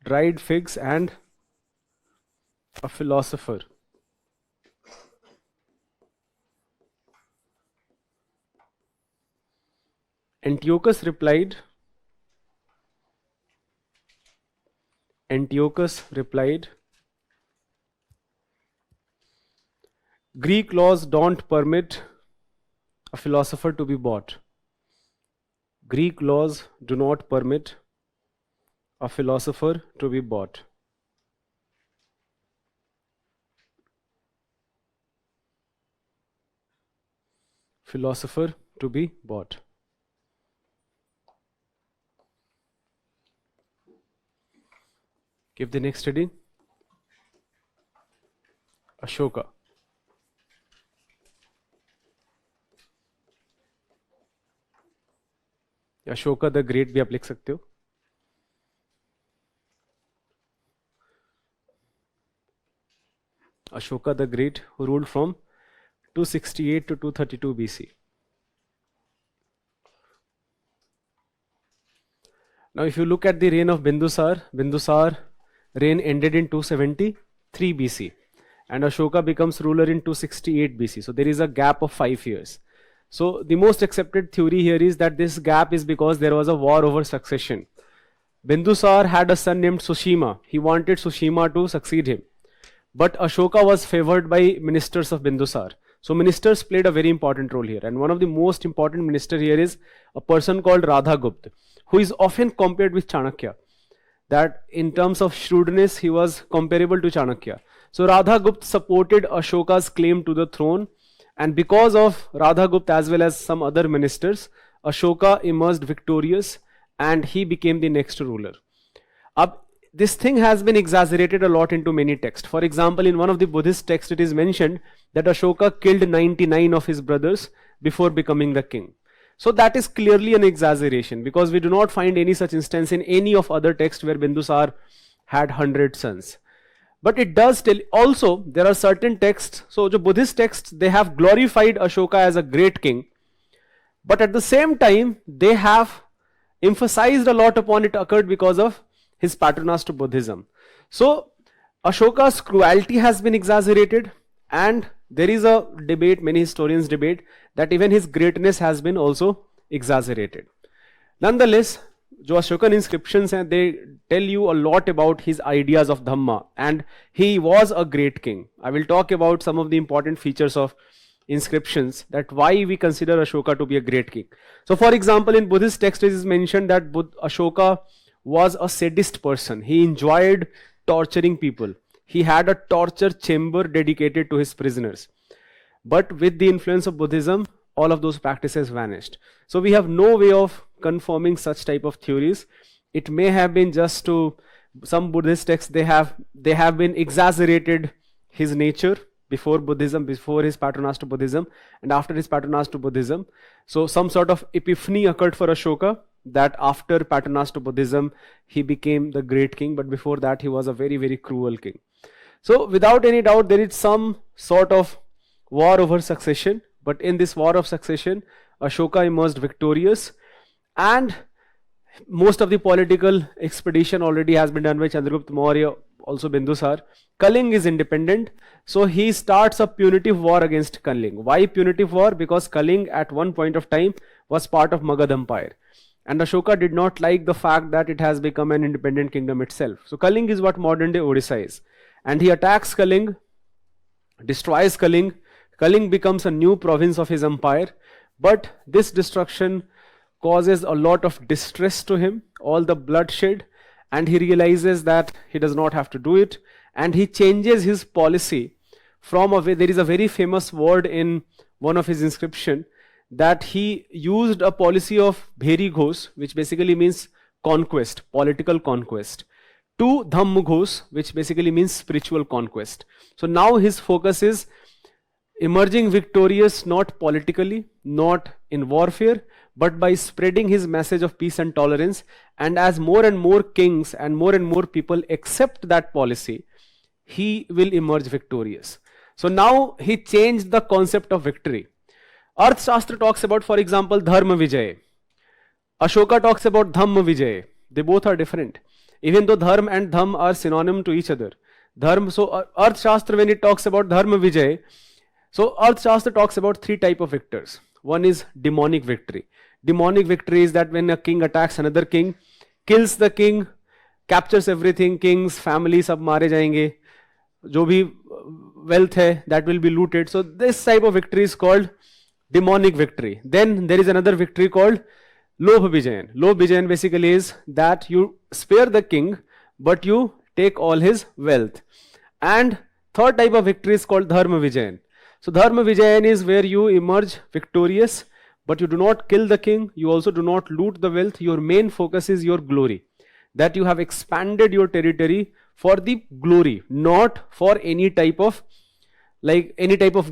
Dried figs and a philosopher. Antiochus replied, Greek laws don't permit a philosopher to be bought. Greek laws do not permit a philosopher to be bought. Philosopher to be bought. Give the next heading. Ashoka. Ashoka the great भी आप लिख सकते हो. Ashoka the Great, who ruled from 268 to 232 BC. Now if you look at the reign of Bindusar reign ended in 273 BC and Ashoka becomes ruler in 268 BC. So there is a gap of 5 years. So the most accepted theory here is that this gap is because there was a war over succession. Bindusar had a son named Sushima. He wanted Sushima to succeed him. But Ashoka was favored by ministers of Bindusar. So ministers played a very important role here. And one of the most important minister here is a person called Radhagupta, who is often compared with Chanakya. that in terms of shrewdness, he was comparable to Chanakya. So Radhagupta supported Ashoka's claim to the throne, and because of Radhagupta as well as some other ministers, Ashoka emerged victorious and he became the next ruler. This thing has been exaggerated a lot into many texts. For example, in one of the Buddhist texts, it is mentioned that Ashoka killed 99 of his brothers before becoming the king. So that is clearly an exaggeration, because we do not find any such instance in any of other texts where Bindusar had 100 sons. But it does tell, also there are certain texts, so the Buddhist texts, they have glorified Ashoka as a great king, but at the same time they have emphasized a lot upon it occurred because of his patronage to Buddhism. So Ashoka's cruelty has been exaggerated, and there is a debate, many historians debate, that even his greatness has been also exaggerated. Nonetheless, जो Ashokan inscriptions हैं, they tell you a lot about his ideas of Dhamma, and he was a great king. I will talk about some of the important features of inscriptions, that why we consider Ashoka to be a great king. So for example, in Buddhist texts it is mentioned that Ashoka was a sadist person. He enjoyed torturing people. He had a torture chamber dedicated to his prisoners. But with the influence of Buddhism, all of those practices vanished. So we have no way of confirming such type of theories. It may have been just to some Buddhist texts, they have been exaggerated his nature before Buddhism, before his patronage to Buddhism, and after his patronage to Buddhism. So some sort of epiphany occurred for Ashoka, that after patronage to Buddhism, he became the great king, but before that he was a very, very cruel king. So without any doubt, there is some sort of war over succession, but in this war of succession, Ashoka emerged victorious, and most of the political expedition already has been done by Chandragupta Maurya, also Bindusar. Kaling is independent, so he starts a punitive war against Kaling. Why punitive war? Because Kaling at one point of time was part of Magad Empire, and Ashoka did not like the fact that it has become an independent kingdom itself. So Kaling is what modern day Odisha is, and he attacks Kaling, destroys Kaling. Kaling becomes a new province of his empire, but this destruction causes a lot of distress to him, all the bloodshed, and he realizes that he does not have to do it, and he changes his policy from there is a very famous word in one of his inscription, that he used a policy of Bheri Ghosh, which basically means conquest, political conquest, to Dhamma Ghosh, which basically means spiritual conquest. So now his focus is emerging victorious, not politically, not in warfare, but by spreading his message of peace and tolerance. And as more and more kings and more people accept that policy, he will emerge victorious. So now he changed the concept of victory. Arthashastra talks about, for example, Dharma Vijay. Ashoka talks about Dhamma Vijay. They both are different, even though Dharma and Dham are synonym to each other. So Arthashastra, when it talks about Dharma Vijay, so Arthashastra talks about three types of victors. One is demonic victory. Demonic victory is that when a king attacks another king, kills the king, captures everything, kings, family, सब मारे जाएंगे, जो भी wealth है, that will be looted. So this type of victory is called demonic victory. Then there is another victory called Lobh Vijayan. Lobh Vijayan basically is that you spare the king, but you take all his wealth. And third type of victory is called Dharma Vijayan. So Dharma Vijayan is where you emerge victorious, but you do not kill the king, you also do not loot the wealth. Your main focus is your glory, that you have expanded your territory for the glory, not for any type of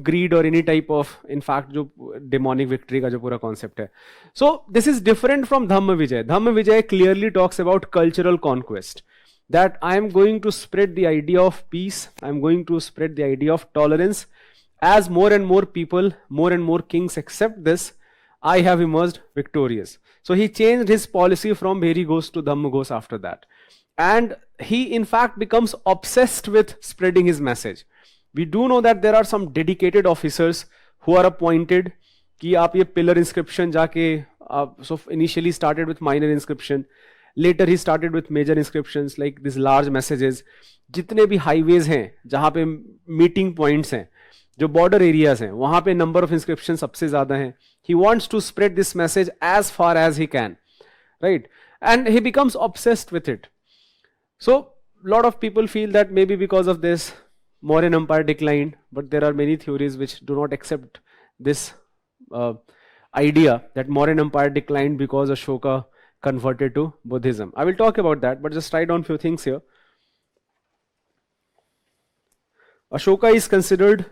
greed or any type of, in fact, जो demonic victory का जो पूरा concept है. So this is different from Dhamma Vijay. Dhamma Vijay clearly talks about cultural conquest, that I am going to spread the idea of peace, I am going to spread the idea of tolerance. As more and more people, more and more kings accept this, I have emerged victorious. So he changed his policy from Bheri Ghosh to Dhamma Ghosh after that. And he in fact becomes obsessed with spreading his message. We do know that there are some dedicated officers who are appointed कि आप ये pillar inscription जाके so initially started with minor inscription, later he started with major inscriptions like these large messages. जितने भी highways हैं जहाँ पे meeting points हैं, जो border areas हैं, वहाँ पे number of inscriptions सबसे ज़्यादा हैं. He wants to spread this message as far as he can, right? And he becomes obsessed with it. So a lot of people feel that maybe because of this Mauryan Empire declined, but there are many theories which do not accept this idea that Mauryan Empire declined because Ashoka converted to Buddhism. I will talk about that, but just write down few things here. Ashoka is considered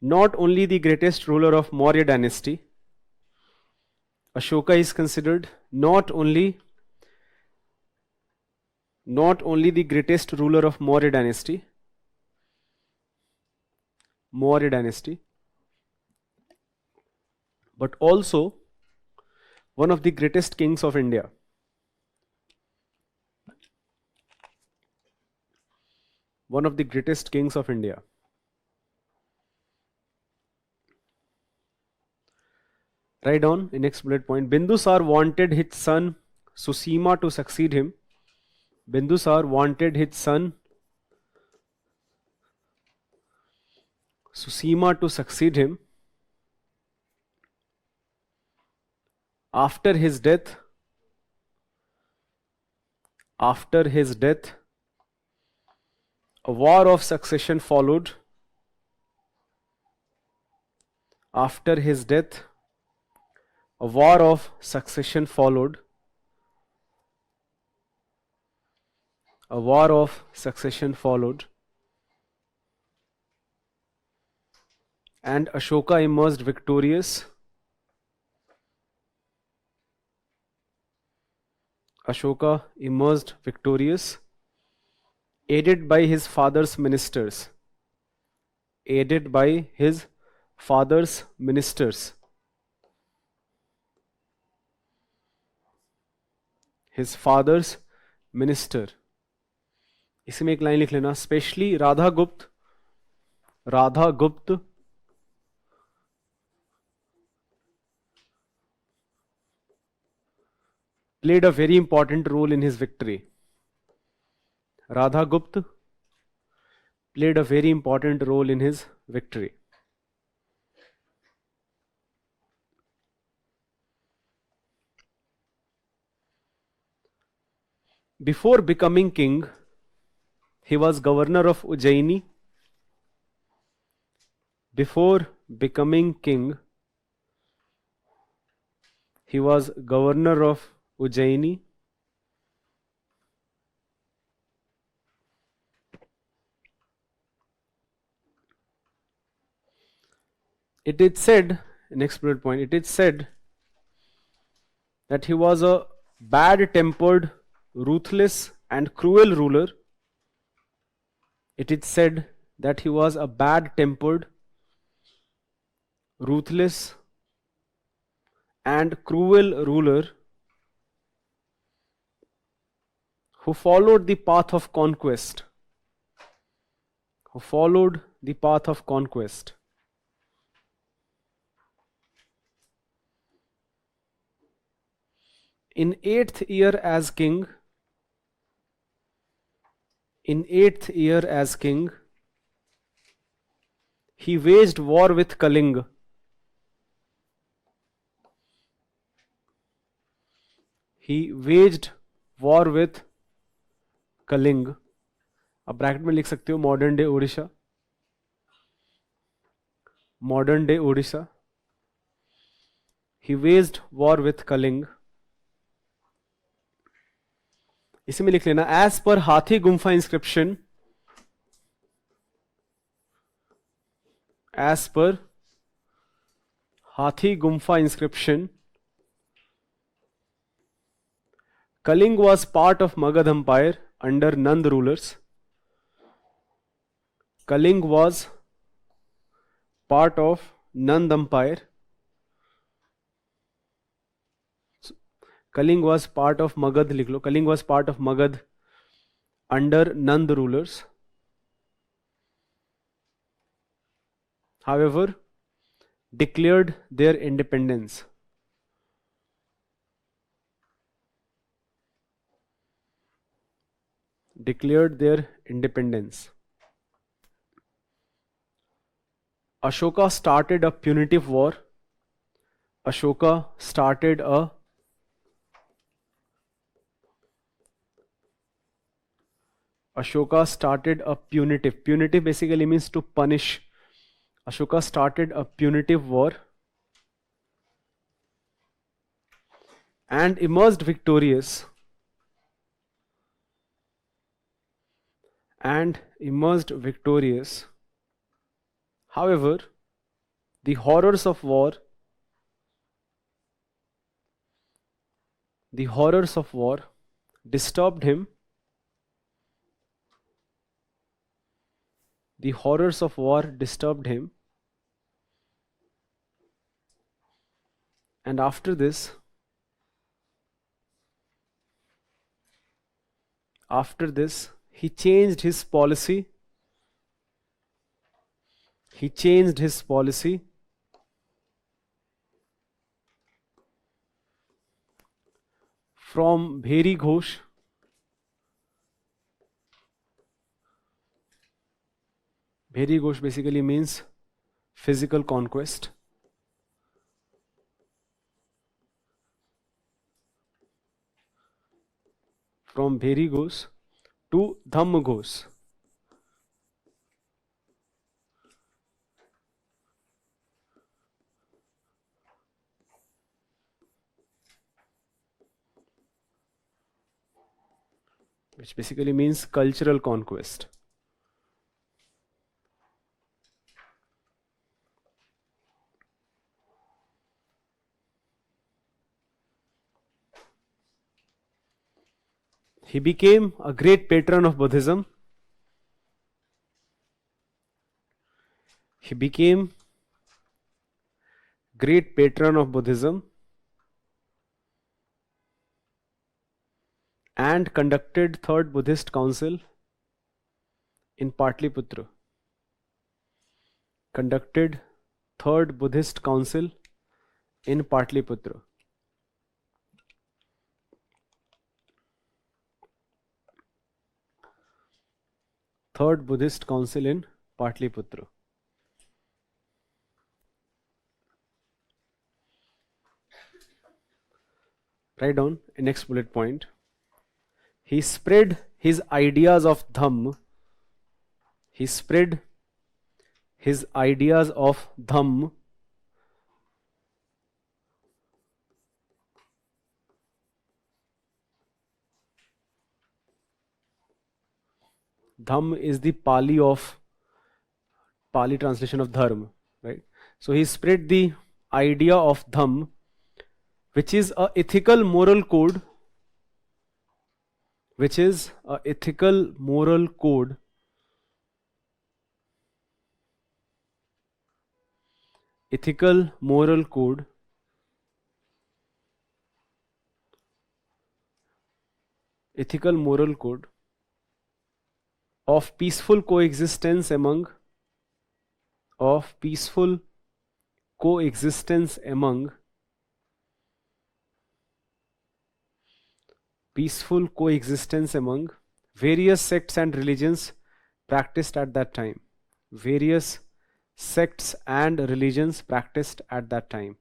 not only the greatest ruler of Maurya dynasty. Ashoka is considered not only the greatest ruler of Maurya dynasty, but also one of the greatest kings of India. One of the greatest kings of India. Write down in next bullet point. Bindusar wanted his son Susima to succeed him. Bindusar wanted his son Susima to succeed him. After his death, a war of succession followed. After his death, a war of succession followed. A war of succession followed. And Ashoka emerged victorious. Ashoka emerged victorious, aided by his father's ministers. Aided by his father's ministers. His father's minister. इसमें एक line लिख लेना, specially Radha गुप्त played a very important role in his victory. Radha Gupta played a very important role in his victory. Before becoming king, he was governor of Ujjaini. Before becoming king, he was governor of Ujjaini. It is said, next bullet point, it is said that he was a bad-tempered, ruthless and cruel ruler. It is said that he was a bad-tempered, ruthless and cruel ruler who followed the path of conquest. In eighth year as king, he waged war with Kalinga. He waged war with Kalinga. आप bracket में लिख सकते हो modern day Odisha. He waged war with Kaling. इसी में लिख लेना, as per हाथी Gumpha inscription, Kaling was part of Magad Empire under Nand rulers. Kaling was part of Nand Empire. Kaling was part of Magad, लिख लो. Kaling was part of Magad under Nand rulers. However, declared their independence. Ashoka started a punitive war. Ashoka started a Ashoka started a punitive. Punitive basically means to punish. Ashoka started a punitive war and emerged victorious. And emerged victorious. However, the horrors of war disturbed him. The horrors of war disturbed him. And after this, he changed his policy. He changed his policy from Bheri Ghosh basically means physical conquest. From Bheri Ghosh to Dhamm Ghosh. Which basically means cultural conquest. He became a great patron of Buddhism. He became great patron of Buddhism and conducted Third Buddhist Council in Patliputra. Conducted Third Buddhist Council in Patliputra. Third Buddhist Council in Patliputra. Write down a next bullet point. He spread his ideas of Dhamm. He spread his ideas of Dhamm Dhamm is the Pali translation of Dharma, right? So he spread the idea of Dhamm, which is a ethical moral code, of peaceful coexistence among various sects and religions practiced at that time. Various sects and religions practiced at that time.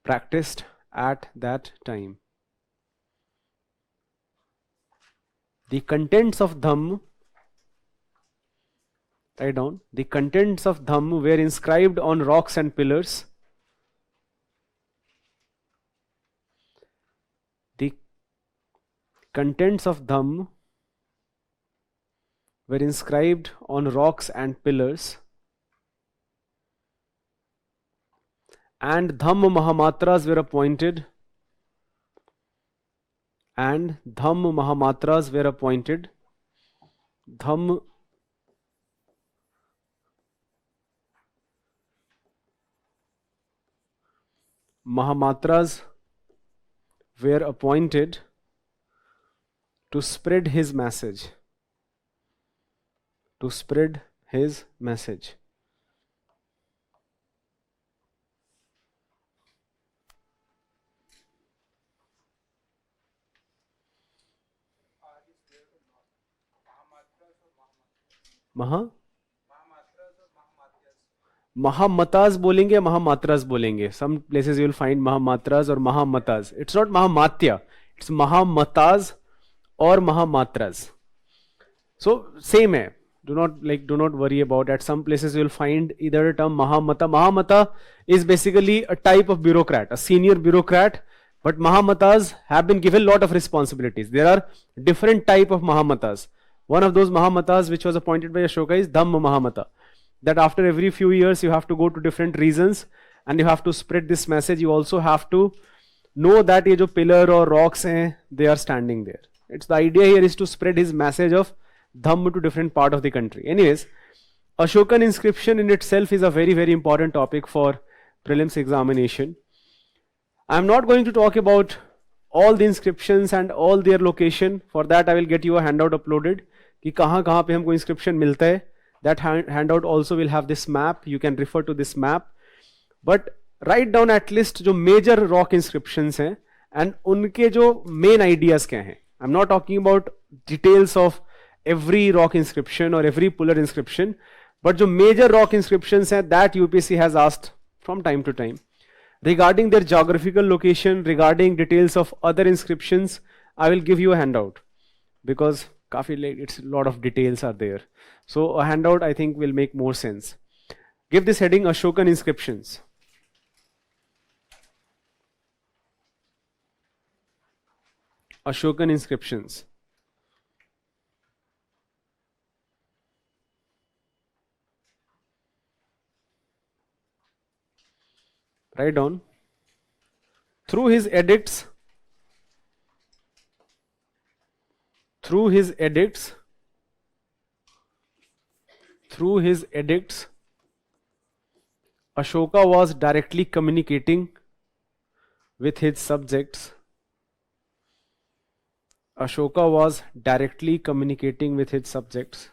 Practiced at that time. The contents of Dhamm, write down, the contents of Dhamm were inscribed on rocks and pillars. The contents of Dhamm were inscribed on rocks and pillars. And Dhamm Mahamatras were appointed. Dhamm Mahamatras were appointed. Dhamm Mahamatras were appointed to spread his message. To spread his message. Mahamatas बोलेंगे, Mahamatras बोलेंगे. Some places you will find Mahamatras or Mahamatas. It's not Mahamatya. It's Mahamatas or Mahamatras. So same hai. Do not worry about. At some places you will find either the term Mahamata. Mahamata is basically a type of bureaucrat, a senior bureaucrat. But Mahamatas have been given a lot of responsibilities. There are different type of Mahamatas. One of those Mahamatas which was appointed by Ashoka is Dhamma Mahamata. That after every few years you have to go to different regions and you have to spread this message. You also have to know that ye jo pillar or rocks hain, they are standing there. It's the idea here is to spread his message of Dhamma to different part of the country. Anyways, Ashokan inscription in itself is a very, very important topic for prelims examination. I'm not going to talk about all the inscriptions and all their location. For that, I will get you a handout uploaded. कि कहाँ कहाँ पे हमको inscription मिलता है. That handout also will have this map. You can refer to this map. But write down at least जो major rock inscriptions हैं and उनके जो main ideas क्या हैं. I'm not talking about details of every rock inscription or every puller inscription, but जो major rock inscriptions हैं that UPSC has asked from time to time. Regarding their geographical location, regarding details of other inscriptions, I will give you a handout because काफी late, it's a lot of details are there. So a handout I think will make more sense. Give this heading Ashokan inscriptions. Ashokan inscriptions. Write down. Through his edicts, Ashoka was directly communicating with his subjects. Ashoka was directly communicating with his subjects.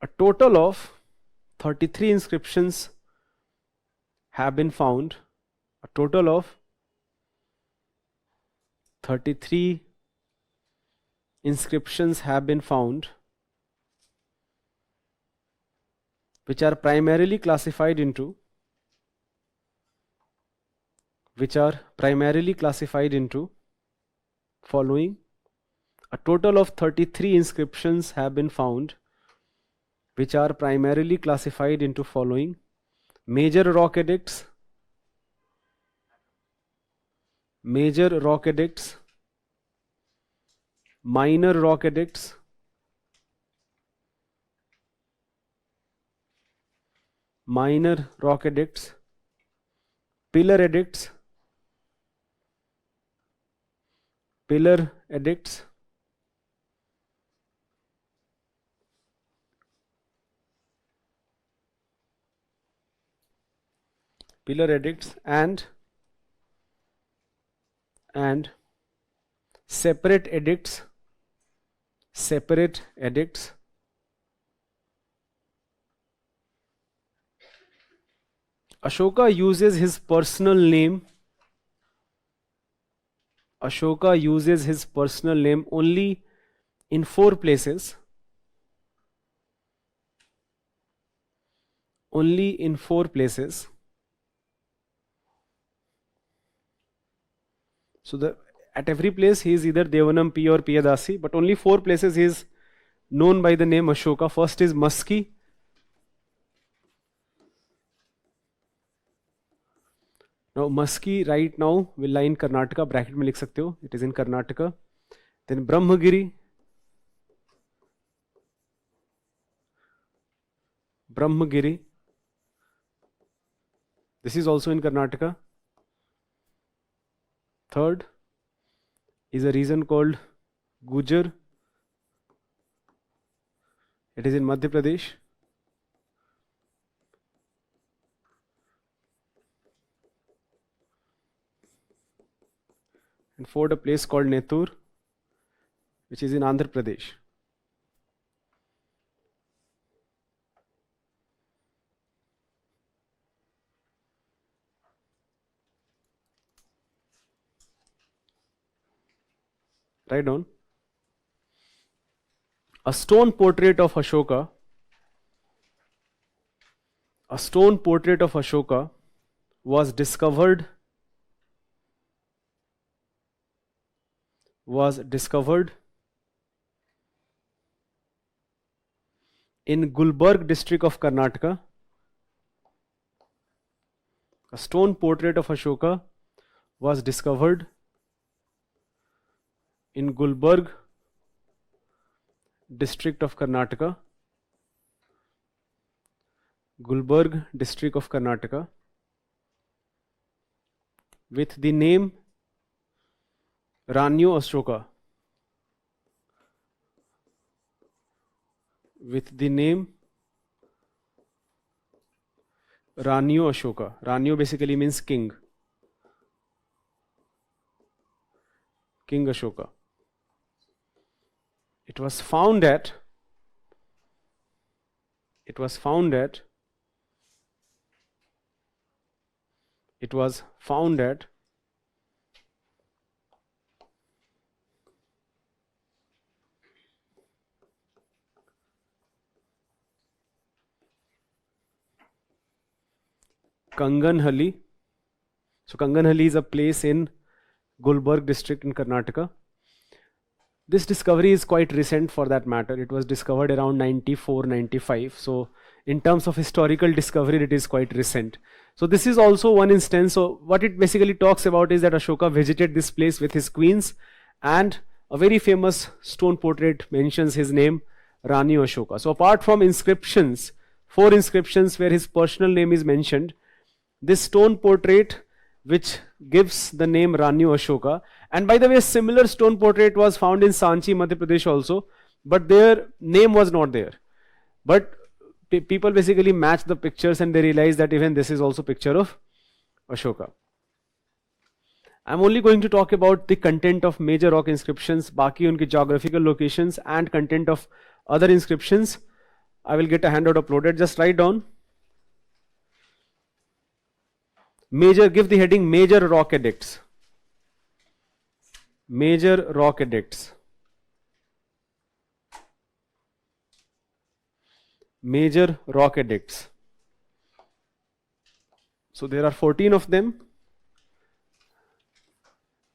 A total of 33 inscriptions have been found. A total of 33 inscriptions have been found, which are primarily classified into following. A total of 33 inscriptions have been found, which are primarily classified into following: major rock edicts, minor rock edicts, minor rock edicts, pillar edicts, and separate edicts. Ashoka uses his personal name. Only in 4 places. So at every place he is either Devanam P or Piyadasi, but only 4 places he is known by the name Ashoka. First is Maski. Now Maski right now will lie in Karnataka. Bracket में लिख सकते हो. It is in Karnataka. Then Brahmagiri. This is also in Karnataka. Third is a region called Gujar. It is in Madhya Pradesh. And fourth, a place called Netur, which is in Andhra Pradesh. Write down. A stone portrait of Ashoka. A stone portrait of Ashoka was discovered in Gulbarg district of Karnataka. A stone portrait of Ashoka was discovered in Gulbarg district of Karnataka. Gulbarg district of Karnataka with the name Ranyo Ashoka. With the name Ranyo Ashoka. Ranyo basically means king. King Ashoka. It was found at Kanganhalli. So Kanganhalli is a place in Gulbarg district in Karnataka. This discovery is quite recent for that matter. It was discovered around 94-95. So in terms of historical discovery, it is quite recent. So this is also one instance. So what it basically talks about is that Ashoka visited this place with his queens, and a very famous stone portrait mentions his name, Rani Ashoka. So apart from inscriptions, 4 inscriptions where his personal name is mentioned, this stone portrait which gives the name Rani Ashoka, and by the way, a similar stone portrait was found in Sanchi, Madhya Pradesh also, but their name was not there. But people basically match the pictures and they realize that even this is also picture of Ashoka. I'm only going to talk about the content of major rock inscriptions, baki unki geographical locations and content of other inscriptions. I will get a handout uploaded. Just write down major, give the heading major rock edicts. Major rock edicts. Major rock edicts. So there are 14 of them.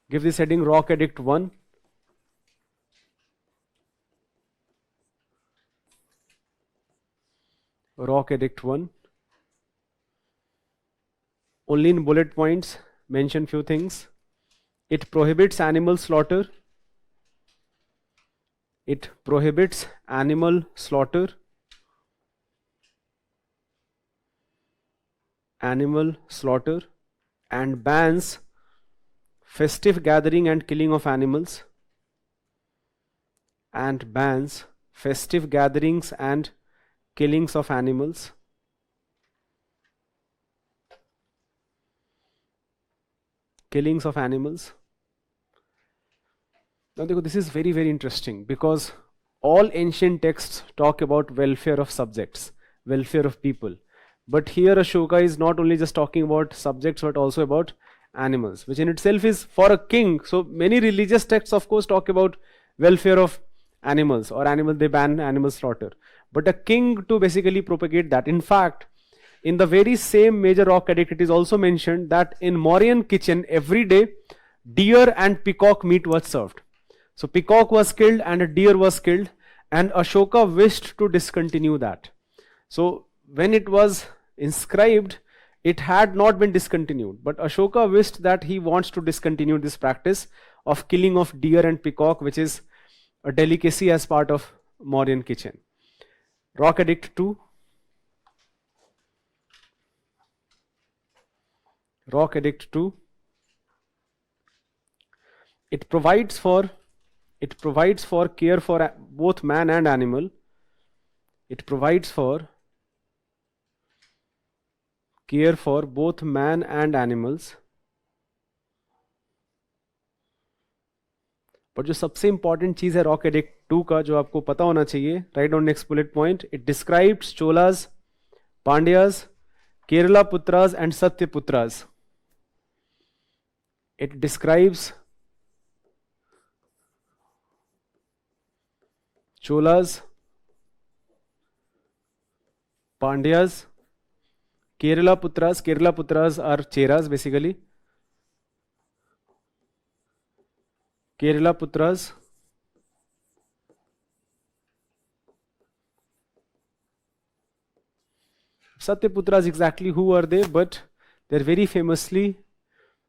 Give this heading Rock Edict 1. Rock Edict 1. Only in bullet points mention few things. It prohibits animal slaughter. It prohibits animal slaughter. Animal slaughter, and bans festive gathering and killing of animals. And bans festive gatherings and killings of animals. Killings of animals. Now this is very, very interesting because all ancient texts talk about welfare of subjects, welfare of people. But here Ashoka is not only just talking about subjects but also about animals, which in itself is for a king. So many religious texts of course talk about welfare of animals or they ban animal slaughter. But a king to basically propagate that. In fact, in the very same major rock edict, it is also mentioned that in Mauryan kitchen every day deer and peacock meat was served. So peacock was killed and a deer was killed, and Ashoka wished to discontinue that. So when it was inscribed, it had not been discontinued, but Ashoka wished that he wants to discontinue this practice of killing of deer and peacock, which is a delicacy as part of Mauryan kitchen. Rock Edict 2. Rock Edict 2. It provides for care for both man and animal. It provides for care for both man and animals. पर जो सबसे important चीज है rock edict 2 का, जो आपको पता होना चाहिए, right on next bullet point, it describes Cholas, Pandyas, Kerala Putras and Satya Putras. It describes Cholas, Pandyas, Kerala Putras are Cheras basically. Kerala Putras. Satyaputras, exactly who are they? But they're very famously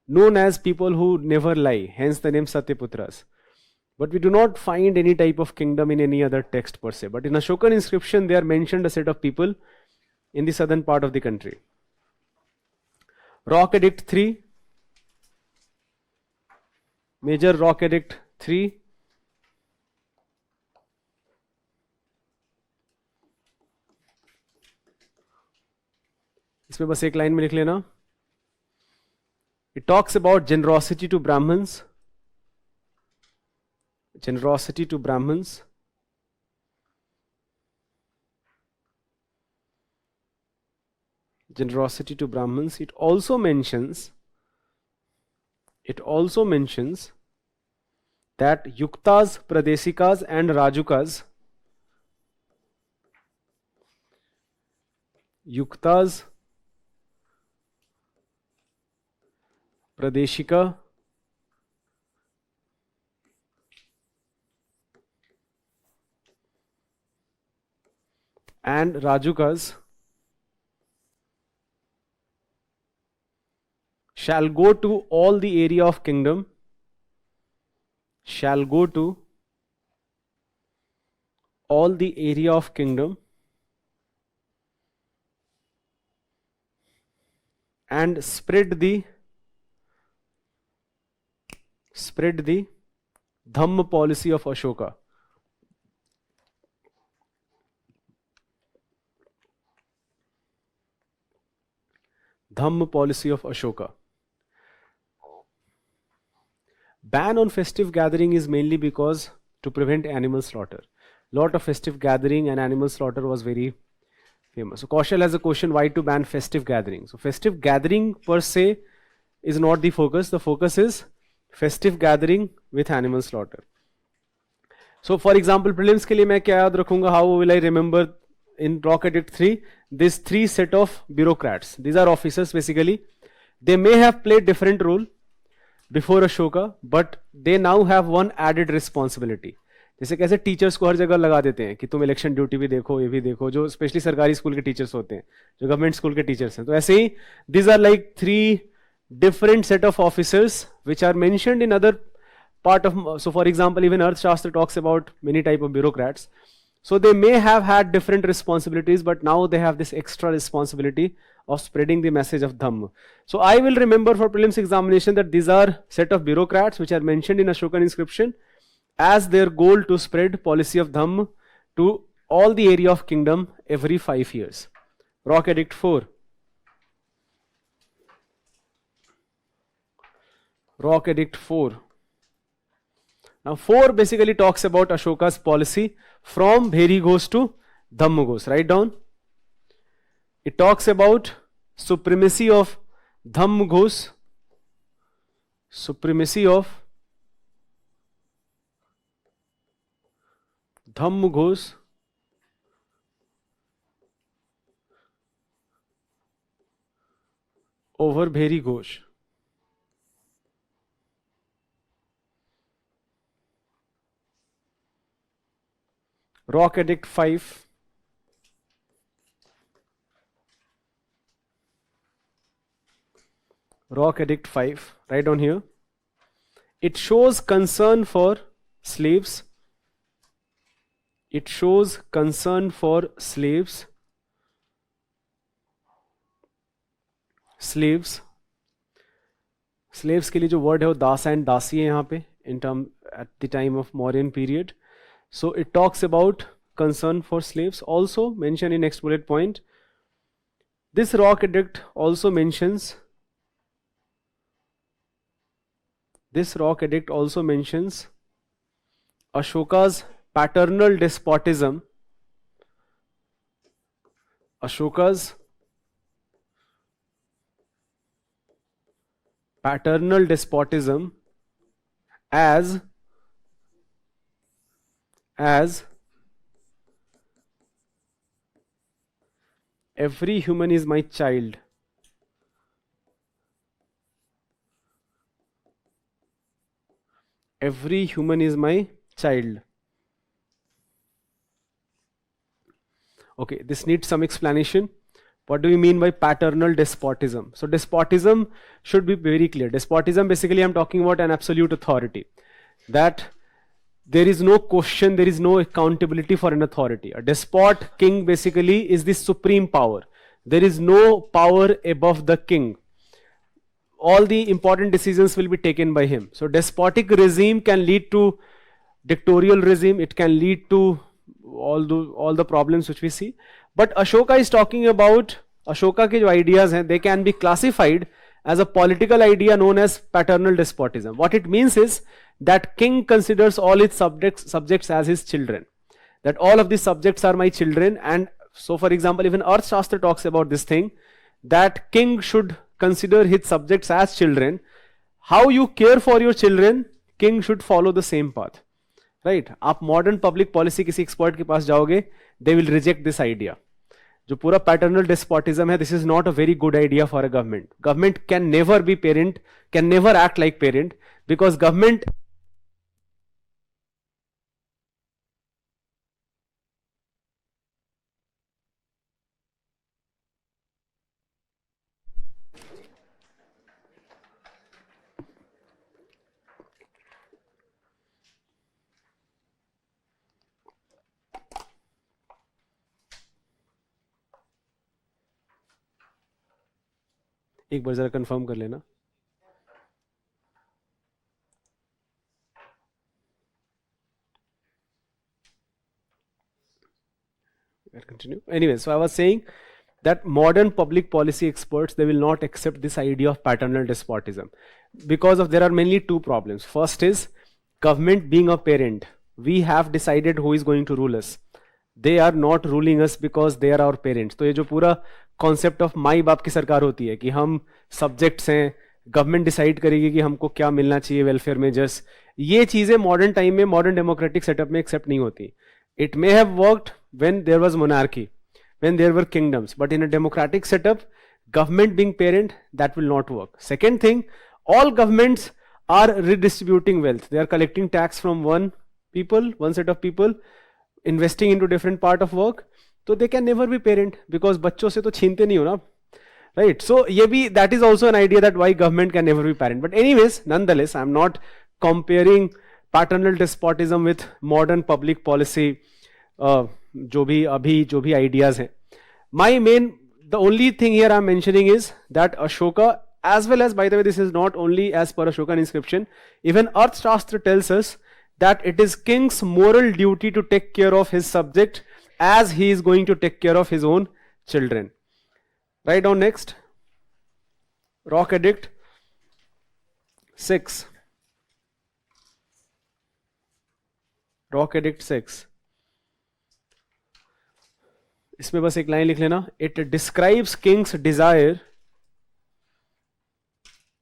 known as people who never lie, hence the name Satyaputras. But we do not find any type of kingdom in any other text per se. But in Ashokan inscription, they are mentioned a set of people in the southern part of the country. Rock Edict 3, Major Rock Edict 3. इसमें बस एक line में लिख लेना. It talks about generosity to Brahmins. Generosity to Brahmins. Generosity to Brahmins. It also mentions that Yuktas, Pradesikas and Rajukas, Yuktas, Pradeshika and Rajukas shall go to all the area of kingdom, shall go to all the area of kingdom and spread the Dhamma policy of Ashoka. Dhamma policy of Ashoka. Ban on festive gathering is mainly because to prevent animal slaughter. Lot of festive gathering and animal slaughter was very famous. So Kaushal has a question, why to ban festive gathering? So festive gathering per se is not the focus. The focus is festive gathering with animal slaughter. So for example, prelims के लिए मैं क्या याद रखूंगा? How will I remember in Rock Edict 3? This 3 set of bureaucrats. These are officers basically. They may have played different role before Ashoka, but they now have one added responsibility. जैसे कैसे teachers को हर जगह लगा देते हैं कि तुम election duty भी देखो, ये भी देखो, जो स्पेशली सरकारी स्कूल के टीचर्स होते हैं, जो गवर्नमेंट स्कूल के टीचर्स हैं. तो ऐसे ही these are like 3 different set of officers which are mentioned in other part of, so for example even Arthashastra talks about many type of bureaucrats. So they may have had different responsibilities, but now they have this extra responsibility of spreading the message of Dhamma. So I will remember for prelims examination that these are set of bureaucrats which are mentioned in Ashokan inscription as their goal to spread policy of Dhamma to all the area of kingdom every 5 years. Rock Edict 4. Rock Edict 4. Now 4 basically talks about Ashoka's policy from Bheri Ghosh to Dhamma Ghosh. Write down. It talks about supremacy of Dhamma Ghosh, supremacy of Dhamma Ghosh over Bheri Ghosh. Rock Edict 5. Rock Edict 5. Write down here. It shows concern for slaves. It shows concern for slaves. Slaves. Slaves के लिए जो word है वो दास and दासी है यहाँ पे in term at the time of Mauryan period. So it talks about concern for slaves. Also mentioned in next bullet point. This Rock Edict also mentions. This Rock Edict also mentions Ashoka's paternal despotism. Ashoka's paternal despotism as every human is my child. Every human is my child. Okay, this needs some explanation. What do we mean by paternal despotism? So despotism should be very clear. Despotism, basically I'm talking about an absolute authority. That there is no question, there is no accountability for an authority. A despot, king, basically is the supreme power. There is no power above the king. All the important decisions will be taken by him. So despotic regime can lead to dictatorial regime. It can lead to all the problems which we see. But Ashoka is talking about, Ashoka के जो ideas हैं, they can be classified as a political idea known as paternal despotism. What it means is that king considers all its subjects as his children. That all of these subjects are my children. And so for example, even Arthashastra talks about this thing, that king should consider his subjects as children. How you care for your children, king should follow the same path. Right? आप modern public policy किसी expert के पास जाओगे, they will reject this idea. जो पूरा paternal despotism है, this is not a very good idea for a government. Government can never be parent, can never act like parent, because government एक बार जरा confirm कर लेना. Continue. Anyway, so I was saying that modern public policy experts, they will not accept this idea of paternal despotism because of there are mainly two problems. First is government being a parent. We have decided who is going to rule us. They are not ruling us because they are our parents. तो ये जो पूरा concept of my बाप की सरकार होती है कि हम सब्जेक्ट्स हैं, गवर्नमेंट डिसाइड करेगी कि हमको क्या मिलना चाहिए वेलफेयर में, जस्ट ये चीजें मॉडर्न टाइम में मॉडर्न डेमोक्रेटिक सेटअप में एक्सेप्ट नहीं होती. It may have worked when there was monarchy, when there were kingdoms, but in a democratic setup, government being parent, that will not work. Second thing, all governments are redistributing wealth. They are collecting tax from one set of people, investing into different part of work. So they can never be parent because बच्चों से तो छीनते नहीं हो ना, right? So ये भी, that is also an idea that why government can never be parent. But anyways, nonetheless, I am not comparing paternal despotism with modern public policy. जो भी ideas हैं. My main, the only thing here I'm mentioning is that Ashoka, as well as, by the way, this is not only as per Ashokan inscription, even Arthashastra tells us that it is king's moral duty to take care of his subject as he is going to take care of his own children. Write down next. Rock Edict 6. Rock Edict 6. इसमें बस एक line लिख लेना. It describes king's desire.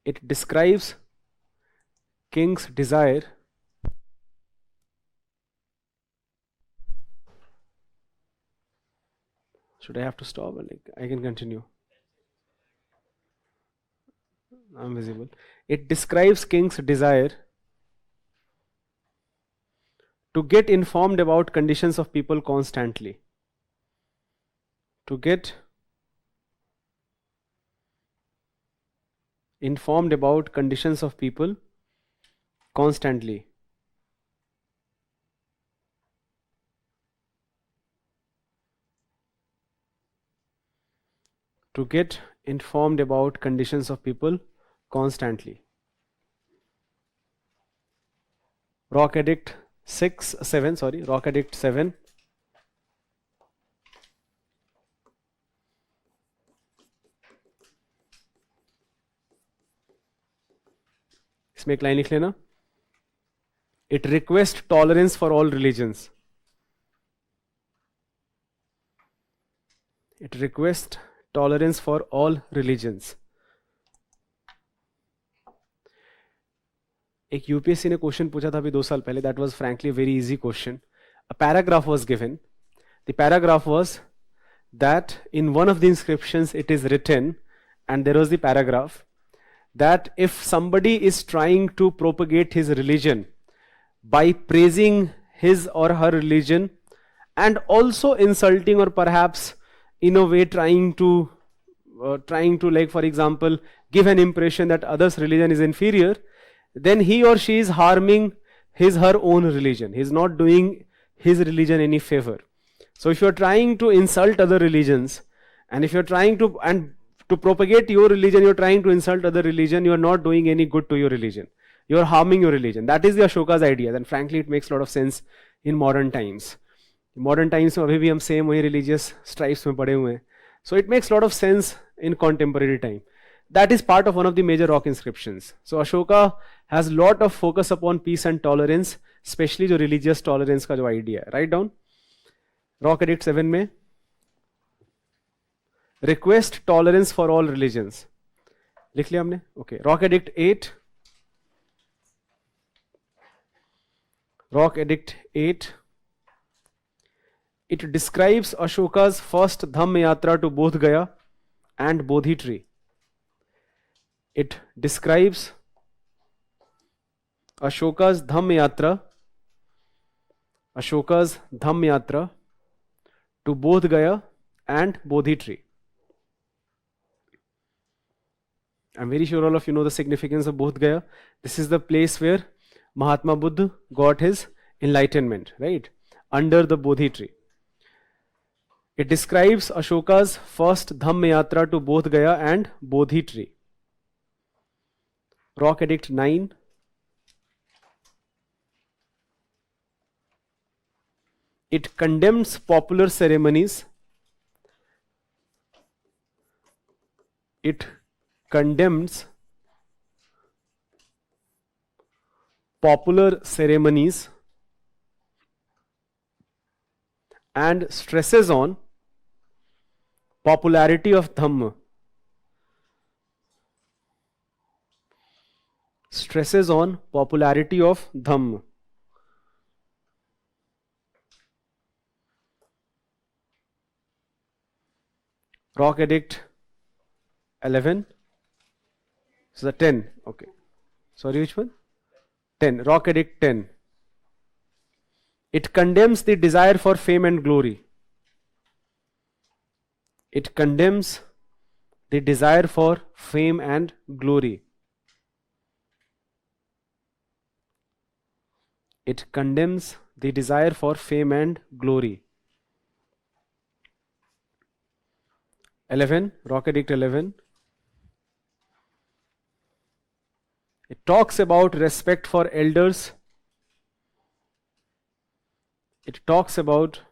It describes king's desire should I have to stop? Like, I can continue. I'm visible. It describes king's desire to get informed about conditions of people constantly. To get informed about conditions of people constantly. To get informed about conditions of people constantly. Rock Edict 7, Rock Edict 7. इसमें एक line लिख लेना. It requests tolerance for all religions. It requests tolerance for all religions. एक UPSC ने question पूछा था अभी 2 साल पहले. That was frankly a very easy question. A paragraph was given. The paragraph was that in one of the inscriptions it is written, and there was the paragraph, that if somebody is trying to propagate his religion by praising his or her religion and also insulting, or perhaps in a way trying to like, for example, give an impression that others religion is inferior, then he or she is harming his her own religion. He is not doing his religion any favor. So if you are trying to insult other religions, and if you are trying to propagate your religion, you are trying to insult other religion, you are not doing any good to your religion. You are harming your religion. That is the Ashoka's idea. And frankly, it makes a lot of sense in modern times. In modern times, अभी भी हम same वही religious stripes में पड़े हुए हैं. So it makes a lot of sense in contemporary time. That is part of one of the major rock inscriptions. So Ashoka has lot of focus upon peace and tolerance, especially जो religious tolerance का जो idea है. Write down. Rock Edict 7 में request tolerance for all religions. लिख लिया हमने? Okay. Rock Edict 8. Rock Edict 8. It describes Ashoka's first Dhamma Yatra to Bodh Gaya and Bodhi tree. It describes Ashoka's Dhamma Yatra to Bodh Gaya and Bodhi tree. I'm very sure all of you know the significance of Bodh Gaya. This is the place where Mahatma Buddha got his enlightenment, right? Under the Bodhi tree. It describes Ashoka's first Dhamma Yatra to Bodh Gaya and Bodhi tree. Rock Edict 9. It condemns popular ceremonies. It condemns popular ceremonies and stresses on popularity of Dhamma. Stresses on popularity of Dhamma. Rock Edict 11. So the 10. Okay. Sorry, which one? 10. Rock Edict 10. It condemns the desire for fame and glory. It condemns the desire for fame and glory. It condemns the desire for fame and glory. 11. Rock Edict 11. It talks about respect for elders. It talks about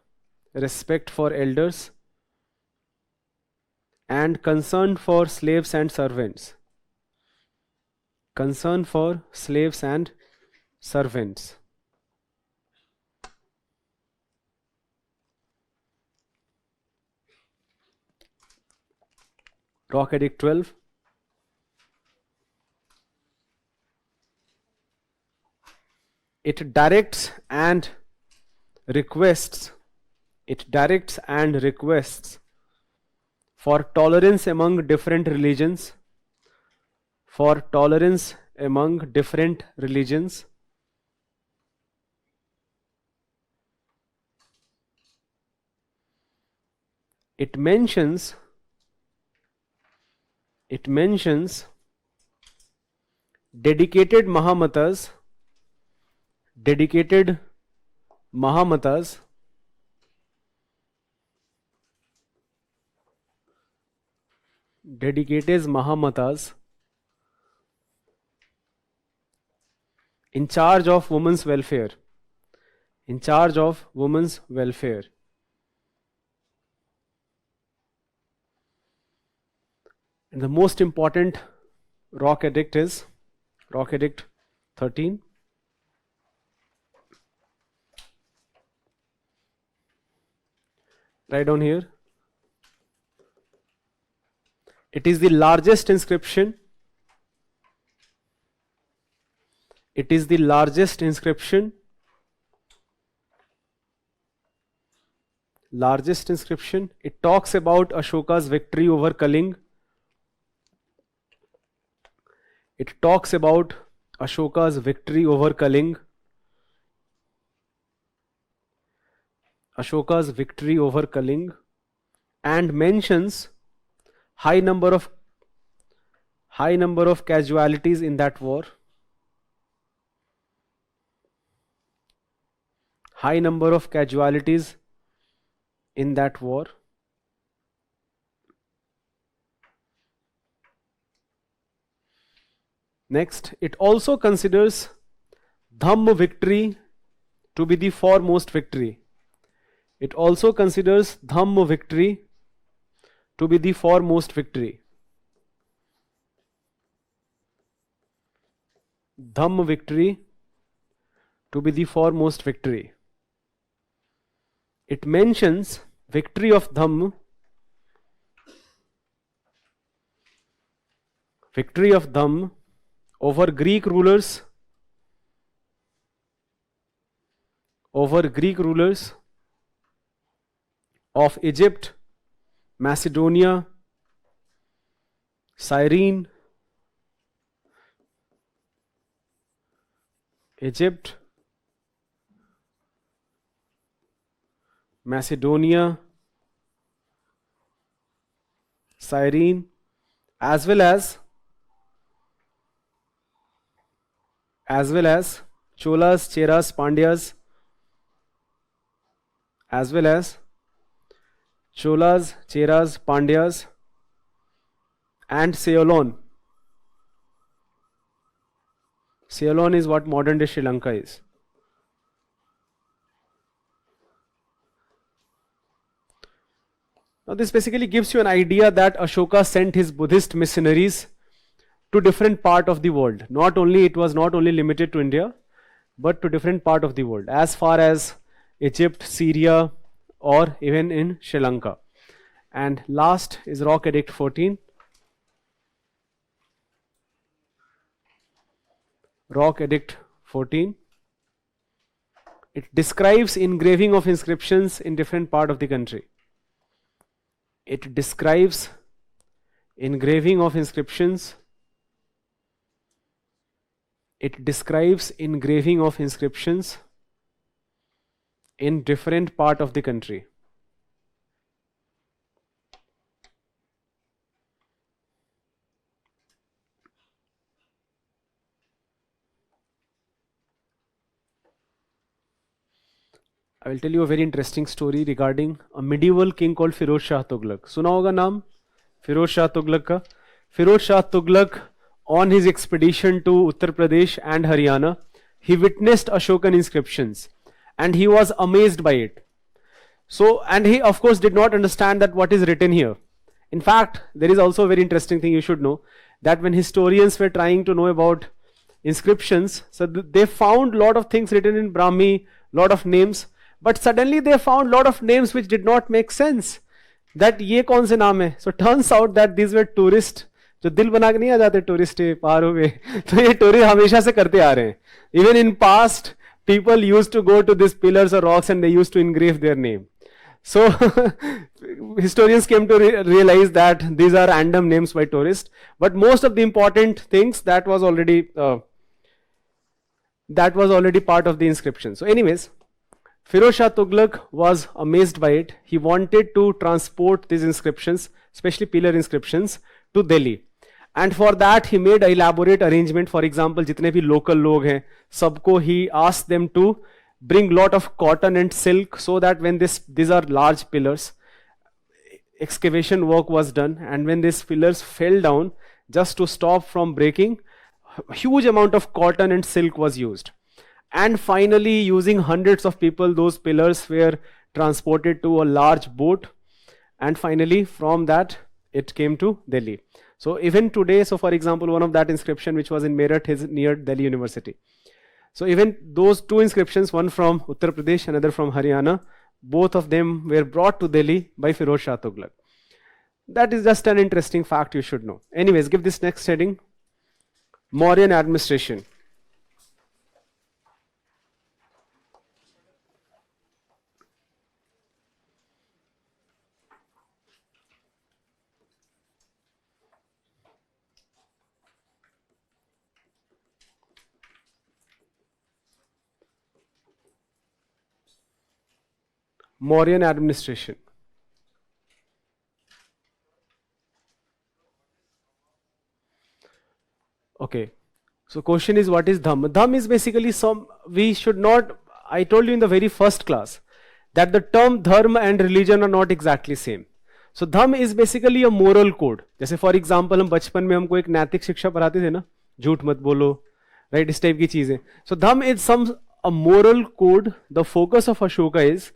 respect for elders and concern for slaves and servants. Concern for slaves and servants. Rock Edict 12. It directs and requests for tolerance among different religions, It mentions dedicated Mahamatas in charge of women's welfare. And the most important rock edict is Rock Edict 13. Write down here. It is the largest inscription. largest inscription. It talks about Ashoka's victory over Kaling. It talks about Ashoka's victory over Kaling. Ashoka's victory over Kaling, and mentions high number of casualties in that war. High number of casualties in that war. Next, it also considers Dhamm victory to be the foremost victory. It also considers Dhamm victory to be the foremost victory. Dhamm victory to be the foremost victory. It mentions victory of Dhamm, over Greek rulers, of Egypt, Macedonia, Cyrene, Egypt, Macedonia, Cyrene, as well as Cholas, Cheras, Pandyas, and Ceylon. Ceylon is what modern day Sri Lanka is. Now this basically gives you an idea that Ashoka sent his Buddhist missionaries to different part of the world. It was not only limited to India, but to different part of the world, as far as Egypt, Syria, or even in Sri Lanka. And last is Rock Edict 14. Rock Edict 14. It describes engraving of inscriptions in different part of the country. It describes engraving of inscriptions. It describes engraving of inscriptions in different part of the country. I will tell you a very interesting story regarding a medieval king called Firoz Shah Tughlaq. सुना होगा नाम Firoz Shah Tughlaq का. Firoz Shah Tughlaq, on his expedition to Uttar Pradesh and Haryana, he witnessed Ashokan inscriptions and he was amazed by it. So, and he of course did not understand that what is written here. In fact, there is also a very interesting thing you should know, that when historians were trying to know about inscriptions, so they found lot of things written in Brahmi, lot of names, but suddenly they found lot of names which did not make sense. That ये कौन से नाम है? So turns out that these were tourists, जो दिल बना के नहीं आ जाते टूरिस्ट पार हो गए, तो ये टूरिस्ट हमेशा से करते आ रहे हैं. Even in past, people used to go to these pillars or rocks and they used to engrave their name. So historians came to realize that these are random names by tourists, but most of the important things that was already part of the inscription. So anyways, Firoz Shah Tughlaq was amazed by it. He wanted to transport these inscriptions, especially pillar inscriptions, to Delhi. And for that he made an elaborate arrangement. For example, जितने भी local लोग हैं, सबको he asked them to bring lot of cotton and silk, so that when these are large pillars, excavation work was done, and when these pillars fell down, just to stop from breaking, huge amount of cotton and silk was used. And finally, using hundreds of people, those pillars were transported to a large boat, and finally from that it came to Delhi. So even today, so for example, one of that inscription which was in Meerut is near Delhi University. So even those two inscriptions, one from Uttar Pradesh, another from Haryana, both of them were brought to Delhi by Firoz Shah Tughlaq. That is just an interesting fact you should know. Anyways, give this next heading, Mauryan administration. Mauryan administration. Okay. So question is, what is Dhamma? Dhamma is basically we should not, I told you in the very first class that the term dharma and religion are not exactly same. So Dhamma is basically a moral code. जैसे for example हम बचपन में हमको एक नैतिक शिक्षा पढ़ाते थे ना, झूठ मत बोलो, right, इस टाइप की चीजें. So Dhamma is a moral code. The focus of Ashoka is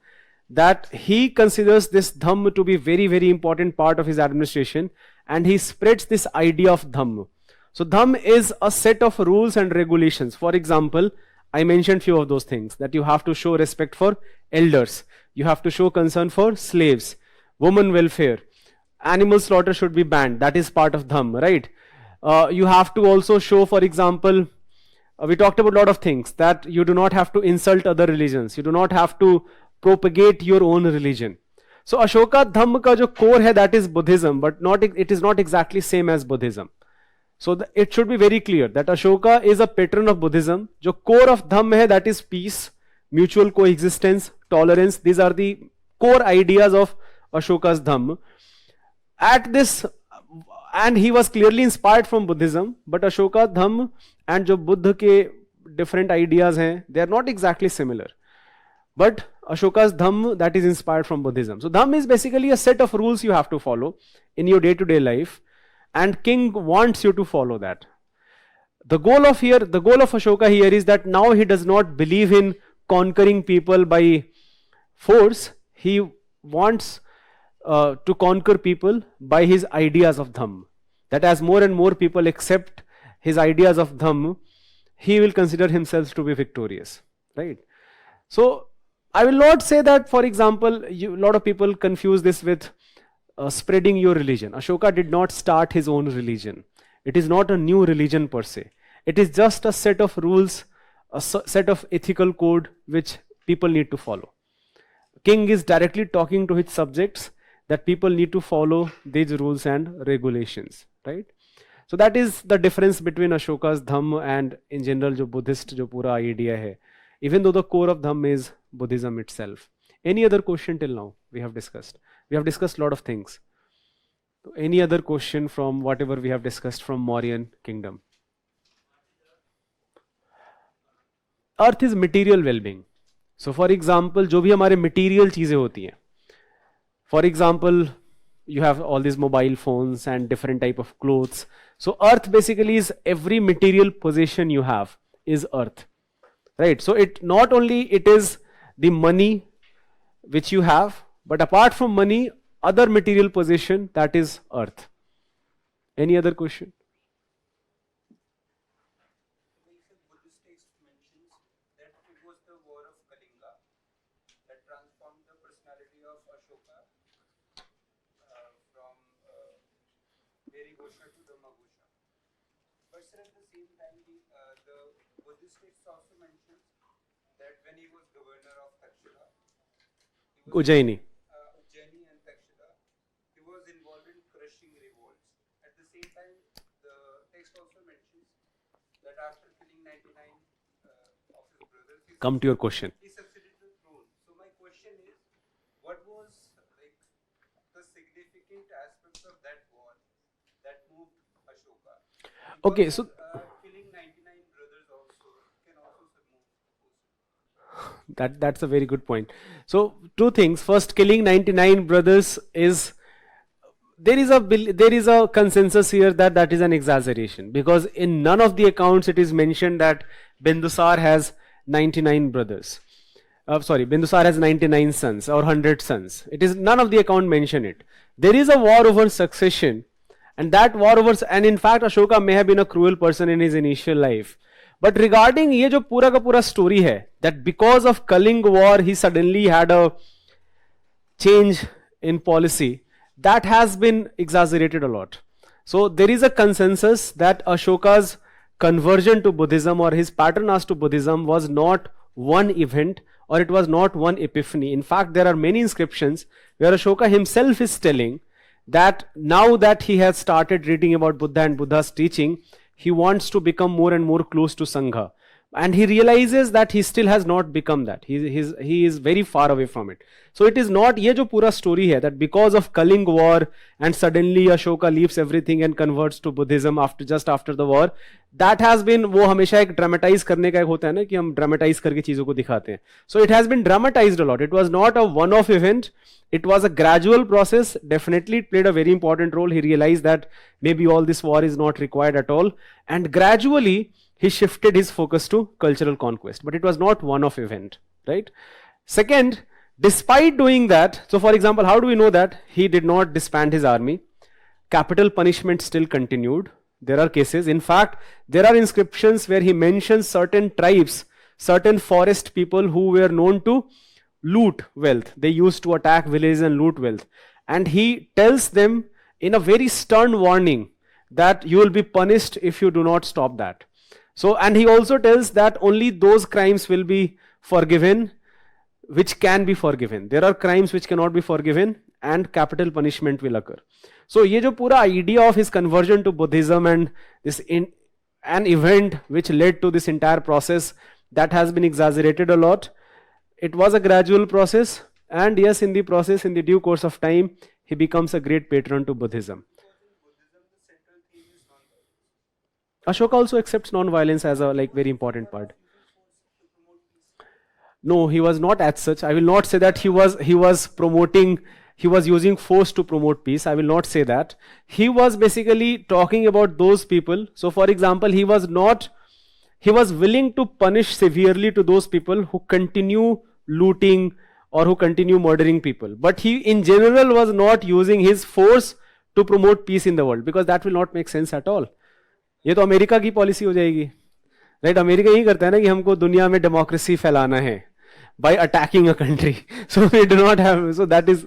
that he considers this Dhamma to be very, very important part of his administration, and he spreads this idea of Dhamma. So Dhamma is a set of rules and regulations. For example, I mentioned few of those things, that you have to show respect for elders, you have to show concern for slaves, women welfare, animal slaughter should be banned, that is part of Dhamma, right? You have to also show, for example, we talked about a lot of things, that you do not have to insult other religions, you do not have to propagate your own religion. So Ashoka Dhamma ka jo core hai, that is Buddhism, but it is not exactly same as Buddhism. So it should be very clear that Ashoka is a patron of Buddhism. Jo core of Dhamma hai, that is peace, mutual coexistence, tolerance. These are the core ideas of Ashoka's Dhamma. And he was clearly inspired from Buddhism, but Ashoka Dhamma and jo Buddha ke different ideas hain, they are not exactly similar. But Ashoka's Dhamma, that is inspired from Buddhism. So Dhamma is basically a set of rules you have to follow in your day-to-day life, and king wants you to follow that. The goal of Ashoka here is that now he does not believe in conquering people by force. He wants to conquer people by his ideas of Dhamma. That as more and more people accept his ideas of Dhamma, he will consider himself to be victorious, right? So I will not say that, for example, a lot of people confuse this with spreading your religion. Ashoka did not start his own religion. It is not a new religion per se. It is just a set of rules, a set of ethical code which people need to follow. King is directly talking to his subjects that people need to follow these rules and regulations, right? So that is the difference between Ashoka's Dhamma and in general jo Buddhist jo pura idea hai. Even though the core of Dhamma is Buddhism itself. Any other question till now we have discussed? We have discussed a lot of things. So any other question from whatever we have discussed from Mauryan kingdom? Earth is material well-being. So for example, जो भी हमारे material चीजें होती हैं, for example, you have all these mobile phones and different type of clothes. So earth basically is every material possession you have is earth, right? So it not only it is the money which you have, but apart from money, other material possession, that is earth. Any other question? Buddhist text mentions that it was the war of Kalinga that transformed the personality of Ashoka from Verighosha to the Maghosha. But sir, at the same time, the Buddhist text also mentions that when he was governor of Takshila, Ujjaini. Ujjaini and Takshila, he was involved in crushing revolts. At the same time, the text also mentions that after killing 99 of his brothers, Come to your question. he succeeded the throne. So my question is, what was like the significant aspects of that war that moved Ashoka? Okay, so Killing 99 brothers also can also move a person. that's a very good point. So two things. First, killing 99 brothers is, there is a consensus here that is an exaggeration, because in none of the accounts it is mentioned that Bindusar has 99 brothers. Bindusar has 99 sons or 100 sons. It is none of the account mention it. There is a war over succession, and that war over, and in fact Ashoka may have been a cruel person in his initial life. But regarding ये जो पूरा का पूरा story है, that because of Kaling war he suddenly had a change in policy, that has been exaggerated a lot. So there is a consensus that Ashoka's conversion to Buddhism or his patronage to Buddhism was not one event, or it was not one epiphany. In fact, there are many inscriptions where Ashoka himself is telling that now that he has started reading about Buddha and Buddha's teaching, he wants to become more and more close to Sangha. and he realizes that he still has not become that. He is very far away from it. So it is not, ये जो पूरा story है, that because of Kaling war and suddenly Ashoka leaves everything and converts to Buddhism just after the war, that has been, वो हमेशा एक dramatize करने का एक होता है ना कि हम dramatize करके चीजों को दिखाते हैं. So it has been dramatized a lot. It was not a one-off event. It was a gradual process. Definitely it played a very important role. He realized that maybe all this war is not required at all, and gradually he shifted his focus to cultural conquest. But it was not one-off event, right? Second, despite doing that, so for example, how do we know that he did not disband his army? Capital punishment still continued. There are cases. In fact, there are inscriptions where he mentions certain tribes, certain forest people who were known to loot wealth. They used to attack villages and loot wealth. And he tells them in a very stern warning that you will be punished if you do not stop that. So, and he also tells that only those crimes will be forgiven which can be forgiven. There are crimes which cannot be forgiven and capital punishment will occur. So, ये जो पूरा idea of his conversion to Buddhism and this an event which led to this entire process, that has been exaggerated a lot. It was a gradual process, and yes, in the process, in the due course of time, he becomes a great patron to Buddhism. Ashoka also accepts non-violence as a very important part. No, he was not as such. I will not say that he was promoting, he was using force to promote peace. I will not say that. He was basically talking about those people. So for example, he was willing to punish severely to those people who continue looting or who continue murdering people. But he in general was not using his force to promote peace in the world, because that will not make sense at all. ये तो America की policy हो जाएगी, right? America यही करता है ना कि हमको दुनिया में डेमोक्रेसी फैलाना है by attacking a country. So we do not have, so that is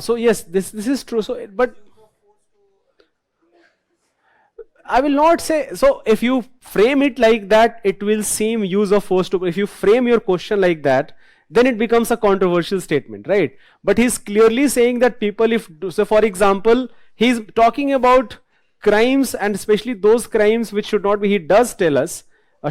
so yes, this is true. So but I will not say, so if you frame it like that, it will seem use of force to, if you frame your question like that, then it becomes a controversial statement, right? But he's clearly saying that people, so for example, he's talking about crimes, and especially those crimes which should not be, he does tell us,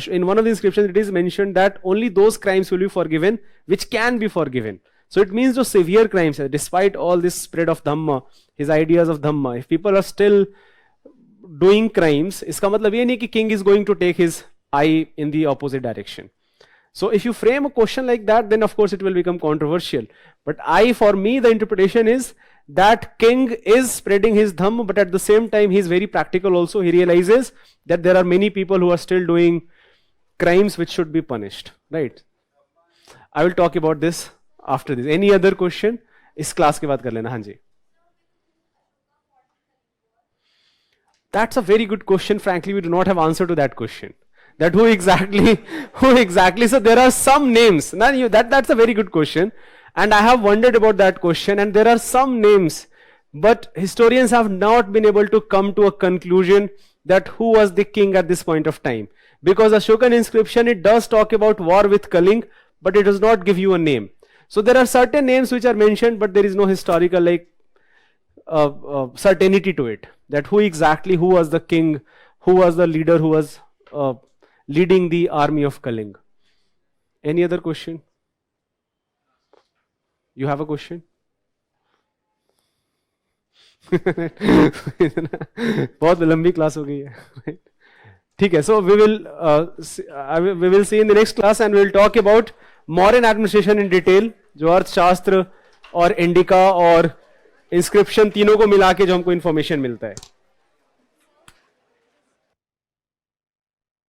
in one of the inscriptions it is mentioned that only those crimes will be forgiven which can be forgiven. So it means those severe crimes, despite all this spread of Dhamma, his ideas of Dhamma, if people are still doing crimes, iska matlab ye nahi ki king is going to take his eye in the opposite direction. So if you frame a question like that, then of course it will become controversial. But for me, the interpretation is that king is spreading his Dhamma, but at the same time he is very practical also. He realizes that there are many people who are still doing crimes which should be punished, right? I will talk about this after this. Any other question? इस class के बाद कर लेना. हाँ जी. That's a very good question. Frankly, we do not have answer to that question. That who exactly? So there are some names. That's a very good question. And I have wondered about that question. And there are some names, but historians have not been able to come to a conclusion that who was the king at this point of time. Because Ashokan inscription, it does talk about war with Kaling, but it does not give you a name. So there are certain names which are mentioned, but there is no historical certainty to it. That who was the king, who was the leader, who was leading the army of Kaling. Any other question? You have a question? बहुत लंबी class हो गई है. ठीक है, so we will see in the next class, and we will talk about Mauryan administration in detail, जो अर्थशास्त्र और इंडिका और इंस्क्रिप्शन तीनों को मिला के जो हमको इंफॉर्मेशन मिलता है.